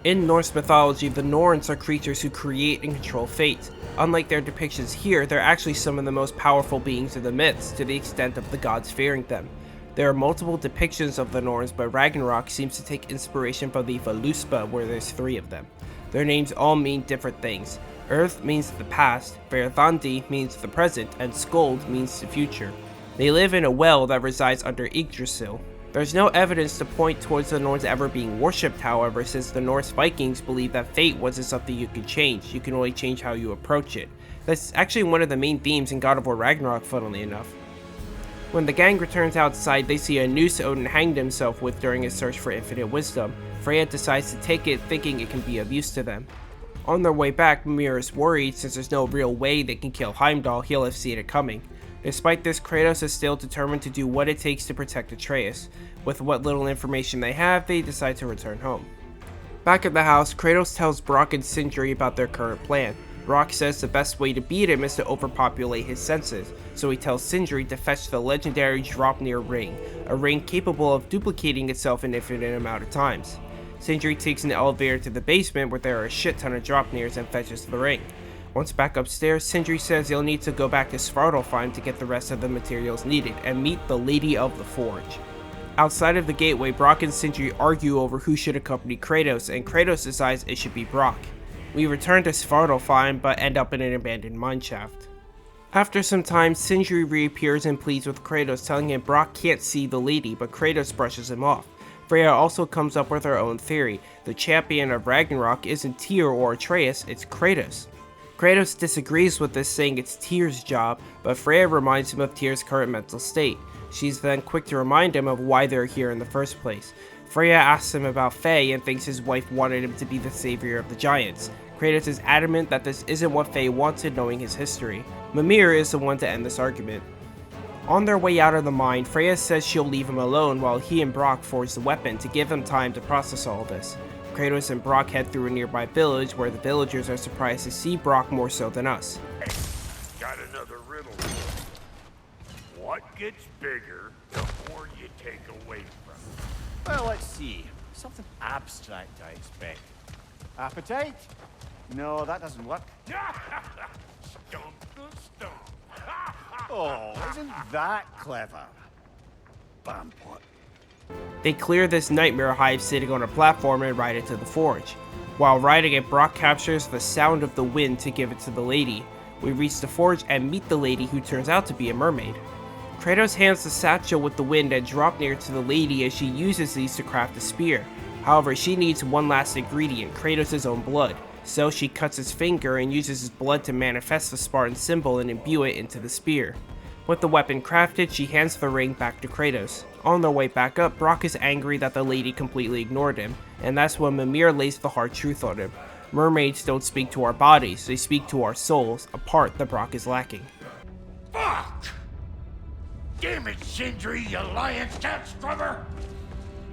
In Norse mythology, the Norns are creatures who create and control fate. Unlike their depictions here, they're actually some of the most powerful beings in the myths, to the extent of the gods fearing them. There are multiple depictions of the Norns, but Ragnarok seems to take inspiration from the Voluspa, where there's 3 of them. Their names all mean different things. Earth means the past, Verthandi means the present, and Skuld means the future. They live in a well that resides under Yggdrasil. There's no evidence to point towards the Norns ever being worshipped, however, since the Norse Vikings believed that fate wasn't something you could change, you can only change how you approach it. That's actually one of the main themes in God of War Ragnarok, funnily enough. When the gang returns outside, they see a noose Odin hanged himself with during his search for infinite wisdom. Freya decides to take it, thinking it can be of use to them. On their way back, Mimir is worried since there's no real way they can kill Heimdall, he'll have seen it coming. Despite this, Kratos is still determined to do what it takes to protect Atreus. With what little information they have, they decide to return home. Back at the house, Kratos tells Brock and Sindri about their current plan. Brock says the best way to beat him is to overpopulate his senses, so he tells Sindri to fetch the legendary Draupnir ring, a ring capable of duplicating itself an infinite amount of times. Sindri takes an elevator to the basement where there are a shit ton of Draupnirs and fetches the ring. Once back upstairs, Sindri says he'll need to go back to Svartalfheim to get the rest of the materials needed and meet the Lady of the Forge. Outside of the gateway, Brock and Sindri argue over who should accompany Kratos, and Kratos decides it should be Brock. We return to Svartalfheim, but end up in an abandoned mineshaft. After some time, Sindri reappears and pleads with Kratos, telling him Brock can't see the lady, but Kratos brushes him off. Freya also comes up with her own theory. The champion of Ragnarok isn't Tyr or Atreus, it's Kratos. Kratos disagrees with this, saying it's Tyr's job, but Freya reminds him of Tyr's current mental state. She's then quick to remind him of why they're here in the first place. Freya asks him about Faye and thinks his wife wanted him to be the savior of the giants. Kratos is adamant that this isn't what Faye wanted, knowing his history. Mimir is the one to end this argument. On their way out of the mine, Freya says she'll leave him alone while he and Brock forge the weapon to give him time to process all this. Kratos and Brock head through a nearby village where the villagers are surprised to see Brock more so than us. Got another riddle. What gets bigger the more you take away from it? Well, let's see. Something abstract, I expect. Appetite? No, that doesn't work. Stump the stump. Oh, isn't that clever? Bampot. They clear this nightmare hive sitting on a platform and ride it to the forge. While riding it, Brock captures the sound of the wind to give it to the lady. We reach the forge and meet the lady, who turns out to be a mermaid. Kratos hands the satchel with the wind and drop near to the lady as she uses these to craft a spear. However, she needs one last ingredient, Kratos' own blood. So she cuts his finger and uses his blood to manifest the Spartan symbol and imbue it into the spear. With the weapon crafted, she hands the ring back to Kratos. On their way back up, Brock is angry that the lady completely ignored him, and that's when Mimir lays the hard truth on him. Mermaids don't speak to our bodies, they speak to our souls, a part that Brock is lacking. Fuck! Damn it, Sindri, you lying cat scrubber!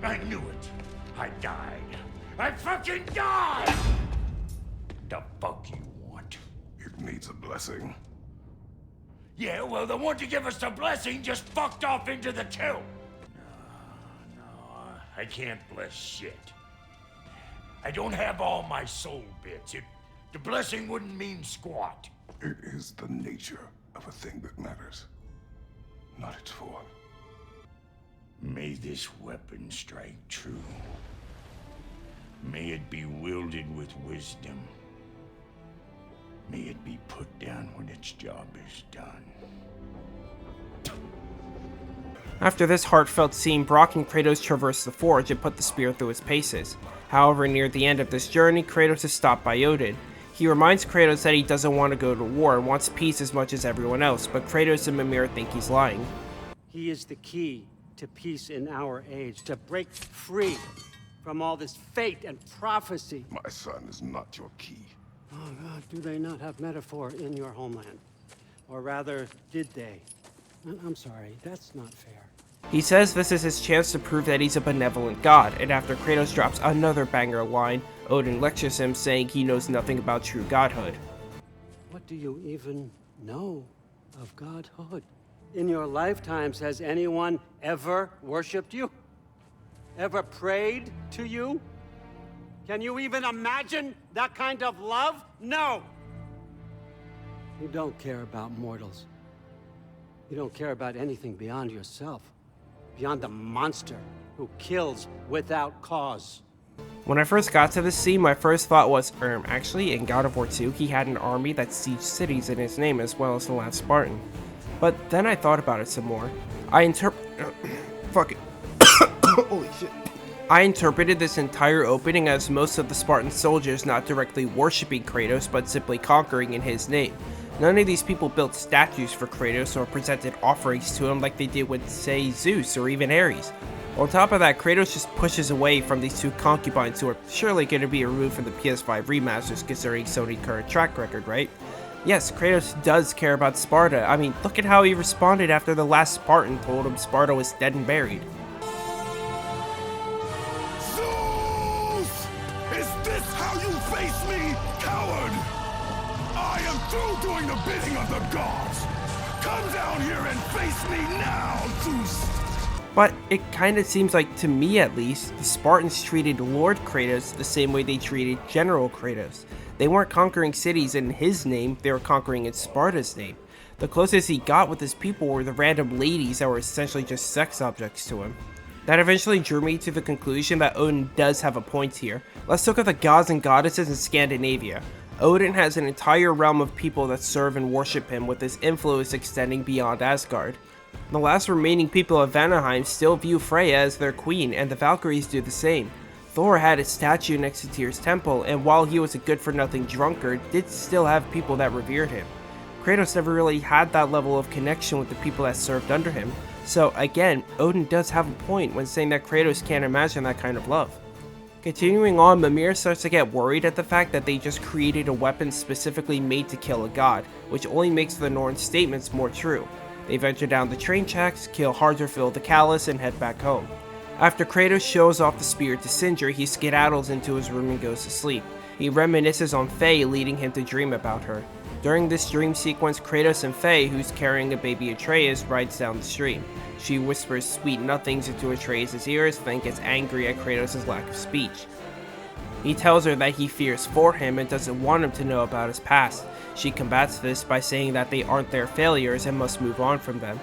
I knew it. I died. I fucking died! The fuck you want? It needs a blessing. Yeah, well, the one to give us the blessing just fucked off into the tomb. No, I can't bless shit. I don't have all my soul bits. The blessing wouldn't mean squat. It is the nature of a thing that matters, not its form. May this weapon strike true. May it be wielded with wisdom. May it be put down when its job is done. After this heartfelt scene, Brock and Kratos traverse the forge and put the spear through its paces. However, near the end of this journey, Kratos is stopped by Odin. He reminds Kratos that he doesn't want to go to war and wants peace as much as everyone else, but Kratos and Mimir think he's lying. He is the key to peace in our age, to break free from all this fate and prophecy. My son is not your key. Oh God, do they not have metaphor in your homeland? Or rather, did they? I'm sorry, that's not fair. He says this is his chance to prove that he's a benevolent god, and after Kratos drops another banger line, Odin lectures him, saying he knows nothing about true godhood. What do you even know of godhood? In your lifetimes, has anyone ever worshipped you? Ever prayed to you? Can you even imagine that kind of love? No! You don't care about mortals. You don't care about anything beyond yourself. Beyond the monster who kills without cause. When I first got to this scene, my first thought was, actually, in God of War 2, he had an army that sieged cities in his name as well as the last Spartan. But then I thought about it some more. Fuck it. Holy shit. I interpreted this entire opening as most of the Spartan soldiers not directly worshipping Kratos, but simply conquering in his name. None of these people built statues for Kratos or presented offerings to him like they did with, say, Zeus or even Ares. On top of that, Kratos just pushes away from these two concubines who are surely going to be removed from the PS5 remasters considering Sony's current track record, right? Yes, Kratos does care about Sparta. I mean, look at how he responded after the last Spartan told him Sparta was dead and buried. Zeus! Is this how you face me, coward? I am through doing the bidding of the gods. Come down here and face me now, Zeus! But it kinda seems like, to me at least, the Spartans treated Lord Kratos the same way they treated General Kratos. They weren't conquering cities in his name, they were conquering in Sparta's name. The closest he got with his people were the random ladies that were essentially just sex objects to him. That eventually drew me to the conclusion that Odin does have a point here. Let's look at the gods and goddesses in Scandinavia. Odin has an entire realm of people that serve and worship him, with his influence extending beyond Asgard. The last remaining people of Vanaheim still view Freya as their queen, and the Valkyries do the same. Thor had a statue next to Tyr's temple, and while he was a good-for-nothing drunkard, did still have people that revered him. Kratos never really had that level of connection with the people that served under him, so again, Odin does have a point when saying that Kratos can't imagine that kind of love. Continuing on, Mimir starts to get worried at the fact that they just created a weapon specifically made to kill a god, which only makes the Norns' statements more true. They venture down the train tracks, kill Hardrafil the Callous, and head back home. After Kratos shows off the spear to Sindri, he skedaddles into his room and goes to sleep. He reminisces on Faye, leading him to dream about her. During this dream sequence, Kratos and Faye, who's carrying a baby Atreus, rides down the stream. She whispers sweet nothings into Atreus' ears, then gets angry at Kratos' lack of speech. He tells her that he fears for him and doesn't want him to know about his past. She combats this by saying that they aren't their failures and must move on from them.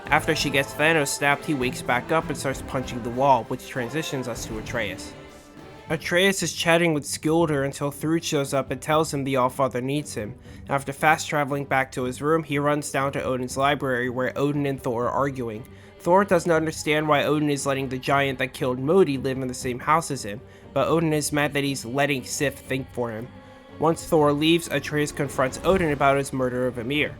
After she gets Thanos snapped, he wakes back up and starts punching the wall, which transitions us to Atreus. Atreus is chatting with Skilder until Thrud shows up and tells him the Allfather needs him. After fast traveling back to his room, he runs down to Odin's library where Odin and Thor are arguing. Thor doesn't understand why Odin is letting the giant that killed Modi live in the same house as him, but Odin is mad that he's letting Sif think for him. Once Thor leaves, Atreus confronts Odin about his murder of Ymir.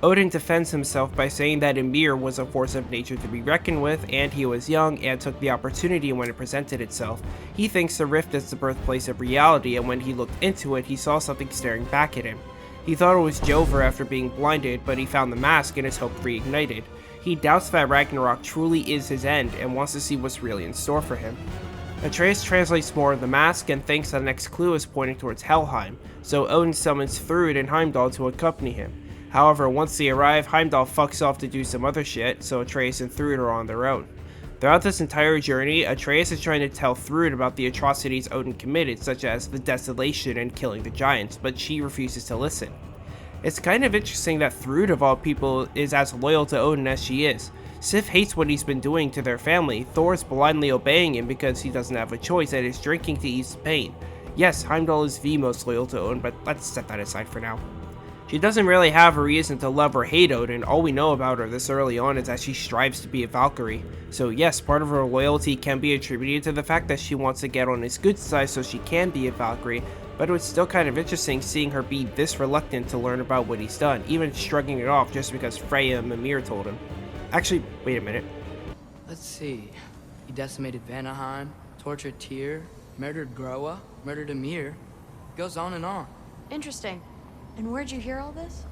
Odin defends himself by saying that Ymir was a force of nature to be reckoned with, and he was young and took the opportunity when it presented itself. He thinks the rift is the birthplace of reality, and when he looked into it, he saw something staring back at him. He thought it was Jover after being blinded, but he found the mask and his hope reignited. He doubts that Ragnarok truly is his end and wants to see what's really in store for him. Atreus translates more of the mask and thinks the next clue is pointing towards Helheim, so Odin summons Thrud and Heimdall to accompany him. However, once they arrive, Heimdall fucks off to do some other shit, so Atreus and Thrud are on their own. Throughout this entire journey, Atreus is trying to tell Thrud about the atrocities Odin committed, such as the desolation and killing the giants, but she refuses to listen. It's kind of interesting that Thrud, of all people, is as loyal to Odin as she is. Sif hates what he's been doing to their family. Thor's blindly obeying him because he doesn't have a choice and is drinking to ease the pain. Yes, Heimdall is the most loyal to Odin, but let's set that aside for now. She doesn't really have a reason to love or hate Odin. All we know about her this early on is that she strives to be a Valkyrie. So yes, part of her loyalty can be attributed to the fact that she wants to get on his good side so she can be a Valkyrie, but it was still kind of interesting seeing her be this reluctant to learn about what he's done, even shrugging it off just because Freya and Mimir told him. Actually, wait a minute. Let's see. He decimated Vanaheim, tortured Tyr, murdered Groa, murdered Ymir. Goes on and on. Interesting. And where'd you hear all this?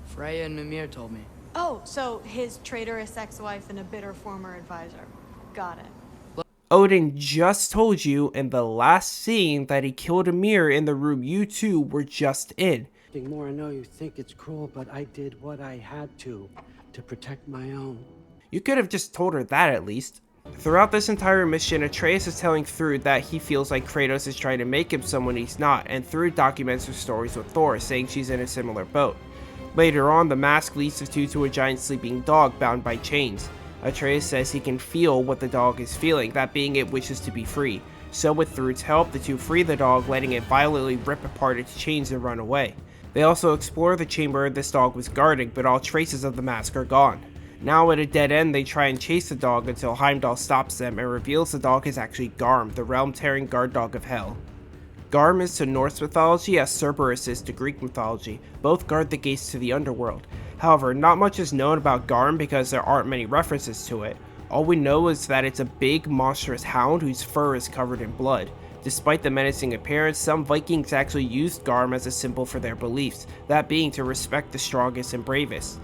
Freya and Mimir told me. Oh, so his traitorous ex-wife and a bitter former advisor. Got it. Odin just told you in the last scene that he killed Ymir in the room you two were just in. More, I know you think it's cruel, but I did what I had to protect my own. You could have just told her that at least. Throughout this entire mission, Atreus is telling Thrud that he feels like Kratos is trying to make him someone he's not, and Thrud documents her stories with Thor, saying she's in a similar boat. Later on, the mask leads the two to a giant sleeping dog bound by chains. Atreus says he can feel what the dog is feeling, that being it wishes to be free. So with Thrud's help, the two free the dog, letting it violently rip apart its chains and run away. They also explore the chamber this dog was guarding, but all traces of the mask are gone. Now at a dead end, they try and chase the dog until Heimdall stops them and reveals the dog is actually Garm, the realm-tearing guard dog of Hel. Garm is to Norse mythology as Cerberus is to Greek mythology. Both guard the gates to the underworld. However, not much is known about Garm because there aren't many references to it. All we know is that it's a big, monstrous hound whose fur is covered in blood. Despite the menacing appearance, some Vikings actually used Garm as a symbol for their beliefs, that being to respect the strongest and bravest.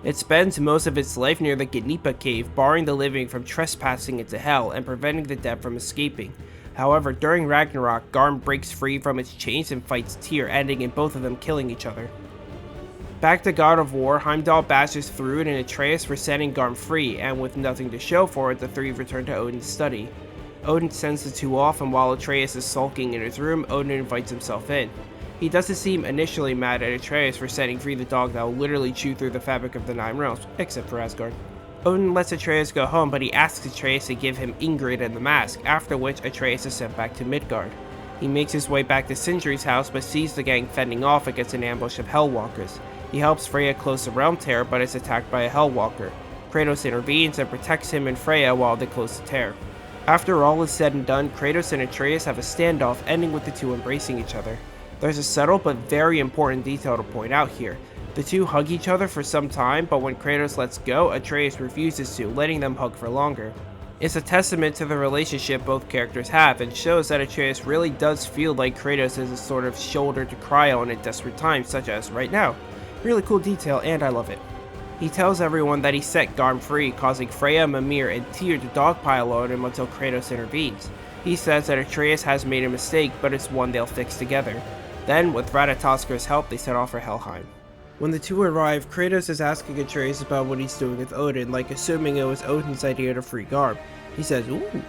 It spends most of its life near the Gnipa cave, barring the living from trespassing into Hel and preventing the dead from escaping. However, during Ragnarok, Garm breaks free from its chains and fights Tyr, ending in both of them killing each other. Back to God of War, Heimdall bashes Thrud and Atreus for setting Garm free, and with nothing to show for it, the three return to Odin's study. Odin sends the two off, and while Atreus is sulking in his room, Odin invites himself in. He doesn't seem initially mad at Atreus for setting free the dog that will literally chew through the fabric of the Nine Realms, except for Asgard. Odin lets Atreus go home, but he asks Atreus to give him Ingrid and the mask, after which Atreus is sent back to Midgard. He makes his way back to Sindri's house, but sees the gang fending off against an ambush of Hellwalkers. He helps Freya close the realm tear, but is attacked by a Hellwalker. Kratos intervenes and protects him and Freya while they close the tear. After all is said and done, Kratos and Atreus have a standoff, ending with the two embracing each other. There's a subtle but very important detail to point out here. The two hug each other for some time, but when Kratos lets go, Atreus refuses to, letting them hug for longer. It's a testament to the relationship both characters have, and shows that Atreus really does feel like Kratos is a sort of shoulder to cry on in desperate times, such as right now. Really cool detail, and I love it. He tells everyone that he set Garm free, causing Freya, Mimir, and Tyr to dogpile on him until Kratos intervenes. He says that Atreus has made a mistake, but it's one they'll fix together. Then, with Ratatoskir's help, they set off for Helheim. When the two arrive, Kratos is asking Atreus about what he's doing with Odin, like assuming it was Odin's idea to free Garm. He says, ooh.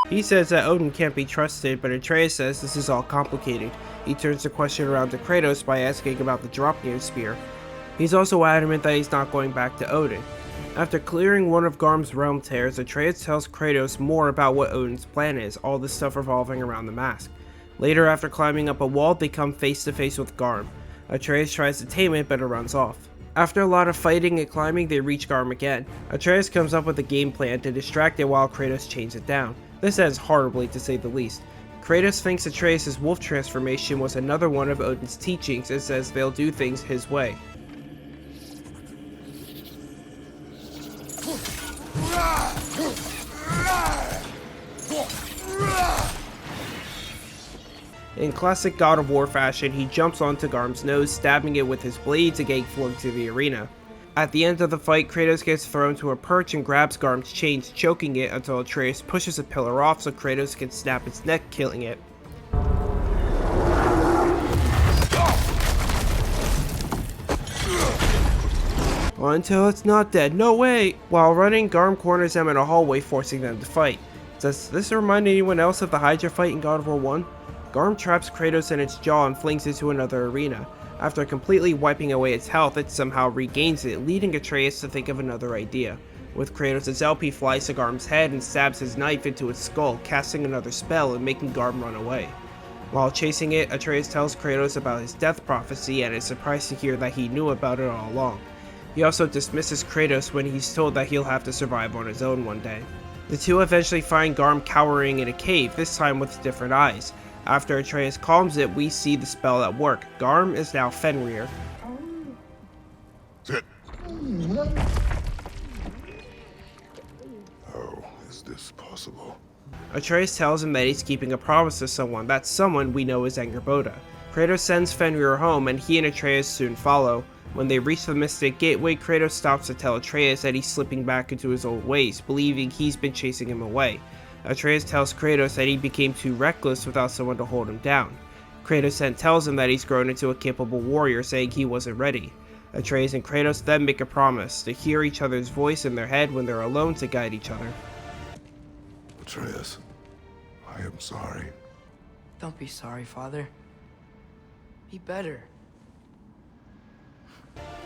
He says that Odin can't be trusted, but Atreus says this is all complicated. He turns the question around to Kratos by asking about the Draupnir spear. He's also adamant that he's not going back to Odin. After clearing one of Garm's realm tears, Atreus tells Kratos more about what Odin's plan is, all this stuff revolving around the mask. Later, after climbing up a wall, they come face to face with Garm. Atreus tries to tame it, but it runs off. After a lot of fighting and climbing, they reach Garm again. Atreus comes up with a game plan to distract it while Kratos chains it down. This ends horribly, to say the least. Kratos thinks Atreus' wolf transformation was another one of Odin's teachings and says they'll do things his way. In classic God of War fashion, he jumps onto Garm's nose, stabbing it with his blades and getting flung to the arena. At the end of the fight, Kratos gets thrown to a perch and grabs Garm's chains, choking it until Atreus pushes a pillar off so Kratos can snap its neck, killing it. Until it's not dead, no way! While running, Garm corners them in a hallway, forcing them to fight. Does this remind anyone else of the Hydra fight in God of War 1? Garm traps Kratos in its jaw and flings it to another arena. After completely wiping away its health, it somehow regains it, leading Atreus to think of another idea. With Kratos' help, he flies to Garm's head and stabs his knife into its skull, casting another spell and making Garm run away. While chasing it, Atreus tells Kratos about his death prophecy and is surprised to hear that he knew about it all along. He also dismisses Kratos when he's told that he'll have to survive on his own one day. The two eventually find Garm cowering in a cave, this time with different eyes. After Atreus calms it, we see the spell at work. Garm is now Fenrir. How is this possible? Atreus tells him that he's keeping a promise to someone. That someone we know is Angerboda. Kratos sends Fenrir home, and he and Atreus soon follow. When they reach the Mystic Gateway, Kratos stops to tell Atreus that he's slipping back into his old ways, believing he's been chasing him away. Atreus tells Kratos that he became too reckless without someone to hold him down. Kratos then tells him that he's grown into a capable warrior, saying he wasn't ready. Atreus and Kratos then make a promise to hear each other's voice in their head when they're alone to guide each other. Atreus, I am sorry. Don't be sorry, Father. Be better.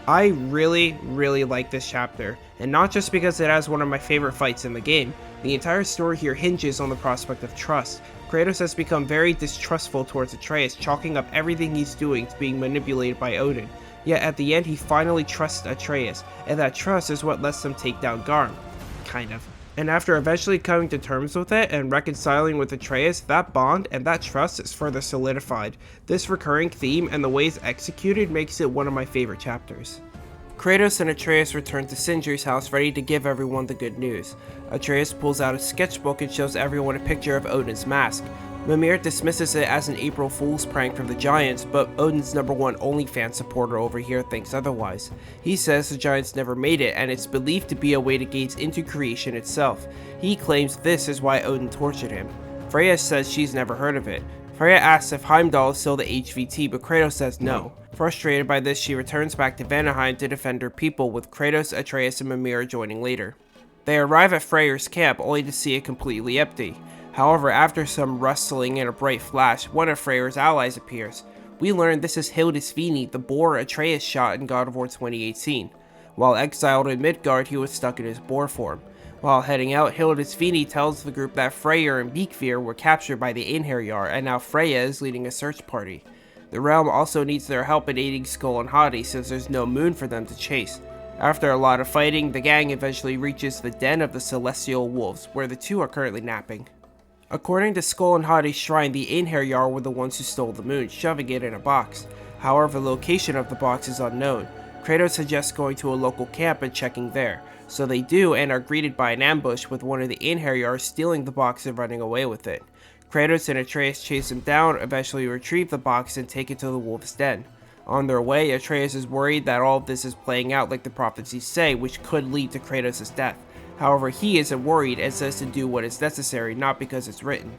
I really like this chapter, and not just because it has one of my favorite fights in the game. The entire story here hinges on the prospect of trust. Kratos has become very distrustful towards Atreus, chalking up everything he's doing to being manipulated by Odin. Yet at the end he finally trusts Atreus, and that trust is what lets them take down Garm. Kind of. And after eventually coming to terms with it and reconciling with Atreus, that bond and that trust is further solidified. This recurring theme and the way it's executed makes it one of my favorite chapters. Kratos and Atreus return to Sindri's house ready to give everyone the good news. Atreus pulls out a sketchbook and shows everyone a picture of Odin's mask. Mimir dismisses it as an April Fool's prank from the Giants, but Odin's #1 OnlyFans supporter over here thinks otherwise. He says the Giants never made it, and it's believed to be a way to gaze into creation itself. He claims this is why Odin tortured him. Freya says she's never heard of it. Freya asks if Heimdall is still the HVT, but Kratos says no. Frustrated by this, she returns back to Vanaheim to defend her people, with Kratos, Atreus, and Mimir joining later. They arrive at Freyr's camp only to see it completely empty. However, after some rustling and a bright flash, one of Freyr's allies appears. We learn this is Hildisvíni, the boar Atreus shot in God of War 2018. While exiled in Midgard, he was stuck in his boar form. While heading out, Hildisvíni tells the group that Freyr and Víkfir were captured by the Einherjar, and now Freya is leading a search party. The realm also needs their help in aiding Skull and Hati since there's no moon for them to chase. After a lot of fighting, the gang eventually reaches the den of the Celestial Wolves, where the two are currently napping. According to Skull and Hadi's shrine, the Einherjar were the ones who stole the moon, shoving it in a box. However, the location of the box is unknown. Kratos suggests going to a local camp and checking there, so they do and are greeted by an ambush with one of the Einherjar stealing the box and running away with it. Kratos and Atreus chase him down, eventually retrieve the box and take it to the wolf's den. On their way, Atreus is worried that all of this is playing out like the prophecies say, which could lead to Kratos' death. However, he isn't worried and says to do what is necessary, not because it's written.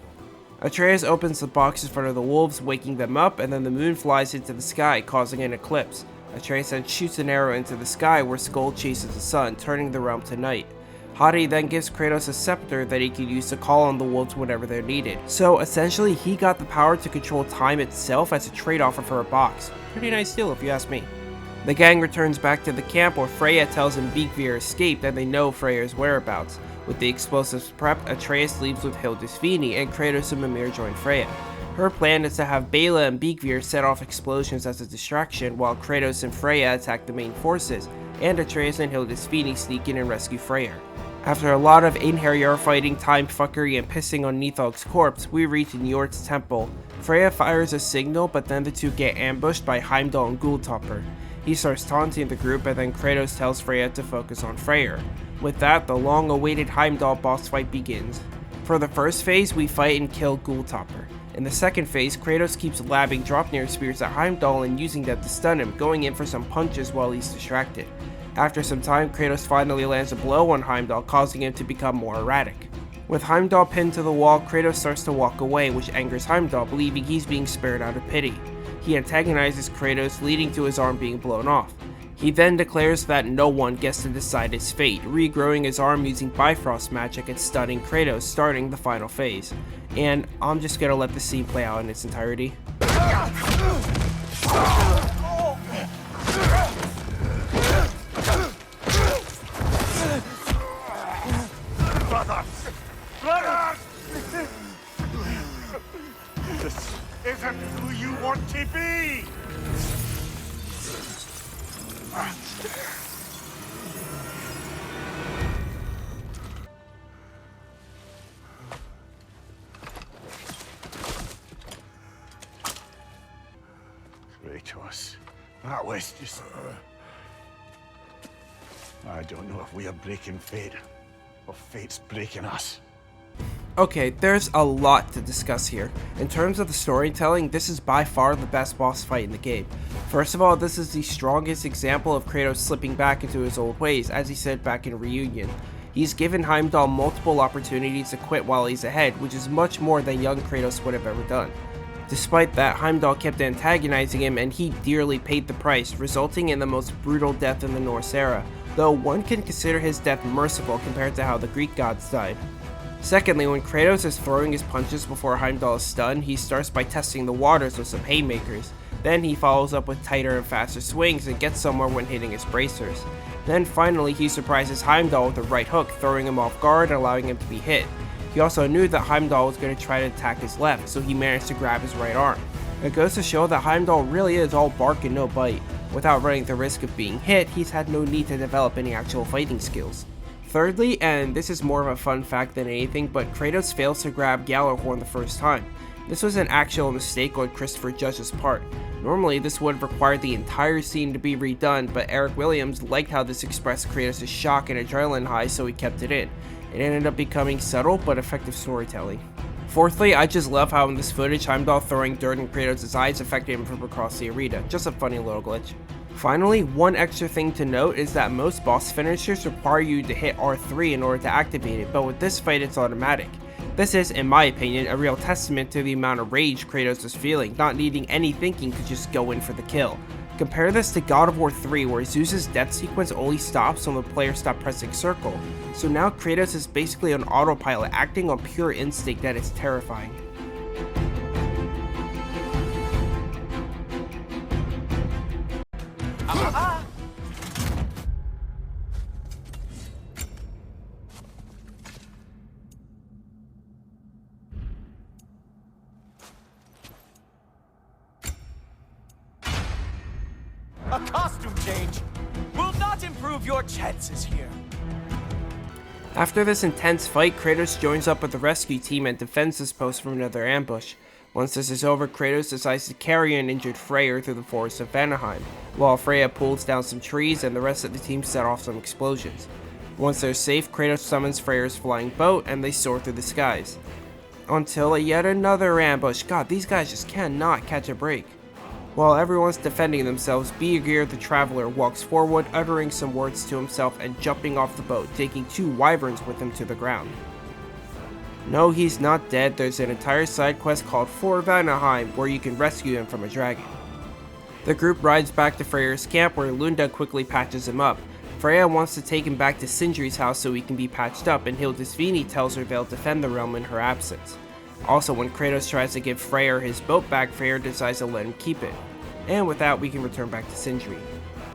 Atreus opens the box in front of the wolves, waking them up, and then the moon flies into the sky, causing an eclipse. Atreus then shoots an arrow into the sky where Skull chases the sun, turning the realm to night. Hadi then gives Kratos a scepter that he can use to call on the wolves whenever they're needed. So essentially, he got the power to control time itself as a trade-off for a box. Pretty nice deal if you ask me. The gang returns back to the camp where Freya tells him Víkvir escaped and they know Freyja's whereabouts. With the explosives prepped, Atreus leaves with Hildisvíni and Kratos and Mimir join Freya. Her plan is to have Bela and Víkvir set off explosions as a distraction while Kratos and Freya attack the main forces, and Atreus and Hildisvíni sneak in and rescue Freyja. After a lot of Einherjar fighting, time fuckery, and pissing on Nidhogg's corpse, we reach Njord's temple. Freya fires a signal, but then the two get ambushed by Heimdall and Gulltoppr. He starts taunting the group, and then Kratos tells Freya to focus on Freyr. With that, the long-awaited Heimdall boss fight begins. For the first phase, we fight and kill Gulltoppr. In the second phase, Kratos keeps labbing Draupnir spears at Heimdall and using them to stun him, going in for some punches while he's distracted. After some time, Kratos finally lands a blow on Heimdall, causing him to become more erratic. With Heimdall pinned to the wall, Kratos starts to walk away, which angers Heimdall, believing he's being spared out of pity. He antagonizes Kratos, leading to his arm being blown off. He then declares that no one gets to decide his fate, regrowing his arm using Bifrost magic and stunning Kratos, starting the final phase. And I'm just gonna let the scene play out in its entirety. Brother! This isn't who you want to be! Kratos, that was just... I don't know if we are breaking fate, or fate's breaking us. Okay, there's a lot to discuss here. In terms of the storytelling, this is by far the best boss fight in the game. First of all, this is the strongest example of Kratos slipping back into his old ways, as he said back in Reunion. He's given Heimdall multiple opportunities to quit while he's ahead, which is much more than young Kratos would have ever done. Despite that, Heimdall kept antagonizing him and he dearly paid the price, resulting in the most brutal death in the Norse Era, though one can consider his death merciful compared to how the Greek gods died. Secondly, when Kratos is throwing his punches before Heimdall is stunned, he starts by testing the waters with some haymakers. Then he follows up with tighter and faster swings and gets somewhere when hitting his bracers. Then finally he surprises Heimdall with a right hook, throwing him off guard and allowing him to be hit. He also knew that Heimdall was going to try to attack his left, so he managed to grab his right arm. It goes to show that Heimdall really is all bark and no bite. Without running the risk of being hit, he's had no need to develop any actual fighting skills. Thirdly, and this is more of a fun fact than anything, but Kratos fails to grab Gjallarhorn the first time. This was an actual mistake on Christopher Judge's part. Normally, this would have required the entire scene to be redone, but Eric Williams liked how this expressed Kratos' shock and adrenaline high, so he kept it in. It ended up becoming subtle but effective storytelling. Fourthly, I just love how in this footage, Heimdall throwing dirt in Kratos' eyes affected him from across the arena. Just a funny little glitch. Finally, one extra thing to note is that most boss finishers require you to hit R3 in order to activate it, but with this fight it's automatic. This is, in my opinion, a real testament to the amount of rage Kratos was feeling, not needing any thinking to just go in for the kill. Compare this to God of War 3, where Zeus's death sequence only stops when the player stops pressing circle, so now Kratos is basically on autopilot, acting on pure instinct that is terrifying. A costume change will not not improve your chances here. After this intense fight, Kratos joins up with the rescue team and defends his post from another ambush. Once this is over, Kratos decides to carry an injured Freyr through the forest of Vanaheim, while Freya pulls down some trees and the rest of the team set off some explosions. Once they're safe, Kratos summons Freyr's flying boat and they soar through the skies. Until yet another ambush. God, these guys just cannot catch a break. While everyone's defending themselves, Beagir the Traveler walks forward, uttering some words to himself and jumping off the boat, taking 2 wyverns with him to the ground. No, he's not dead. There's an entire side quest called For Vanaheim where you can rescue him from a dragon. The group rides back to Freyr's camp where Lunda quickly patches him up. Freya wants to take him back to Sindri's house so he can be patched up, and Hildisvini tells her they'll defend the realm in her absence. Also, when Kratos tries to give Freyr his boat back, Freyr decides to let him keep it. And with that, we can return back to Sindri.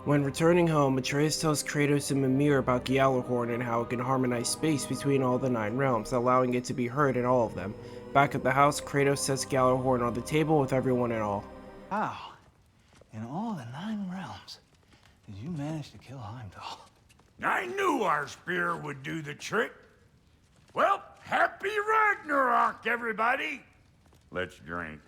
When returning home, Atreus tells Kratos and Mimir about Gjallarhorn and how it can harmonize space between all the 9 realms, allowing it to be heard in all of them. Back at the house, Kratos sets Gjallarhorn on the table with everyone and all. How? In all the 9 realms, did you manage to kill Heimdall? I knew our spear would do the trick. Well, happy Ragnarök, everybody! Let's drink.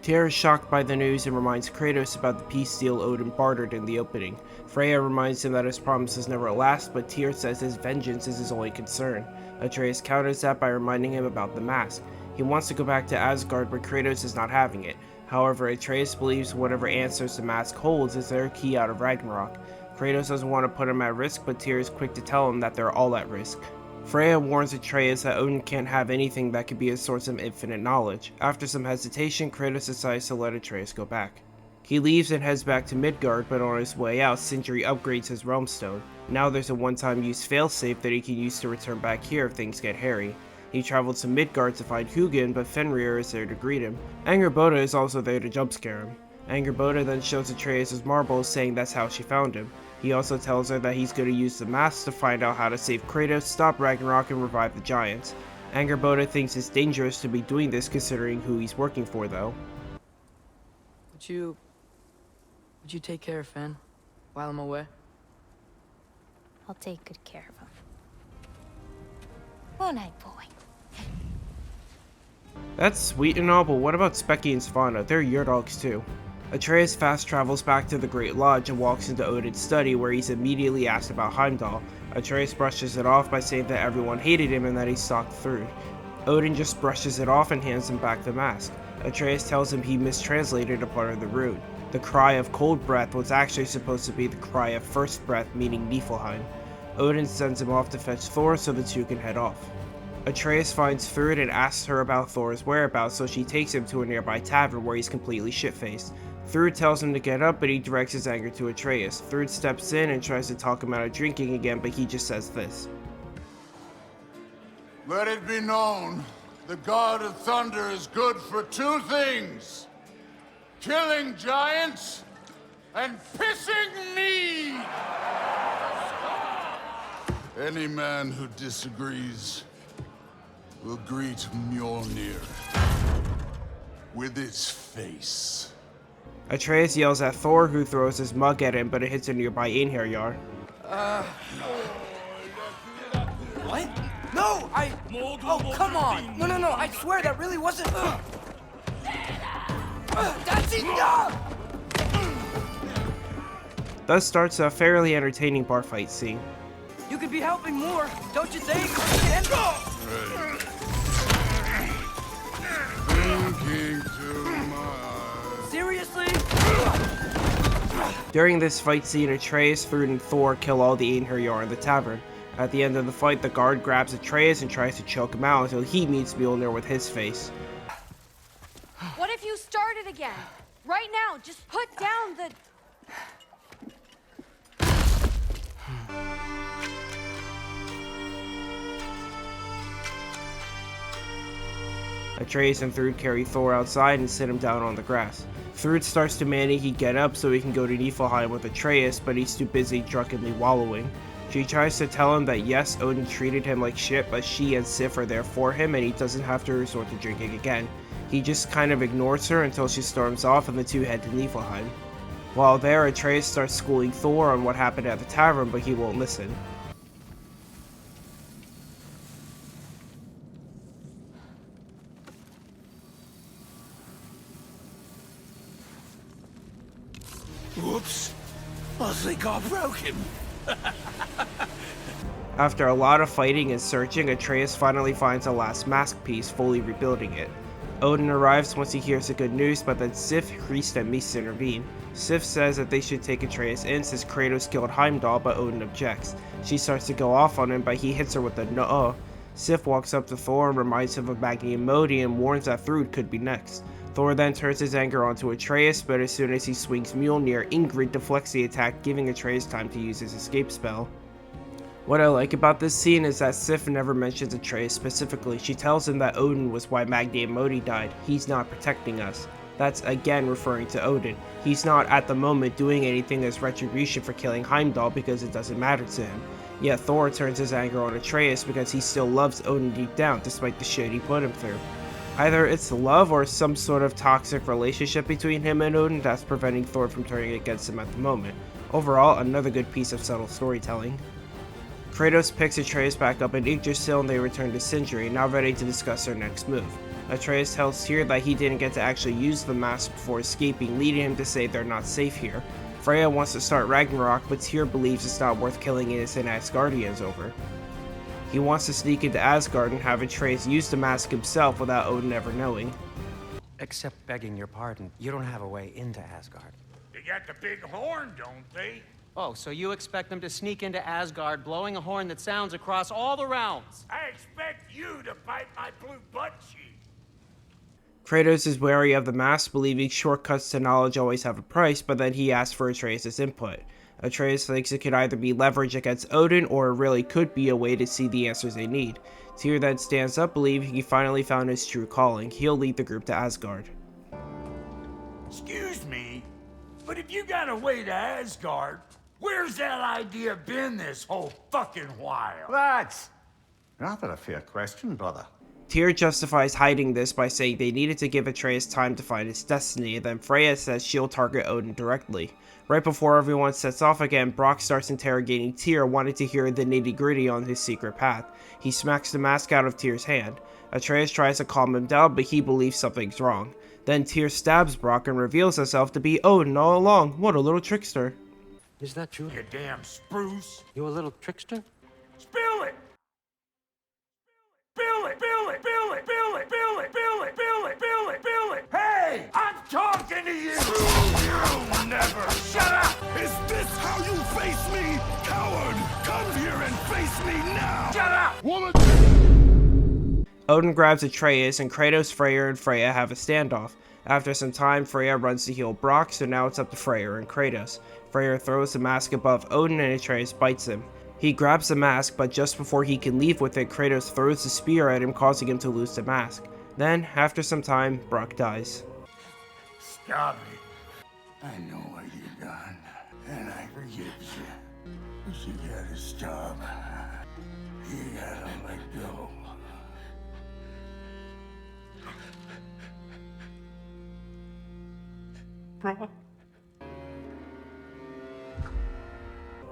Tyr is shocked by the news and reminds Kratos about the peace deal Odin bartered in the opening. Freya reminds him that his promises never last, but Tyr says his vengeance is his only concern. Atreus counters that by reminding him about the mask. He wants to go back to Asgard, but Kratos is not having it. However, Atreus believes whatever answers the mask holds is their key out of Ragnarok. Kratos doesn't want to put him at risk, but Tyr is quick to tell him that they're all at risk. Freya warns Atreus that Odin can't have anything that could be a source of infinite knowledge. After some hesitation, Kratos decides to let Atreus go back. He leaves and heads back to Midgard, but on his way out, Sindri upgrades his realm stone. Now there's a one-time use failsafe that he can use to return back here if things get hairy. He traveled to Midgard to find Hugin, but Fenrir is there to greet him. Angerboda is also there to jump scare him. Angerboda then shows Atreus his marbles, saying that's how she found him. He also tells her that he's going to use the mask to find out how to save Kratos, stop Ragnarok, and revive the giants. Angerboda thinks it's dangerous to be doing this considering who he's working for, though. Would you take care of Fen while I'm away? I'll take good care of him. Won't I, boy? That's sweet and all, but what about Specky and Svanna? They're your dogs too. Atreus fast travels back to the Great Lodge and walks into Odin's study where he's immediately asked about Heimdall. Atreus brushes it off by saying that everyone hated him and that he stalked through. Odin just brushes it off and hands him back the mask. Atreus tells him he mistranslated a part of the rune. The cry of cold breath was actually supposed to be the cry of first breath, meaning Niflheim. Odin sends him off to fetch Thor so the two can head off. Atreus finds Thrud and asks her about Thor's whereabouts, so she takes him to a nearby tavern where he's completely shit-faced. Thrud tells him to get up, but he directs his anger to Atreus. Thrud steps in and tries to talk him out of drinking again, but he just says this. Let it be known, the god of thunder is good for 2 things. Killing giants and pissing me! Any man who disagrees will greet Mjolnir with its face. Atreus yells at Thor, who throws his mug at him, but it hits a nearby Einherjar. What? No, Oh, come on! No, I swear that really wasn't... That's enough! Thus starts a fairly entertaining bar fight scene. You could be helping more, don't you think? And... Thinking too much. Seriously? During this fight scene, Atreus, Thrud, and Thor kill all the Einherjar in the tavern. At the end of the fight, the guard grabs Atreus and tries to choke him out until he meets Mjolnir with his face. What if you started again? Right now, just put down the... Atreus and Thrud carry Thor outside and sit him down on the grass. Thrud starts demanding he get up so he can go to Niflheim with Atreus, but he's too busy drunkenly wallowing. She tries to tell him that yes, Odin treated him like shit, but she and Sif are there for him and he doesn't have to resort to drinking again. He just kind of ignores her until she storms off and the two head to Niflheim. While there, Atreus starts schooling Thor on what happened at the tavern, but he won't listen. Whoops. I think I broke him. After a lot of fighting and searching, Atreus finally finds the last mask piece, fully rebuilding it. Odin arrives once he hears the good news, but then Sif, Hreist, and Mist intervene. Sif says that they should take Atreus in since Kratos killed Heimdall, but Odin objects. She starts to go off on him, but he hits her with a no. Sif walks up to Thor and reminds him of Magni and Modi and warns that Thrud could be next. Thor then turns his anger onto Atreus, but as soon as he swings Mjolnir, Ingrid deflects the attack, giving Atreus time to use his escape spell. What I like about this scene is that Sif never mentions Atreus specifically. She tells him that Odin was why Magni and Modi died. He's not protecting us. That's again referring to Odin. He's not at the moment doing anything as retribution for killing Heimdall because it doesn't matter to him. Yet Thor turns his anger on Atreus because he still loves Odin deep down despite the shit he put him through. Either it's love or some sort of toxic relationship between him and Odin that's preventing Thor from turning against him at the moment. Overall, another good piece of subtle storytelling. Kratos picks Atreus back up in Yggdrasil and they return to Sindri, now ready to discuss their next move. Atreus tells Tyr that he didn't get to actually use the mask before escaping, leading him to say they're not safe here. Freya wants to start Ragnarok, but Tyr believes it's not worth killing innocent Asgardians over. He wants to sneak into Asgard and have Atreus use the mask himself without Odin ever knowing. Except begging your pardon, you don't have a way into Asgard. They got the big horn, don't they? Oh, so you expect them to sneak into Asgard blowing a horn that sounds across all the realms? I expect you to bite my blue butt cheek. Kratos is wary of the mask, believing shortcuts to knowledge always have a price, but then he asks for Atreus' input. Atreus thinks it could either be leverage against Odin, or it really could be a way to see the answers they need. Tyr then stands up, believing he finally found his true calling. He'll lead the group to Asgard. Excuse me, but if you got a way to Asgard, where's that idea been this whole fucking while? That's rather a fair question, brother. Tyr justifies hiding this by saying they needed to give Atreus time to find his destiny, and then Freya says she'll target Odin directly. Right before everyone sets off again, Brock starts interrogating Tyr, wanting to hear the nitty-gritty on his secret path. He smacks the mask out of Tyr's hand. Atreus tries to calm him down, but he believes something's wrong. Then Tyr stabs Brock and reveals herself to be Odin all along. What a little trickster. Is that true? You damn spruce. You a little trickster? Spill it! Spill it! Spill it! Spill it! Spill it! Spill it! Spill it! Spill it! Spill it! Spill it! Hey! I'm talking to you! You never shut up! Is this how you face me, coward? Come here and face me now! Shut up! Woman! Odin grabs Atreus, and Kratos, Freyr, and Freya have a standoff. After some time, Freya runs to heal Brock, so now it's up to Freyr and Kratos. Freyr throws the mask above Odin and Atreus bites him. He grabs the mask, but just before he can leave with it, Kratos throws the spear at him, causing him to lose the mask. Then, after some time, Brock dies. Stop it. I know what you've done, and I forgive you. But you gotta stop. You gotta let go.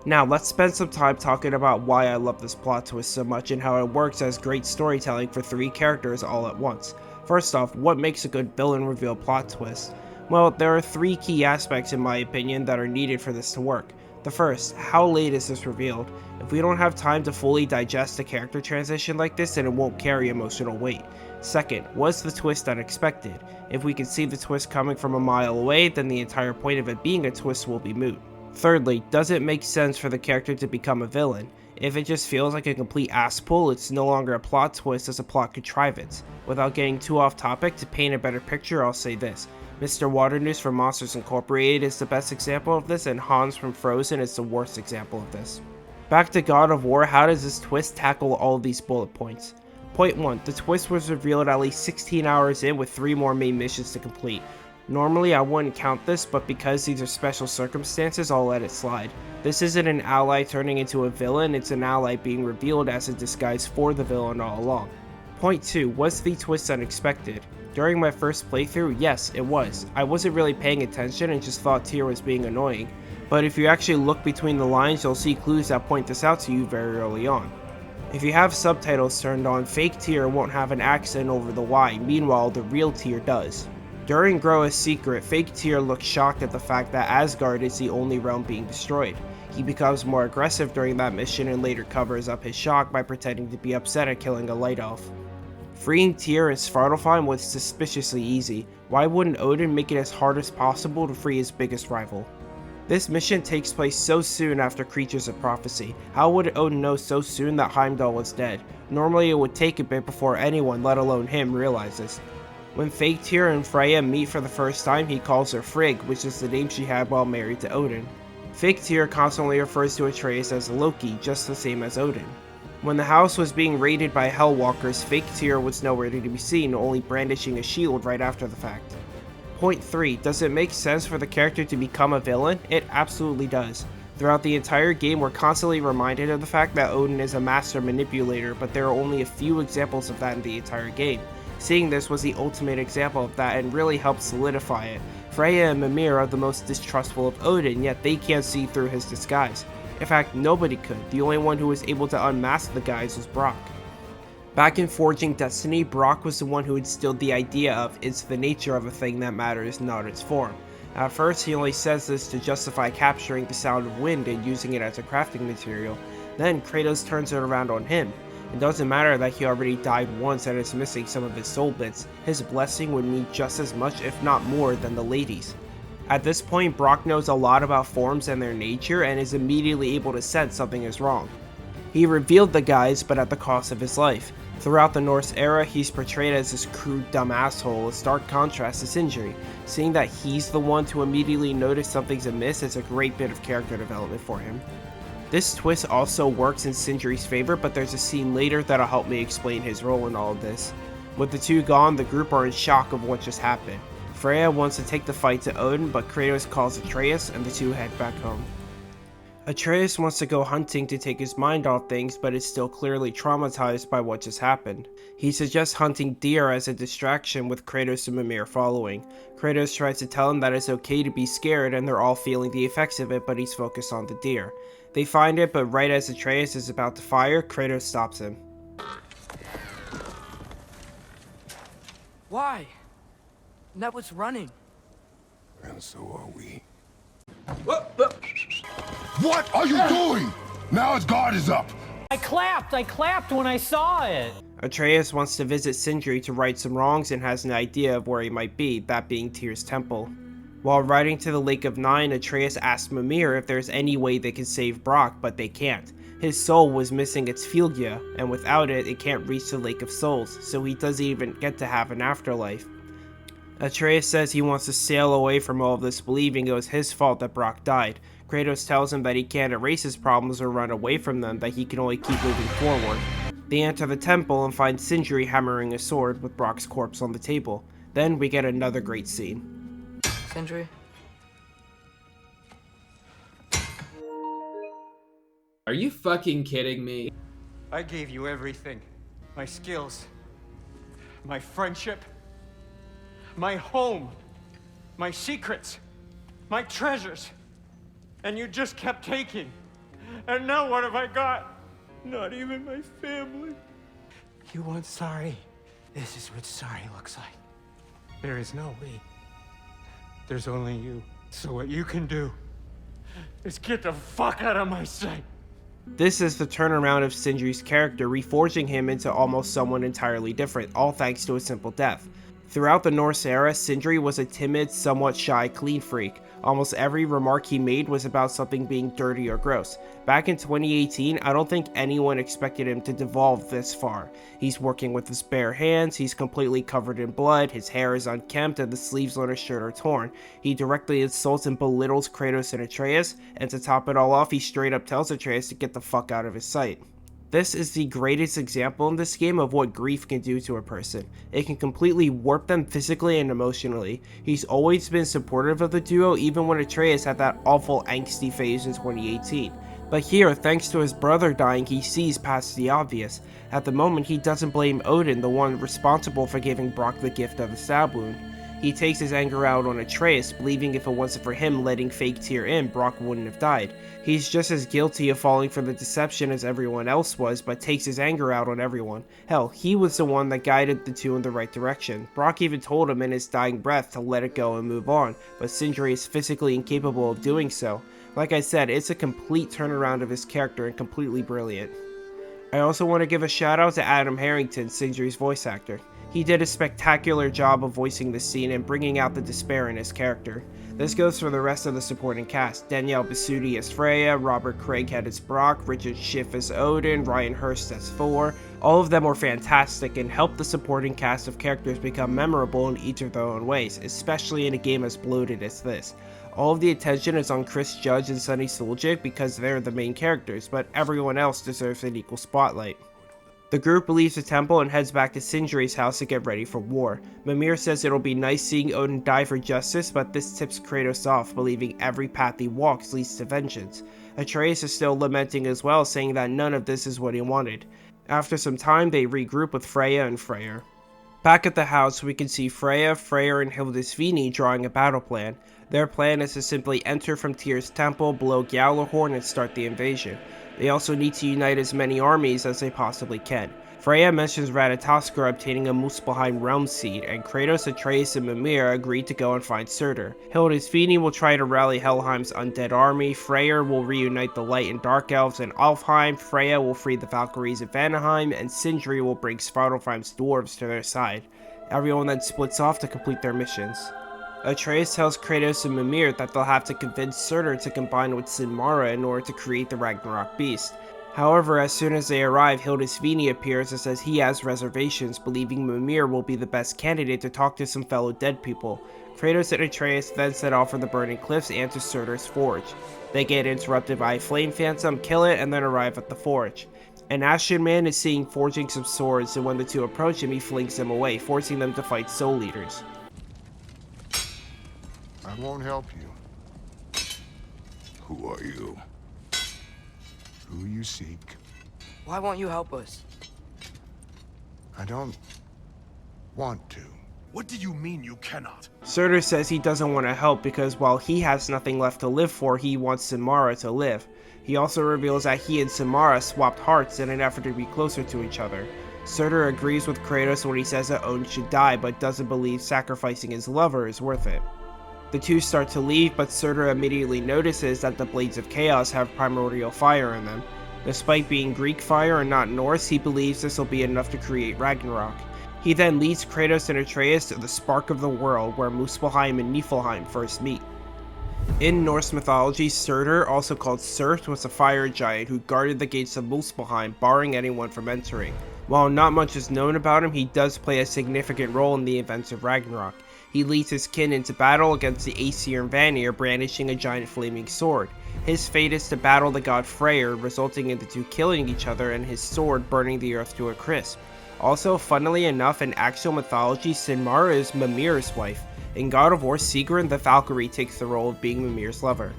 Now, let's spend some time talking about why I love this plot twist so much and how it works as great storytelling for three characters all at once. First off, what makes a good villain reveal plot twist? Well, there are three key aspects in my opinion that are needed for this to work. The first, how late is this revealed? If we don't have time to fully digest a character transition like this, then it won't carry emotional weight. Second, was the twist unexpected? If we can see the twist coming from a mile away, then the entire point of it being a twist will be moot. Thirdly, does it make sense for the character to become a villain? If it just feels like a complete ass pull, it's no longer a plot twist as a plot contrivance. Without getting too off topic, to paint a better picture, I'll say this. Mr. Waternoose from Monsters Incorporated is the best example of this, and Hans from Frozen is the worst example of this. Back to God of War, how does this twist tackle all of these bullet points? Point 1. The twist was revealed at least 16 hours in with 3 more main missions to complete. Normally I wouldn't count this, but because these are special circumstances, I'll let it slide. This isn't an ally turning into a villain, it's an ally being revealed as a disguise for the villain all along. Point 2. Was the twist unexpected? During my first playthrough, yes, it was. I wasn't really paying attention and just thought Tyr was being annoying, but if you actually look between the lines, you'll see clues that point this out to you very early on. If you have subtitles turned on, fake Tyr won't have an accent over the Y, meanwhile the real Tyr does. During Groa's secret, fake Tyr looks shocked at the fact that Asgard is the only realm being destroyed. He becomes more aggressive during that mission and later covers up his shock by pretending to be upset at killing a light elf. Freeing Tyr and Svartalfheim was suspiciously easy. Why wouldn't Odin make it as hard as possible to free his biggest rival? This mission takes place so soon after Creatures of Prophecy. How would Odin know so soon that Heimdall was dead? Normally it would take a bit before anyone, let alone him, realizes. When fake Tyr and Freya meet for the first time, he calls her Frigg, which is the name she had while married to Odin. Fake Tyr constantly refers to Atreus as Loki, just the same as Odin. When the house was being raided by Hellwalkers, fake Tyr was nowhere to be seen, only brandishing a shield right after the fact. Point 3. Does it make sense for the character to become a villain? It absolutely does. Throughout the entire game, we're constantly reminded of the fact that Odin is a master manipulator, but there are only a few examples of that in the entire game. Seeing this was the ultimate example of that and really helped solidify it. Freya and Mimir are the most distrustful of Odin, yet they can't see through his disguise. In fact, nobody could. The only one who was able to unmask the guise was Brock. Back in Forging Destiny, Brock was the one who instilled the idea of it's the nature of a thing that matters, not its form. At first, he only says this to justify capturing the sound of wind and using it as a crafting material. Then Kratos turns it around on him. It doesn't matter that he already died once and is missing some of his soul bits. His blessing would mean just as much, if not more, than the ladies. At this point, Brock knows a lot about forms and their nature and is immediately able to sense something is wrong. He revealed the guise, but at the cost of his life. Throughout the Norse Era, he's portrayed as this crude, dumb asshole, a stark contrast to Sindri. Seeing that he's the one to immediately notice something's amiss is a great bit of character development for him. This twist also works in Sindri's favor, but there's a scene later that'll help me explain his role in all of this. With the two gone, the group are in shock of what just happened. Freya wants to take the fight to Odin, but Kratos calls Atreus and the two head back home. Atreus wants to go hunting to take his mind off things, but is still clearly traumatized by what just happened. He suggests hunting deer as a distraction, with Kratos and Mimir following. Kratos tries to tell him that it's okay to be scared and they're all feeling the effects of it, but he's focused on the deer. They find it, but right as Atreus is about to fire, Kratos stops him. Why? That was running. And so are we. What are you doing? Now his guard is up. I clapped when I saw it. Atreus wants to visit Sindri to right some wrongs and has an idea of where he might be, that being Tyr's temple. While riding to the Lake of Nine, Atreus asks Mimir if there's any way they can save Brock, but they can't. His soul was missing its Fylgja, and without it, it can't reach the Lake of Souls, so he doesn't even get to have an afterlife. Atreus says he wants to sail away from all of this, believing it was his fault that Brock died. Kratos tells him that he can't erase his problems or run away from them, that he can only keep moving forward. They enter the temple and find Sindri hammering a sword with Brock's corpse on the table. Then we get another great scene. Sindri? Are you fucking kidding me? I gave you everything. My skills, my friendship, my home, my secrets, my treasures. And you just kept taking. And now what have I got? Not even my family. You want sorry? This is what sorry looks like. There is no we. There's only you. So what you can do is get the fuck out of my sight. This is the turnaround of Sindri's character, reforging him into almost someone entirely different, all thanks to a simple death. Throughout the Norse Era, Sindri was a timid, somewhat shy clean freak. Almost every remark he made was about something being dirty or gross. Back in 2018, I don't think anyone expected him to devolve this far. He's working with his bare hands, he's completely covered in blood, his hair is unkempt, and the sleeves on his shirt are torn. He directly insults and belittles Kratos and Atreus, and to top it all off, he straight up tells Atreus to get the fuck out of his sight. This is the greatest example in this game of what grief can do to a person. It can completely warp them physically and emotionally. He's always been supportive of the duo, even when Atreus had that awful angsty phase in 2018. But here, thanks to his brother dying, he sees past the obvious. At the moment, he doesn't blame Odin, the one responsible for giving Brock the gift of the stab wound. He takes his anger out on Atreus, believing if it wasn't for him letting fake Tyr in, Brock wouldn't have died. He's just as guilty of falling for the deception as everyone else was, but takes his anger out on everyone. Hell, he was the one that guided the two in the right direction. Brock even told him in his dying breath to let it go and move on, but Sindri is physically incapable of doing so. Like I said, it's a complete turnaround of his character and completely brilliant. I also want to give a shout out to Adam Harrington, Sindri's voice actor. He did a spectacular job of voicing this scene and bringing out the despair in his character. This goes for the rest of the supporting cast: Danielle Bisutti as Freya, Robert Craighead as Brock, Richard Schiff as Odin, Ryan Hurst as Thor. All of them were fantastic and helped the supporting cast of characters become memorable in each of their own ways, especially in a game as bloated as this. All of the attention is on Chris Judge and Sunny Suljic because they're the main characters, but everyone else deserves an equal spotlight. The group leaves the temple and heads back to Sindri's house to get ready for war. Mimir says it'll be nice seeing Odin die for justice, but this tips Kratos off, believing every path he walks leads to vengeance. Atreus is still lamenting as well, saying that none of this is what he wanted. After some time, they regroup with Freya and Freyr. Back at the house, we can see Freya, Freyr, and Hildisvini drawing a battle plan. Their plan is to simply enter from Tyr's temple, blow Gjallarhorn, and start the invasion. They also need to unite as many armies as they possibly can. Freya mentions Ratatoskr obtaining a Muspelheim realm seed, and Kratos, Atreus, and Mimir agree to go and find Surtur. Hildisvini will try to rally Helheim's undead army, Freyr will reunite the Light and Dark Elves in Alfheim, Freya will free the Valkyries of Vanaheim, and Sindri will bring Svartalfheim's dwarves to their side. Everyone then splits off to complete their missions. Atreus tells Kratos and Mimir that they'll have to convince Surtur to combine with Sinmara in order to create the Ragnarok beast. However, as soon as they arrive, Hildisvini appears and says he has reservations, believing Mimir will be the best candidate to talk to some fellow dead people. Kratos and Atreus then set off for the Burning Cliffs and to Surtur's forge. They get interrupted by a flame phantom, kill it, and then arrive at the forge. An Ashen Man is seen forging some swords, and when the two approach him, he flings them away, forcing them to fight Soul Eaters. I won't help you. Who are you? Who you seek. Why won't you help us? I don't want to. What do you mean you cannot? Surtur says he doesn't want to help because while he has nothing left to live for, he wants Sinmara to live. He also reveals that he and Sinmara swapped hearts in an effort to be closer to each other. Surtur agrees with Kratos when he says that Odin should die, but doesn't believe sacrificing his lover is worth it. The two start to leave, but Surtur immediately notices that the Blades of Chaos have primordial fire in them. Despite being Greek fire and not Norse, he believes this will be enough to create Ragnarok. He then leads Kratos and Atreus to the Spark of the World, where Muspelheim and Niflheim first meet. In Norse mythology, Surtur, also called Surt, was a fire giant who guarded the gates of Muspelheim, barring anyone from entering. While not much is known about him, he does play a significant role in the events of Ragnarok. He leads his kin into battle against the Aesir and Vanir, brandishing a giant flaming sword. His fate is to battle the god Freyr, resulting in the two killing each other and his sword burning the earth to a crisp. Also, funnily enough, in actual mythology, Sinmara is Mimir's wife. In God of War, Sigrun the Valkyrie takes the role of being Mimir's lover.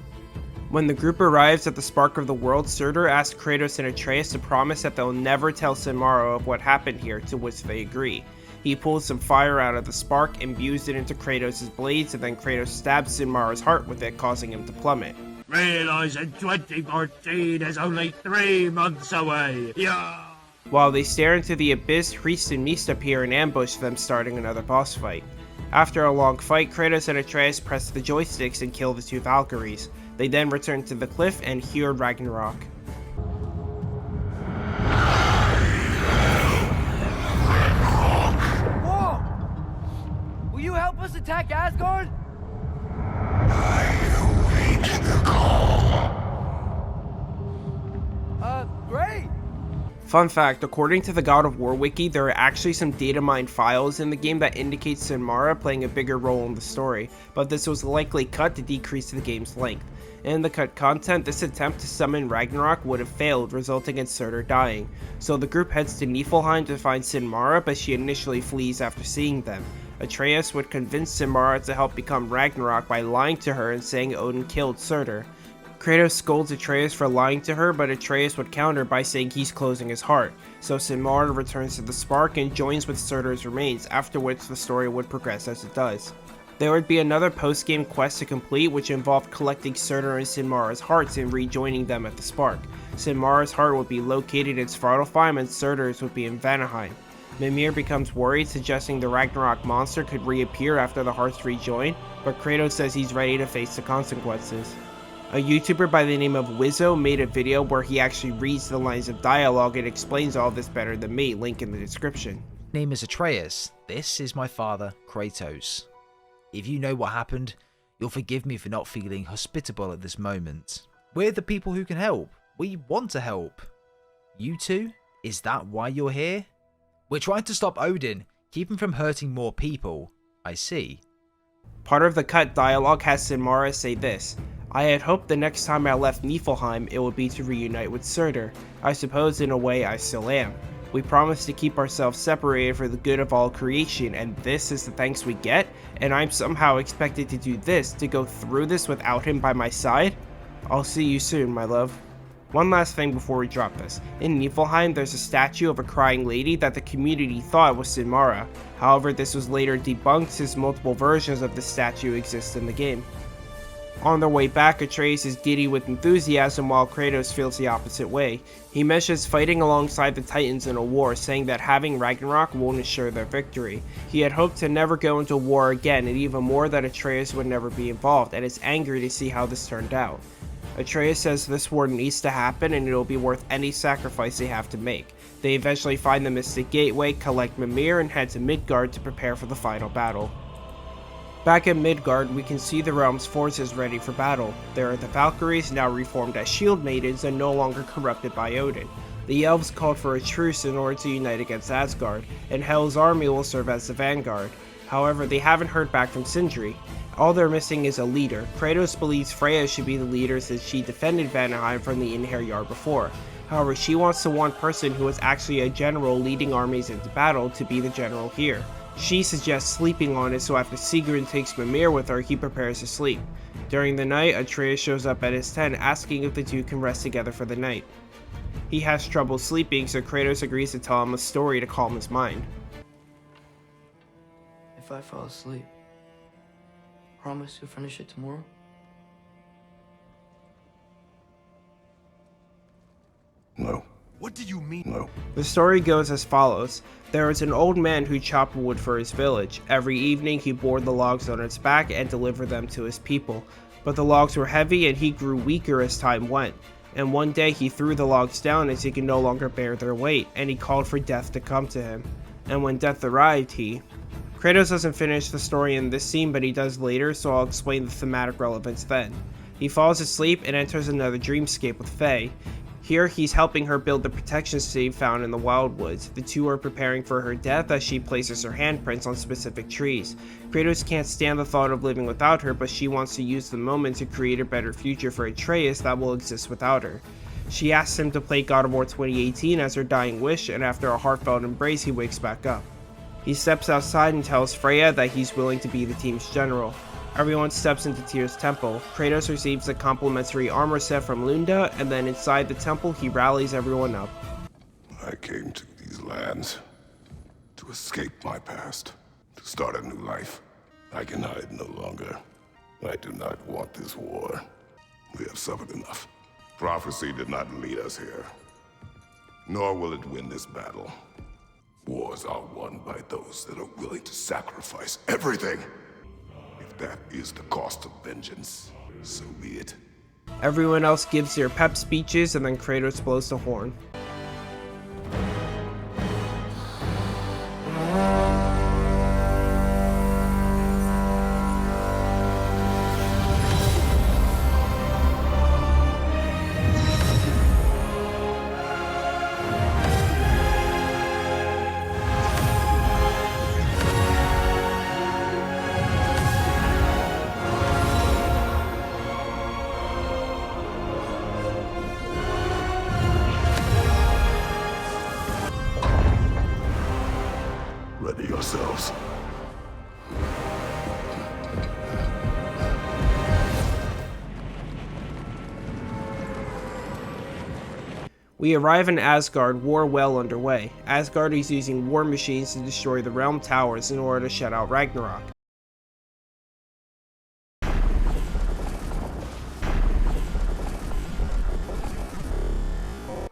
When the group arrives at the Spark of the World, Surtur asks Kratos and Atreus to promise that they'll never tell Sinmara of what happened here, to which they agree. He pulls some fire out of the spark, imbues it into Kratos' blades, and then Kratos stabs Sinmara's heart with it, causing him to plummet. Realizing 2014 is only 3 months away. Yeah. While they stare into the abyss, Hreist and Mist appear and ambush them, starting another boss fight. After a long fight, Kratos and Atreus press the joysticks and kill the two Valkyries. They then return to the cliff and hear Ragnarok. Will you help us attack Asgard? Great! Fun fact, according to the God of War wiki, there are actually some data mined files in the game that indicate Sinmara playing a bigger role in the story, but this was likely cut to decrease the game's length. In the cut content, this attempt to summon Ragnarok would have failed, resulting in Surtur dying. So the group heads to Niflheim to find Sinmara, but she initially flees after seeing them. Atreus would convince Sinmara to help become Ragnarok by lying to her and saying Odin killed Surtur. Kratos scolds Atreus for lying to her, but Atreus would counter by saying he's closing his heart, so Sinmara returns to the Spark and joins with Surtur's remains, after which the story would progress as it does. There would be another post-game quest to complete which involved collecting Surtur and Sinmara's hearts and rejoining them at the Spark. Sinmara's heart would be located in Svartalfheim and Surtur's would be in Vanaheim. Mimir becomes worried, suggesting the Ragnarok monster could reappear after the hearts rejoin, but Kratos says he's ready to face the consequences. A YouTuber by the name of Wizzo made a video where he actually reads the lines of dialogue and explains all this better than me, link in the description. Name is Atreus. This is my father, Kratos. If you know what happened, you'll forgive me for not feeling hospitable at this moment. We're the people who can help. We want to help. You two? Is that why you're here? We're trying to stop Odin, keep him from hurting more people. I see. Part of the cut dialogue has Sinmara say this: I had hoped the next time I left Niflheim it would be to reunite with Surtur. I suppose in a way I still am. We promised to keep ourselves separated for the good of all creation, and this is the thanks we get? And I'm somehow expected to do this, to go through this without him by my side? I'll see you soon, my love. One last thing before we drop this. In Niflheim, there's a statue of a crying lady that the community thought was Sinmara. However, this was later debunked since multiple versions of the statue exist in the game. On their way back, Atreus is giddy with enthusiasm while Kratos feels the opposite way. He mentions fighting alongside the Titans in a war, saying that having Ragnarok won't ensure their victory. He had hoped to never go into war again, and even more that Atreus would never be involved, and is angry to see how this turned out. Atreus says this war needs to happen and it'll be worth any sacrifice they have to make. They eventually find the Mystic Gateway, collect Mimir, and head to Midgard to prepare for the final battle. Back at Midgard, we can see the realm's forces ready for battle. There are the Valkyries, now reformed as shield maidens and no longer corrupted by Odin. The elves called for a truce in order to unite against Asgard, and Hel's army will serve as the vanguard. However, they haven't heard back from Sindri. All they're missing is a leader. Kratos believes Freya should be the leader since she defended Vanaheim from the Einherjar before. However, she wants the one person who is actually a general leading armies into battle to be the general here. She suggests sleeping on it, so after Sigrun takes Mimir with her, he prepares to sleep. During the night, Atreus shows up at his tent asking if the two can rest together for the night. He has trouble sleeping, so Kratos agrees to tell him a story to calm his mind. If I fall asleep, promise you'll finish it tomorrow? No. What do you mean? No. The story goes as follows. There was an old man who chopped wood for his village. Every evening he bore the logs on its back and delivered them to his people. But the logs were heavy and he grew weaker as time went. And one day he threw the logs down as he could no longer bear their weight, and he called for death to come to him. And when death arrived, Kratos doesn't finish the story in this scene, but he does later, so I'll explain the thematic relevance then. He falls asleep and enters another dreamscape with Faye. Here, he's helping her build the protection stave found in the Wildwoods. The two are preparing for her death as she places her handprints on specific trees. Kratos can't stand the thought of living without her, but she wants to use the moment to create a better future for Atreus that will exist without her. She asks him to play God of War 2018 as her dying wish, and after a heartfelt embrace, he wakes back up. He steps outside and tells Freya that he's willing to be the team's general. Everyone steps into Tyr's temple. Kratos receives a complimentary armor set from Lunda, and then inside the temple he rallies everyone up. I came to these lands to escape my past, to start a new life. I can hide no longer. I do not want this war. We have suffered enough. Prophecy did not lead us here, nor will it win this battle. Wars are won by those that are willing to sacrifice everything. If that is the cost of vengeance, so be it. Everyone else gives their pep speeches, and then Kratos blows the horn. Ready yourselves. We arrive in Asgard, war well underway. Asgard is using war machines to destroy the realm towers in order to shut out Ragnarok.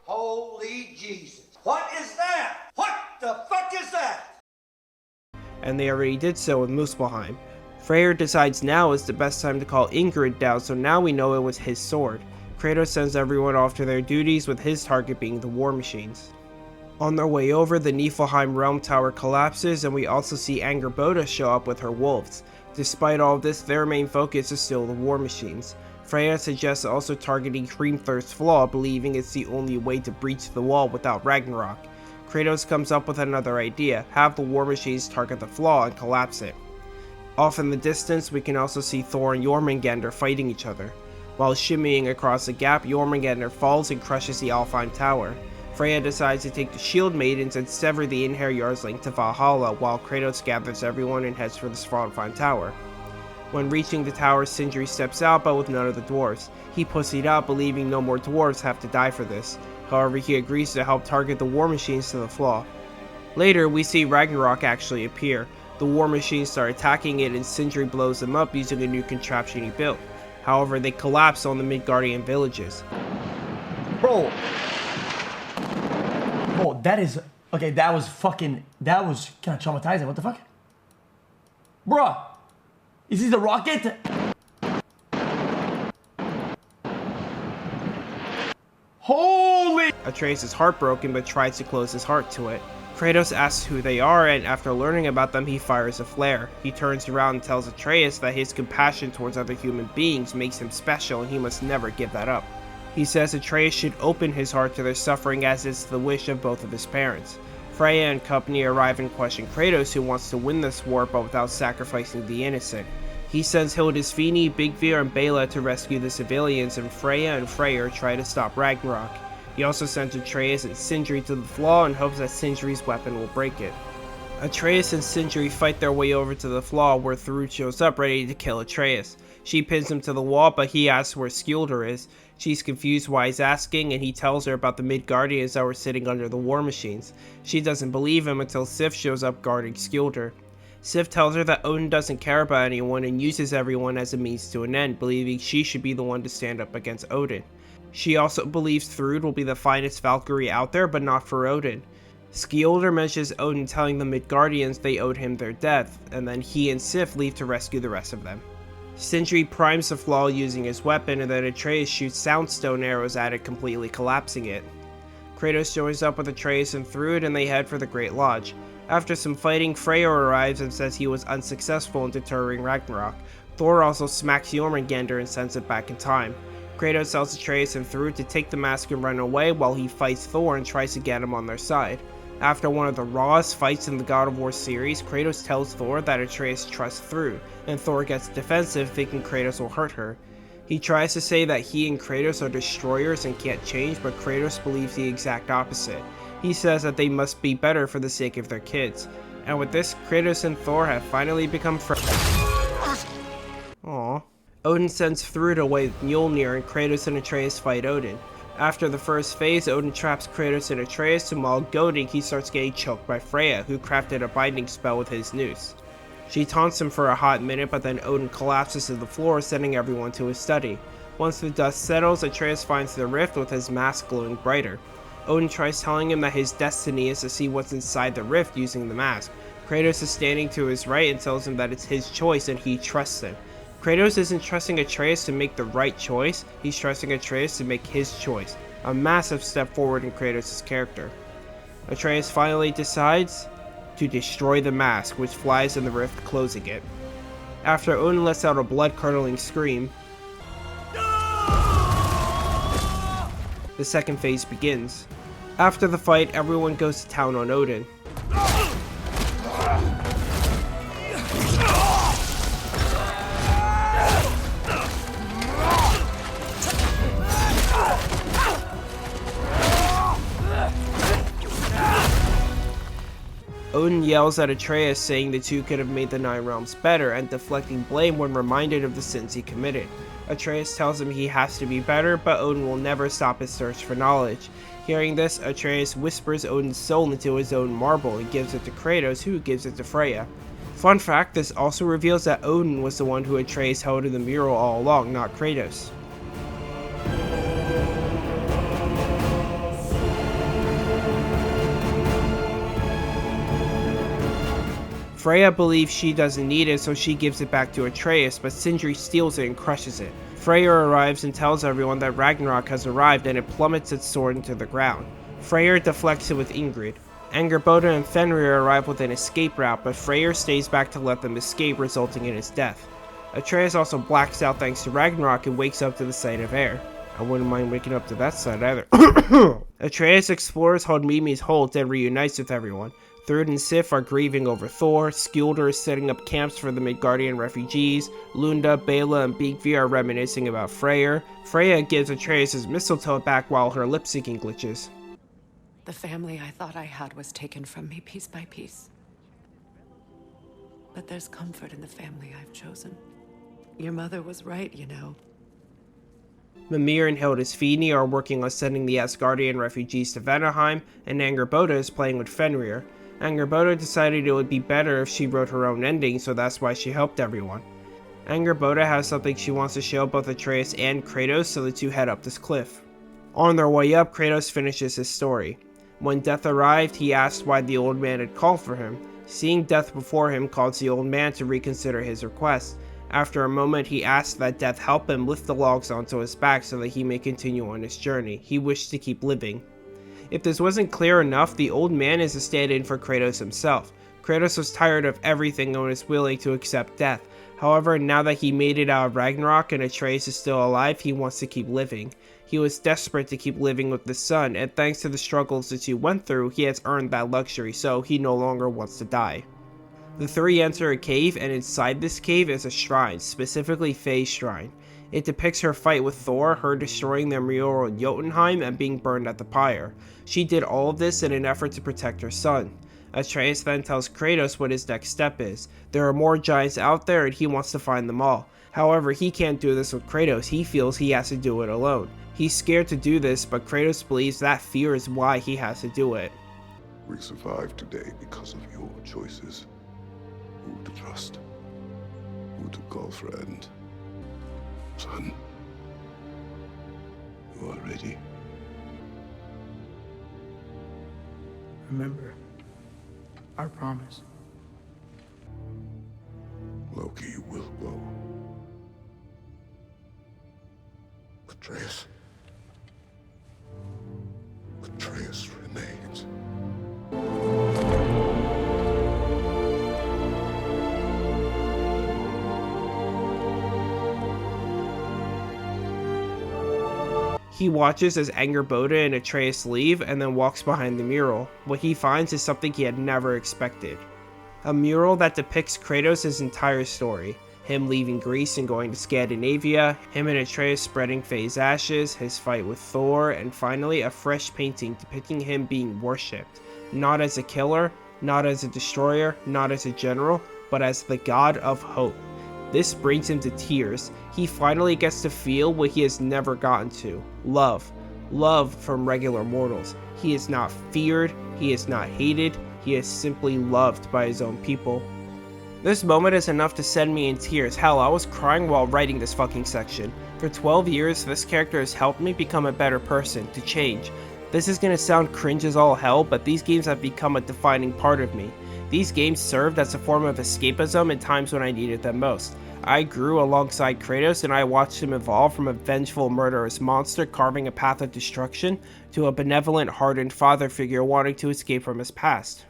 Holy Jesus. What is that? What the fuck is that? And they already did so with Muspelheim. Freyr decides now is the best time to call Ingrid down, so now we know it was his sword. Kratos sends everyone off to their duties, with his target being the war machines. On their way over, the Niflheim realm tower collapses, and we also see Angerboda show up with her wolves. Despite all of this, their main focus is still the war machines. Freya suggests also targeting Hrimthur's Flaw, believing it's the only way to breach the wall without Ragnarok. Kratos comes up with another idea: have the war machines target the Flaw and collapse it. Off in the distance, we can also see Thor and Jormungandr fighting each other. While shimmying across the gap, Jormungandr falls and crushes the Alfheim Tower. Freya decides to take the Shield Maidens and sever the Einherjar's link to Valhalla, while Kratos gathers everyone and heads for the Svartalfheim Tower. When reaching the tower, Sindri steps out, but with none of the dwarves. He pussied out, believing no more dwarves have to die for this. However, he agrees to help target the war machines to the Flaw. Later, we see Ragnarok actually appear. The war machines start attacking it, and Sindri blows them up using a new contraption he built. However, they collapse on the Midgardian villages. Bro, that is... Okay, that was kind of traumatizing. What the fuck? Bruh! Is this the rocket? Holy! Atreus is heartbroken, but tries to close his heart to it. Kratos asks who they are, and after learning about them, he fires a flare. He turns around and tells Atreus that his compassion towards other human beings makes him special, and he must never give that up. He says Atreus should open his heart to their suffering, as it's the wish of both of his parents. Freya and company arrive and question Kratos, who wants to win this war but without sacrificing the innocent. He sends Hildisvini, Bigvir, and Bela to rescue the civilians, and Freya and Freyr try to stop Ragnarok. He also sends Atreus and Sindri to the Flaw and hopes that Sindri's weapon will break it. Atreus and Sindri fight their way over to the Flaw, where Thrud shows up ready to kill Atreus. She pins him to the wall, but he asks where Skildur is. She's confused why he's asking, and he tells her about the Midgardians that were sitting under the war machines. She doesn't believe him until Sif shows up guarding Skildur. Sif tells her that Odin doesn't care about anyone and uses everyone as a means to an end, believing she should be the one to stand up against Odin. She also believes Thrud will be the finest Valkyrie out there, but not for Odin. Skildur mentions Odin telling the Midgardians they owed him their death, and then he and Sif leave to rescue the rest of them. Sindri primes the Flaw using his weapon, and then Atreus shoots soundstone arrows at it, completely collapsing it. Kratos joins up with Atreus and Thrud, and they head for the Great Lodge. After some fighting, Freyr arrives and says he was unsuccessful in deterring Ragnarok. Thor also smacks Jormungandr and sends it back in time. Kratos tells Atreus and Thrud to take the mask and run away, while he fights Thor and tries to get him on their side. After one of the rawest fights in the God of War series, Kratos tells Thor that Atreus trusts Thrud, and Thor gets defensive, thinking Kratos will hurt her. He tries to say that he and Kratos are destroyers and can't change, but Kratos believes the exact opposite. He says that they must be better for the sake of their kids. And with this, Kratos and Thor have finally become friends. Aww. Odin sends Thrud away with Mjolnir, and Kratos and Atreus fight Odin. After the first phase, Odin traps Kratos and Atreus, and while goading, he starts getting choked by Freya, who crafted a binding spell with his noose. She taunts him for a hot minute, but then Odin collapses to the floor, sending everyone to his study. Once the dust settles, Atreus finds the rift with his mask glowing brighter. Odin tries telling him that his destiny is to see what's inside the rift using the mask. Kratos is standing to his right and tells him that it's his choice and he trusts him. Kratos isn't trusting Atreus to make the right choice, he's trusting Atreus to make his choice. A massive step forward in Kratos' character. Atreus finally decides to destroy the mask, which flies in the rift, closing it. After Odin lets out a blood-curdling scream, the second phase begins. After the fight, everyone goes to town on Odin. Odin yells at Atreus, saying the two could have made the Nine Realms better, and deflecting blame when reminded of the sins he committed. Atreus tells him he has to be better, but Odin will never stop his search for knowledge. Hearing this, Atreus whispers Odin's soul into his own marble and gives it to Kratos, who gives it to Freya. Fun fact, this also reveals that Odin was the one who Atreus held in the mural all along, not Kratos. Freya believes she doesn't need it, so she gives it back to Atreus, but Sindri steals it and crushes it. Freya arrives and tells everyone that Ragnarök has arrived, and it plummets its sword into the ground. Freyr deflects it with Ingrid. Angerboda and Fenrir arrive with an escape route, but Freyr stays back to let them escape, resulting in his death. Atreus also blacks out thanks to Ragnarök and wakes up to the sight of air. I wouldn't mind waking up to that sight either. Atreus explores Hoddmimi's Holt and reunites with everyone. Thrud and Sif are grieving over Thor, Skilder is setting up camps for the Midgardian refugees, Lunda, Bela, and Bigvi are reminiscing about Freyr. Freya gives Atreus his mistletoe back while her lip-syncing glitches. The family I thought I had was taken from me piece by piece. But there's comfort in the family I've chosen. Your mother was right, you know. Mimir and Hildisvíni are working on sending the Asgardian refugees to Vanaheim, and Angerboda is playing with Fenrir. Angerboda decided it would be better if she wrote her own ending, so that's why she helped everyone. Angerboda has something she wants to show both Atreus and Kratos, so the two head up this cliff. On their way up, Kratos finishes his story. When Death arrived, he asked why the old man had called for him. Seeing Death before him caused the old man to reconsider his request. After a moment, he asked that Death help him lift the logs onto his back so that he may continue on his journey. He wished to keep living. If this wasn't clear enough, the old man is a stand-in for Kratos himself. Kratos was tired of everything and was willing to accept death. However, now that he made it out of Ragnarök and Atreus is still alive, he wants to keep living. He was desperate to keep living with the son, and thanks to the struggles the two went through, he has earned that luxury, so he no longer wants to die. The three enter a cave, and inside this cave is a shrine, specifically Faye's shrine. It depicts her fight with Thor, her destroying their mural in Jotunheim, and being burned at the pyre. She did all of this in an effort to protect her son. Atreus then tells Kratos what his next step is. There are more giants out there and he wants to find them all. However, he can't do this with Kratos, he feels he has to do it alone. He's scared to do this, but Kratos believes that fear is why he has to do it. We survived today because of your choices. Who to trust, who to call friend. Son, you are ready. Remember our promise. Loki will go. Atreus. Atreus remains. He watches as Angerboda and Atreus leave and then walks behind the mural. What he finds is something he had never expected. A mural that depicts Kratos' entire story. Him leaving Greece and going to Scandinavia, him and Atreus spreading Faye's ashes, his fight with Thor, and finally a fresh painting depicting him being worshipped. Not as a killer, not as a destroyer, not as a general, but as the god of hope. This brings him to tears. He finally gets to feel what he has never gotten to. Love. Love from regular mortals. He is not feared, he is not hated, he is simply loved by his own people. This moment is enough to send me in tears. Hell, I was crying while writing this fucking section. For 12 years, this character has helped me become a better person, to change. This is gonna sound cringe as all hell, but these games have become a defining part of me. These games served as a form of escapism in times when I needed them most. I grew alongside Kratos and I watched him evolve from a vengeful, murderous monster carving a path of destruction to a benevolent, hardened father figure wanting to escape from his past.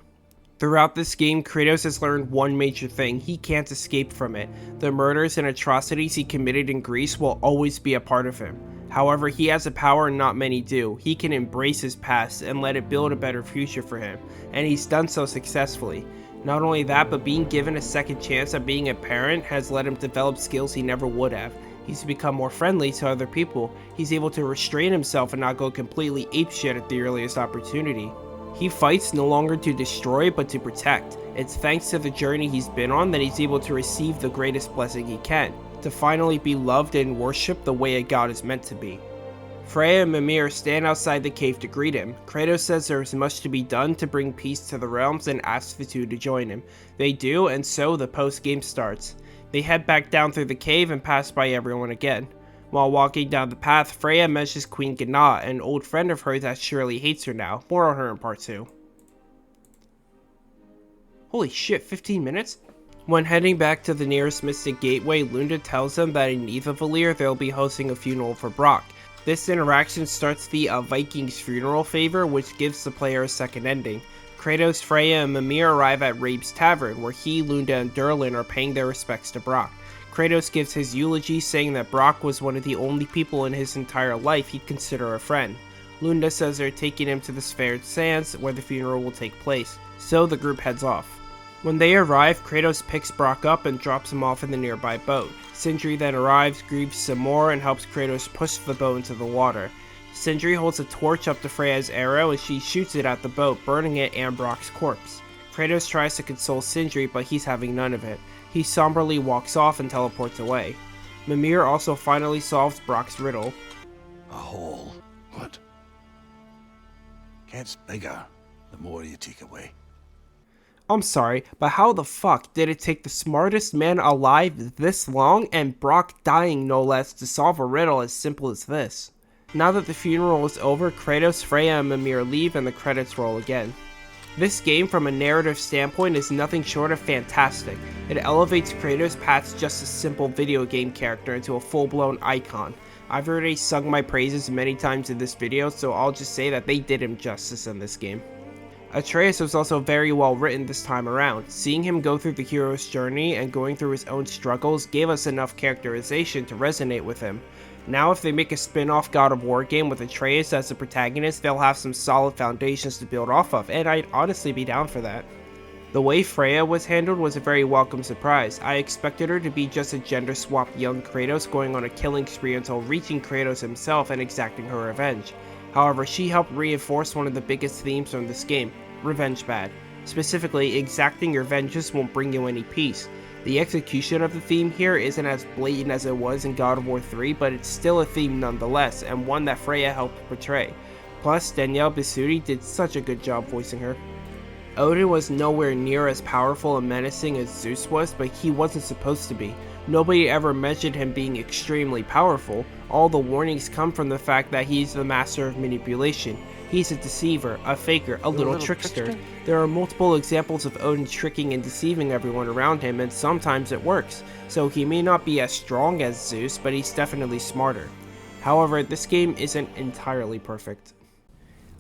Throughout this game, Kratos has learned one major thing: he can't escape from it. The murders and atrocities he committed in Greece will always be a part of him. However, he has a power not many do. He can embrace his past and let it build a better future for him, and he's done so successfully. Not only that, but being given a second chance at being a parent has let him develop skills he never would have. He's become more friendly to other people. He's able to restrain himself and not go completely apeshit at the earliest opportunity. He fights no longer to destroy, but to protect. It's thanks to the journey he's been on that he's able to receive the greatest blessing he can, to finally be loved and worshipped the way a god is meant to be. Freya and Mimir stand outside the cave to greet him. Kratos says there is much to be done to bring peace to the realms and asks the two to join him. They do, and so the post-game starts. They head back down through the cave and pass by everyone again. While walking down the path, Freya mentions Queen Gná, an old friend of hers that surely hates her now. More on her in part 2. Holy shit, 15 minutes? When heading back to the nearest Mystic Gateway, Lunda tells them that in Nidavellir they'll be hosting a funeral for Brock. This interaction starts the Viking's funeral favor, which gives the player a second ending. Kratos, Freya, and Mimir arrive at Rabe's Tavern, where he, Lunda, and Durlin are paying their respects to Brock. Kratos gives his eulogy, saying that Brock was one of the only people in his entire life he'd consider a friend. Lunda says they're taking him to the Sfared Sands, where the funeral will take place, so the group heads off. When they arrive, Kratos picks Brock up and drops him off in the nearby boat. Sindri then arrives, grieves some more, and helps Kratos push the boat into the water. Sindri holds a torch up to Freya's arrow and she shoots it at the boat, burning it and Brock's corpse. Kratos tries to console Sindri, but he's having none of it. He somberly walks off and teleports away. Mimir also finally solves Brock's riddle. A hole. What? Gets bigger the more you take away. I'm sorry, but how the fuck did it take the smartest man alive this long and Brock dying no less to solve a riddle as simple as this? Now that the funeral is over, Kratos, Freya, and Mimir leave and the credits roll again. This game from a narrative standpoint is nothing short of fantastic. It elevates Kratos past just a simple video game character into a full-blown icon. I've already sung my praises many times in this video, so I'll just say that they did him justice in this game. Atreus was also very well written this time around. Seeing him go through the hero's journey and going through his own struggles gave us enough characterization to resonate with him. Now if they make a spin-off God of War game with Atreus as the protagonist, they'll have some solid foundations to build off of, and I'd honestly be down for that. The way Freya was handled was a very welcome surprise. I expected her to be just a gender-swapped young Kratos going on a killing spree until reaching Kratos himself and exacting her revenge. However, she helped reinforce one of the biggest themes from this game, revenge bad. Specifically, exacting your vengeance won't bring you any peace. The execution of the theme here isn't as blatant as it was in God of War 3, but it's still a theme nonetheless, and one that Freya helped portray. Plus, Danielle Bissoudi did such a good job voicing her. Odin was nowhere near as powerful and menacing as Zeus was, but he wasn't supposed to be. Nobody ever mentioned him being extremely powerful. All the warnings come from the fact that he's the master of manipulation. He's a deceiver, a faker, a little trickster. There are multiple examples of Odin tricking and deceiving everyone around him, and sometimes it works. So he may not be as strong as Zeus, but he's definitely smarter. However, this game isn't entirely perfect.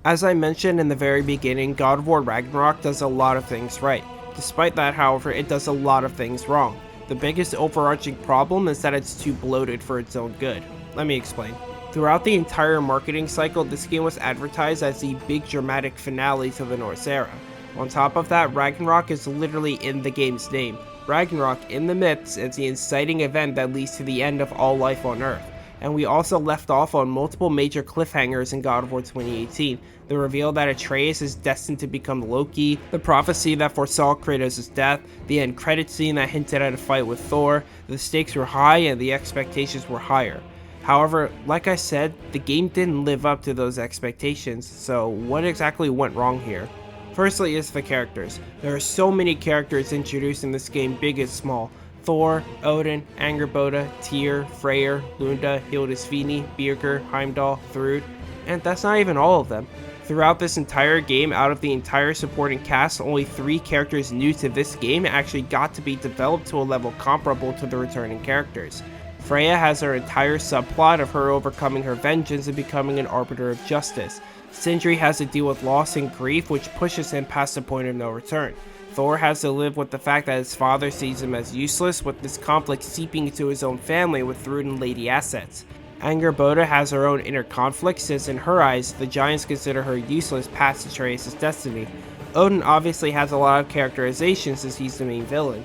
As I mentioned in the very beginning, God of War Ragnarok does a lot of things right. Despite that, however, it does a lot of things wrong. The biggest overarching problem is that it's too bloated for its own good. Let me explain. Throughout the entire marketing cycle, this game was advertised as the big dramatic finale to the Norse Era. On top of that, Ragnarok is literally in the game's name. Ragnarok, in the myths, is the inciting event that leads to the end of all life on Earth. And we also left off on multiple major cliffhangers in God of War 2018. The reveal that Atreus is destined to become Loki, the prophecy that foresaw Kratos' death, the end credit scene that hinted at a fight with Thor. The stakes were high and the expectations were higher. However, like I said, the game didn't live up to those expectations, so what exactly went wrong here? Firstly is the characters. There are so many characters introduced in this game, big and small. Thor, Odin, Angerboda, Tyr, Freyr, Lunda, Hildisvíni, Birgir, Heimdall, Thrud, and that's not even all of them. Throughout this entire game, out of the entire supporting cast, only 3 characters new to this game actually got to be developed to a level comparable to the returning characters. Freya has her entire subplot of her overcoming her vengeance and becoming an arbiter of justice. Sindri has to deal with loss and grief, which pushes him past the point of no return. Thor has to live with the fact that his father sees him as useless, with this conflict seeping into his own family with Thrud and Lady assets. Angerboda has her own inner conflict, since in her eyes, the Giants consider her useless past Atreus' destiny. Odin obviously has a lot of characterization since he's the main villain.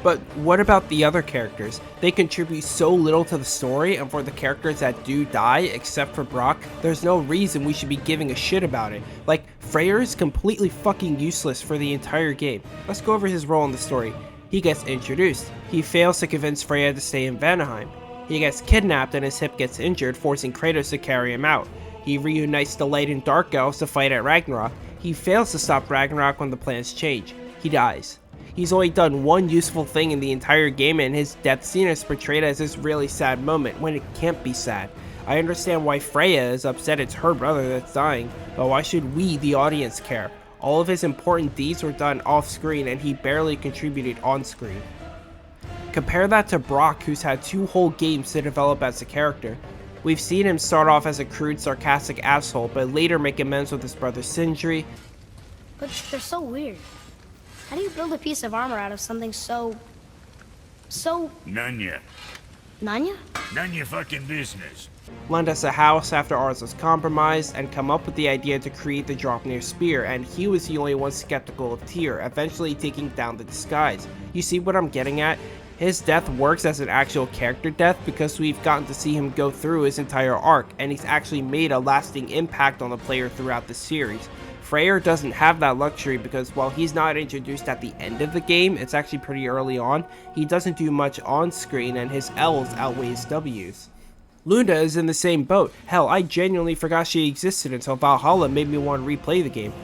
But what about the other characters? They contribute so little to the story, and for the characters that do die, except for Brock, there's no reason we should be giving a shit about it. Like, Freyr is completely fucking useless for the entire game. Let's go over his role in the story. He gets introduced. He fails to convince Freya to stay in Vanaheim. He gets kidnapped and his hip gets injured, forcing Kratos to carry him out. He reunites the Light and Dark Elves to fight at Ragnarok. He fails to stop Ragnarok when the plans change. He dies. He's only done one useful thing in the entire game, and his death scene is portrayed as this really sad moment, when it can't be sad. I understand why Freya is upset, it's her brother that's dying, but why should we, the audience, care? All of his important deeds were done off-screen, and he barely contributed on-screen. Compare that to Brock, who's had 2 whole games to develop as a character. We've seen him start off as a crude, sarcastic asshole, but later make amends with his brother Sindri. But they're so weird. How do you build a piece of armor out of something so... None ya. None ya? None your fucking business. Lend us a house after ours was compromised, and come up with the idea to create the Draupnir spear, and he was the only one skeptical of Tyr, eventually taking down the disguise. You see what I'm getting at? His death works as an actual character death because we've gotten to see him go through his entire arc, and he's actually made a lasting impact on the player throughout the series. Freyr doesn't have that luxury because while he's not introduced at the end of the game, it's actually pretty early on, he doesn't do much on screen and his L's outweigh his W's. Luna is in the same boat. Hell, I genuinely forgot she existed until Valhalla made me want to replay the game.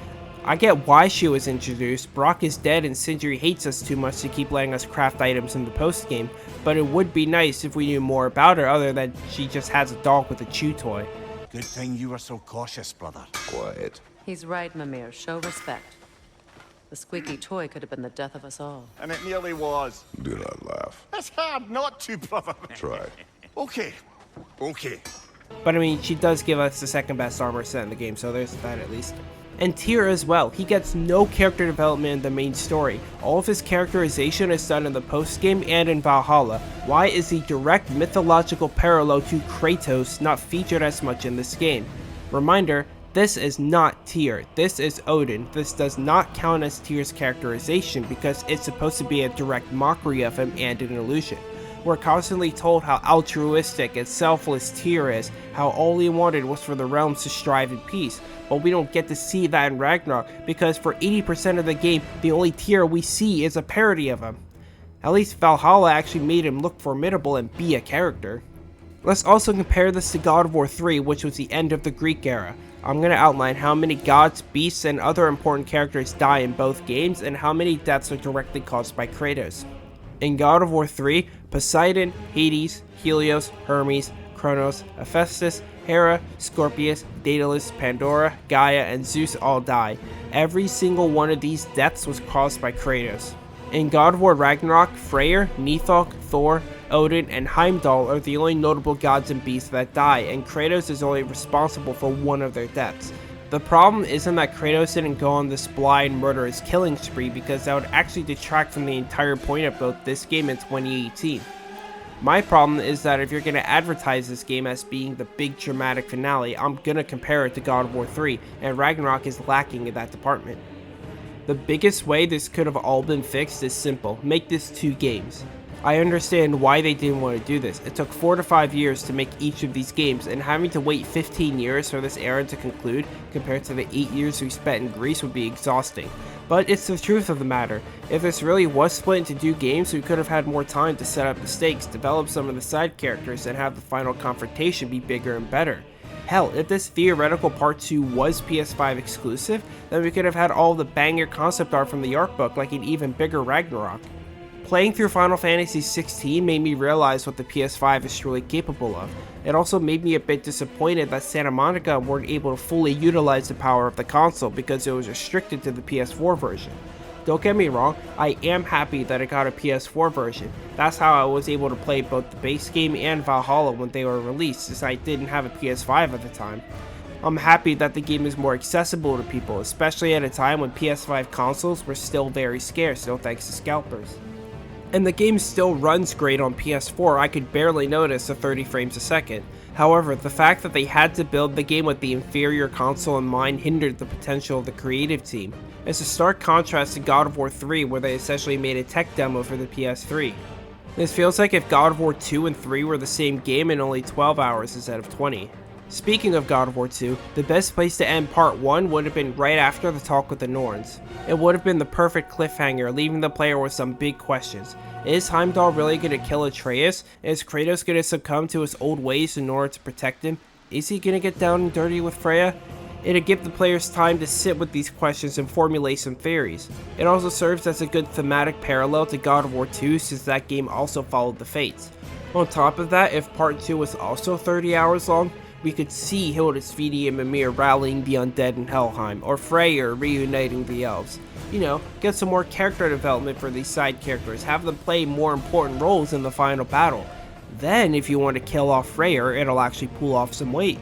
I get why she was introduced, Brock is dead and Sindri hates us too much to keep letting us craft items in the post game, but it would be nice if we knew more about her other than she just has a dog with a chew toy. Good thing you were so cautious, brother. Quiet. He's right, Mimir. Show respect. The squeaky toy could have been the death of us all. And it nearly was. Do not laugh. It's hard not to, brother. Try. Okay. But I mean, she does give us the second best armor set in the game, so there's that at least. And Tyr as well. He gets no character development in the main story. All of his characterization is done in the post game and in Valhalla. Why is the direct mythological parallel to Kratos not featured as much in this game? Reminder, this is not Tyr, this is Odin. This does not count as Tyr's characterization because it's supposed to be a direct mockery of him and an illusion. We're constantly told how altruistic and selfless Tyr is, how all he wanted was for the realms to strive in peace, but we don't get to see that in Ragnarok because for 80% of the game, the only Tyr we see is a parody of him. At least Valhalla actually made him look formidable and be a character. Let's also compare this to God of War 3, which was the end of the Greek era. I'm going to outline how many gods, beasts, and other important characters die in both games, and how many deaths are directly caused by Kratos. In God of War 3, Poseidon, Hades, Helios, Hermes, Kronos, Hephaestus, Hera, Scorpius, Daedalus, Pandora, Gaia, and Zeus all die. Every single one of these deaths was caused by Kratos. In God of War Ragnarok, Freyr, Nithok, Thor, Odin, and Heimdall are the only notable gods and beasts that die, and Kratos is only responsible for one of their deaths. The problem isn't that Kratos didn't go on this blind murderous killing spree because that would actually detract from the entire point of both this game and 2018. My problem is that if you're going to advertise this game as being the big dramatic finale, I'm going to compare it to God of War 3, and Ragnarok is lacking in that department. The biggest way this could have all been fixed is simple: make this 2 games. I understand why they didn't want to do this. It took 4 to 5 years to make each of these games, and having to wait 15 years for this era to conclude compared to the 8 years we spent in Greece would be exhausting. But it's the truth of the matter. If this really was split into 2 games, we could have had more time to set up the stakes, develop some of the side characters, and have the final confrontation be bigger and better. Hell, if this theoretical part 2 was PS5 exclusive, then we could have had all the banger concept art from the art book like an even bigger Ragnarok. Playing through Final Fantasy XVI made me realize what the PS5 is truly capable of. It also made me a bit disappointed that Santa Monica weren't able to fully utilize the power of the console because it was restricted to the PS4 version. Don't get me wrong, I am happy that it got a PS4 version. That's how I was able to play both the base game and Valhalla when they were released, since I didn't have a PS5 at the time. I'm happy that the game is more accessible to people, especially at a time when PS5 consoles were still very scarce, no thanks to scalpers. And the game still runs great on PS4, I could barely notice the 30 frames a second. However, the fact that they had to build the game with the inferior console in mind hindered the potential of the creative team. It's a stark contrast to God of War 3 where they essentially made a tech demo for the PS3. This feels like if God of War 2 and 3 were the same game in only 12 hours instead of 20. Speaking of God of War 2, the best place to end Part 1 would have been right after the talk with the Norns. It would have been the perfect cliffhanger, leaving the player with some big questions. Is Heimdall really going to kill Atreus? Is Kratos going to succumb to his old ways in order to protect him? Is he going to get down and dirty with Freya? It'd give the players time to sit with these questions and formulate some theories. It also serves as a good thematic parallel to God of War 2 since that game also followed the Fates. On top of that, if Part 2 was also 30 hours long, we could see Hildisvíni and Mimir rallying the undead in Helheim, or Freyr reuniting the elves. You know, get some more character development for these side characters, have them play more important roles in the final battle. Then, if you want to kill off Freyr, it'll actually pull off some weight.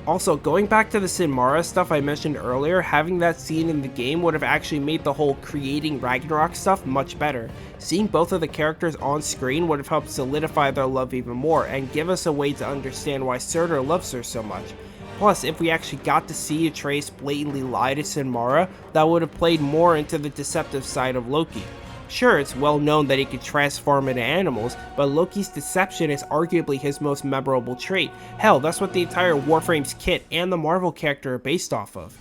Also, going back to the Sinmara stuff I mentioned earlier, having that scene in the game would have actually made the whole creating Ragnarok stuff much better. Seeing both of the characters on screen would have helped solidify their love even more, and give us a way to understand why Surtur loves her so much. Plus, if we actually got to see Atreus blatantly lie to Sinmara, that would have played more into the deceptive side of Loki. Sure, it's well known that he could transform into animals, but Loki's deception is arguably his most memorable trait. Hell, that's what the entire Warframes kit and the Marvel character are based off of.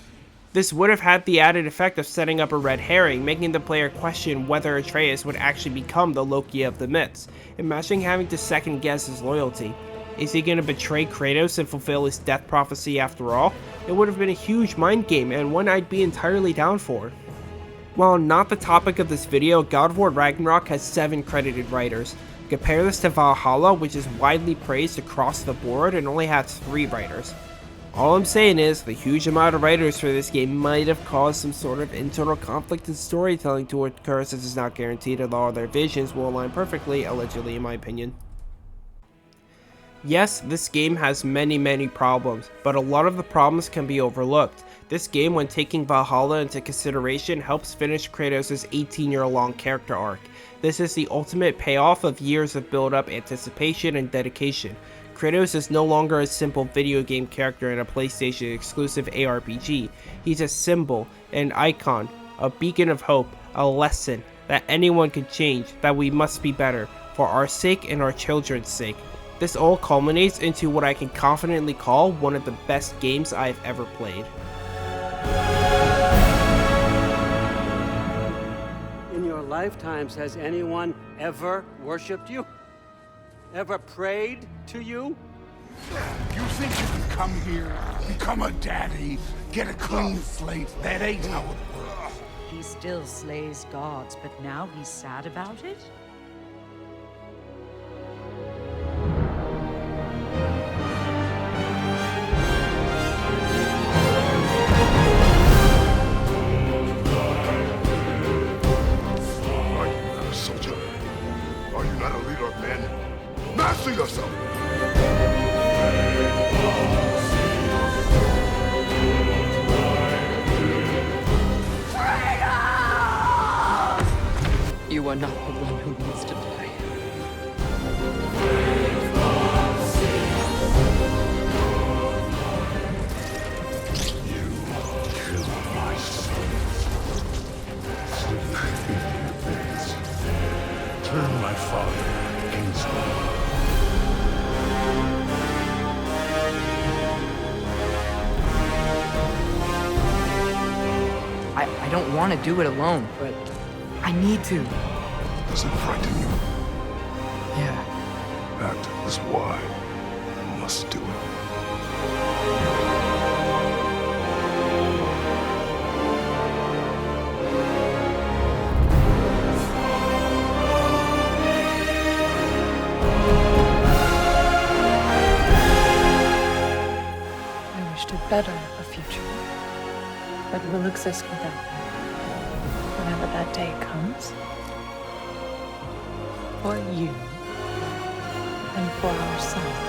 This would have had the added effect of setting up a red herring, making the player question whether Atreus would actually become the Loki of the myths. Imagine having to second guess his loyalty. Is he going to betray Kratos and fulfill his death prophecy after all? It would have been a huge mind game and one I'd be entirely down for. While not the topic of this video, God of War Ragnarok has 7 credited writers. Compare this to Valhalla, which is widely praised across the board and only has 3 writers. All I'm saying is, the huge amount of writers for this game might have caused some sort of internal conflict in storytelling to occur, since it's not guaranteed that all their visions will align perfectly, allegedly in my opinion. Yes, this game has many problems, but a lot of the problems can be overlooked. This game, when taking Valhalla into consideration, helps finish Kratos' 18-year-long character arc. This is the ultimate payoff of years of build-up, anticipation, and dedication. Kratos is no longer a simple video game character in a PlayStation exclusive ARPG. He's a symbol, an icon, a beacon of hope, a lesson that anyone can change, that we must be better, for our sake and our children's sake. This all culminates into what I can confidently call one of the best games I've ever played. In your lifetimes, has anyone ever worshipped you? Ever prayed to you? You think you can come here, become a daddy, get a clean slate? That ain't how it works. He still slays gods, but now he's sad about it? Master yourself! You are not the one who needs to die. Turn my father against me. I don't want to do it alone, but I need to. Does it frighten you? Yeah. That is why you must do it. I wish to better a future that will exist without me. Whenever that day comes, for you and for our son.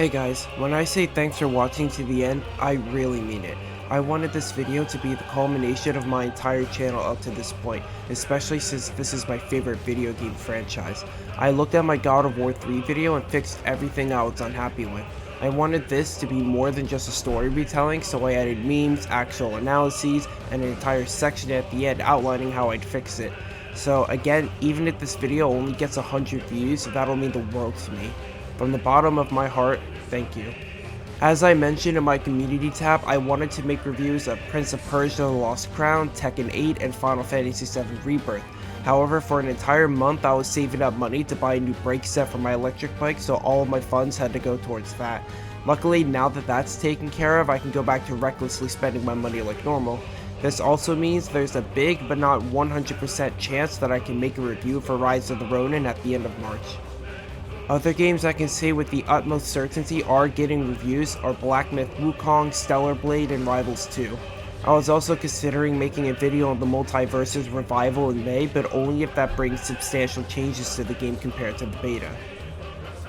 Hey guys, when I say thanks for watching to the end, I really mean it. I wanted this video to be the culmination of my entire channel up to this point, especially since this is my favorite video game franchise. I looked at my God of War 3 video and fixed everything I was unhappy with. I wanted this to be more than just a story retelling, so I added memes, actual analyses, and an entire section at the end outlining how I'd fix it. So again, even if this video only gets 100 views, that'll mean the world to me. From the bottom of my heart, thank you. As I mentioned in my community tab, I wanted to make reviews of Prince of Persia: The Lost Crown, Tekken 8, and Final Fantasy VII Rebirth. However, for an entire month I was saving up money to buy a new brake set for my electric bike, so all of my funds had to go towards that. Luckily, now that that's taken care of, I can go back to recklessly spending my money like normal. This also means there's a big but not 100% chance that I can make a review for Rise of the Ronin at the end of March. Other games I can say with the utmost certainty are getting reviews are Black Myth Wukong, Stellar Blade, and Rivals 2. I was also considering making a video on the Multiverses Revival in May, but only if that brings substantial changes to the game compared to the beta.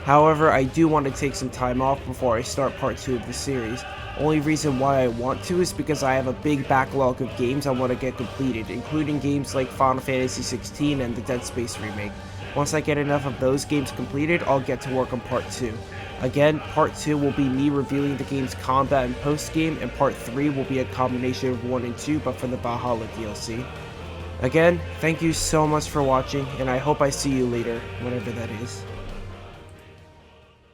However, I do want to take some time off before I start part 2 of the series. Only reason why I want to is because I have a big backlog of games I want to get completed, including games like Final Fantasy XVI and the Dead Space remake. Once I get enough of those games completed, I'll get to work on part 2. Again, part 2 will be me reviewing the game's combat and post-game, and part 3 will be a combination of 1 and 2 but for the Valhalla DLC. Again, thank you so much for watching, and I hope I see you later, whenever that is.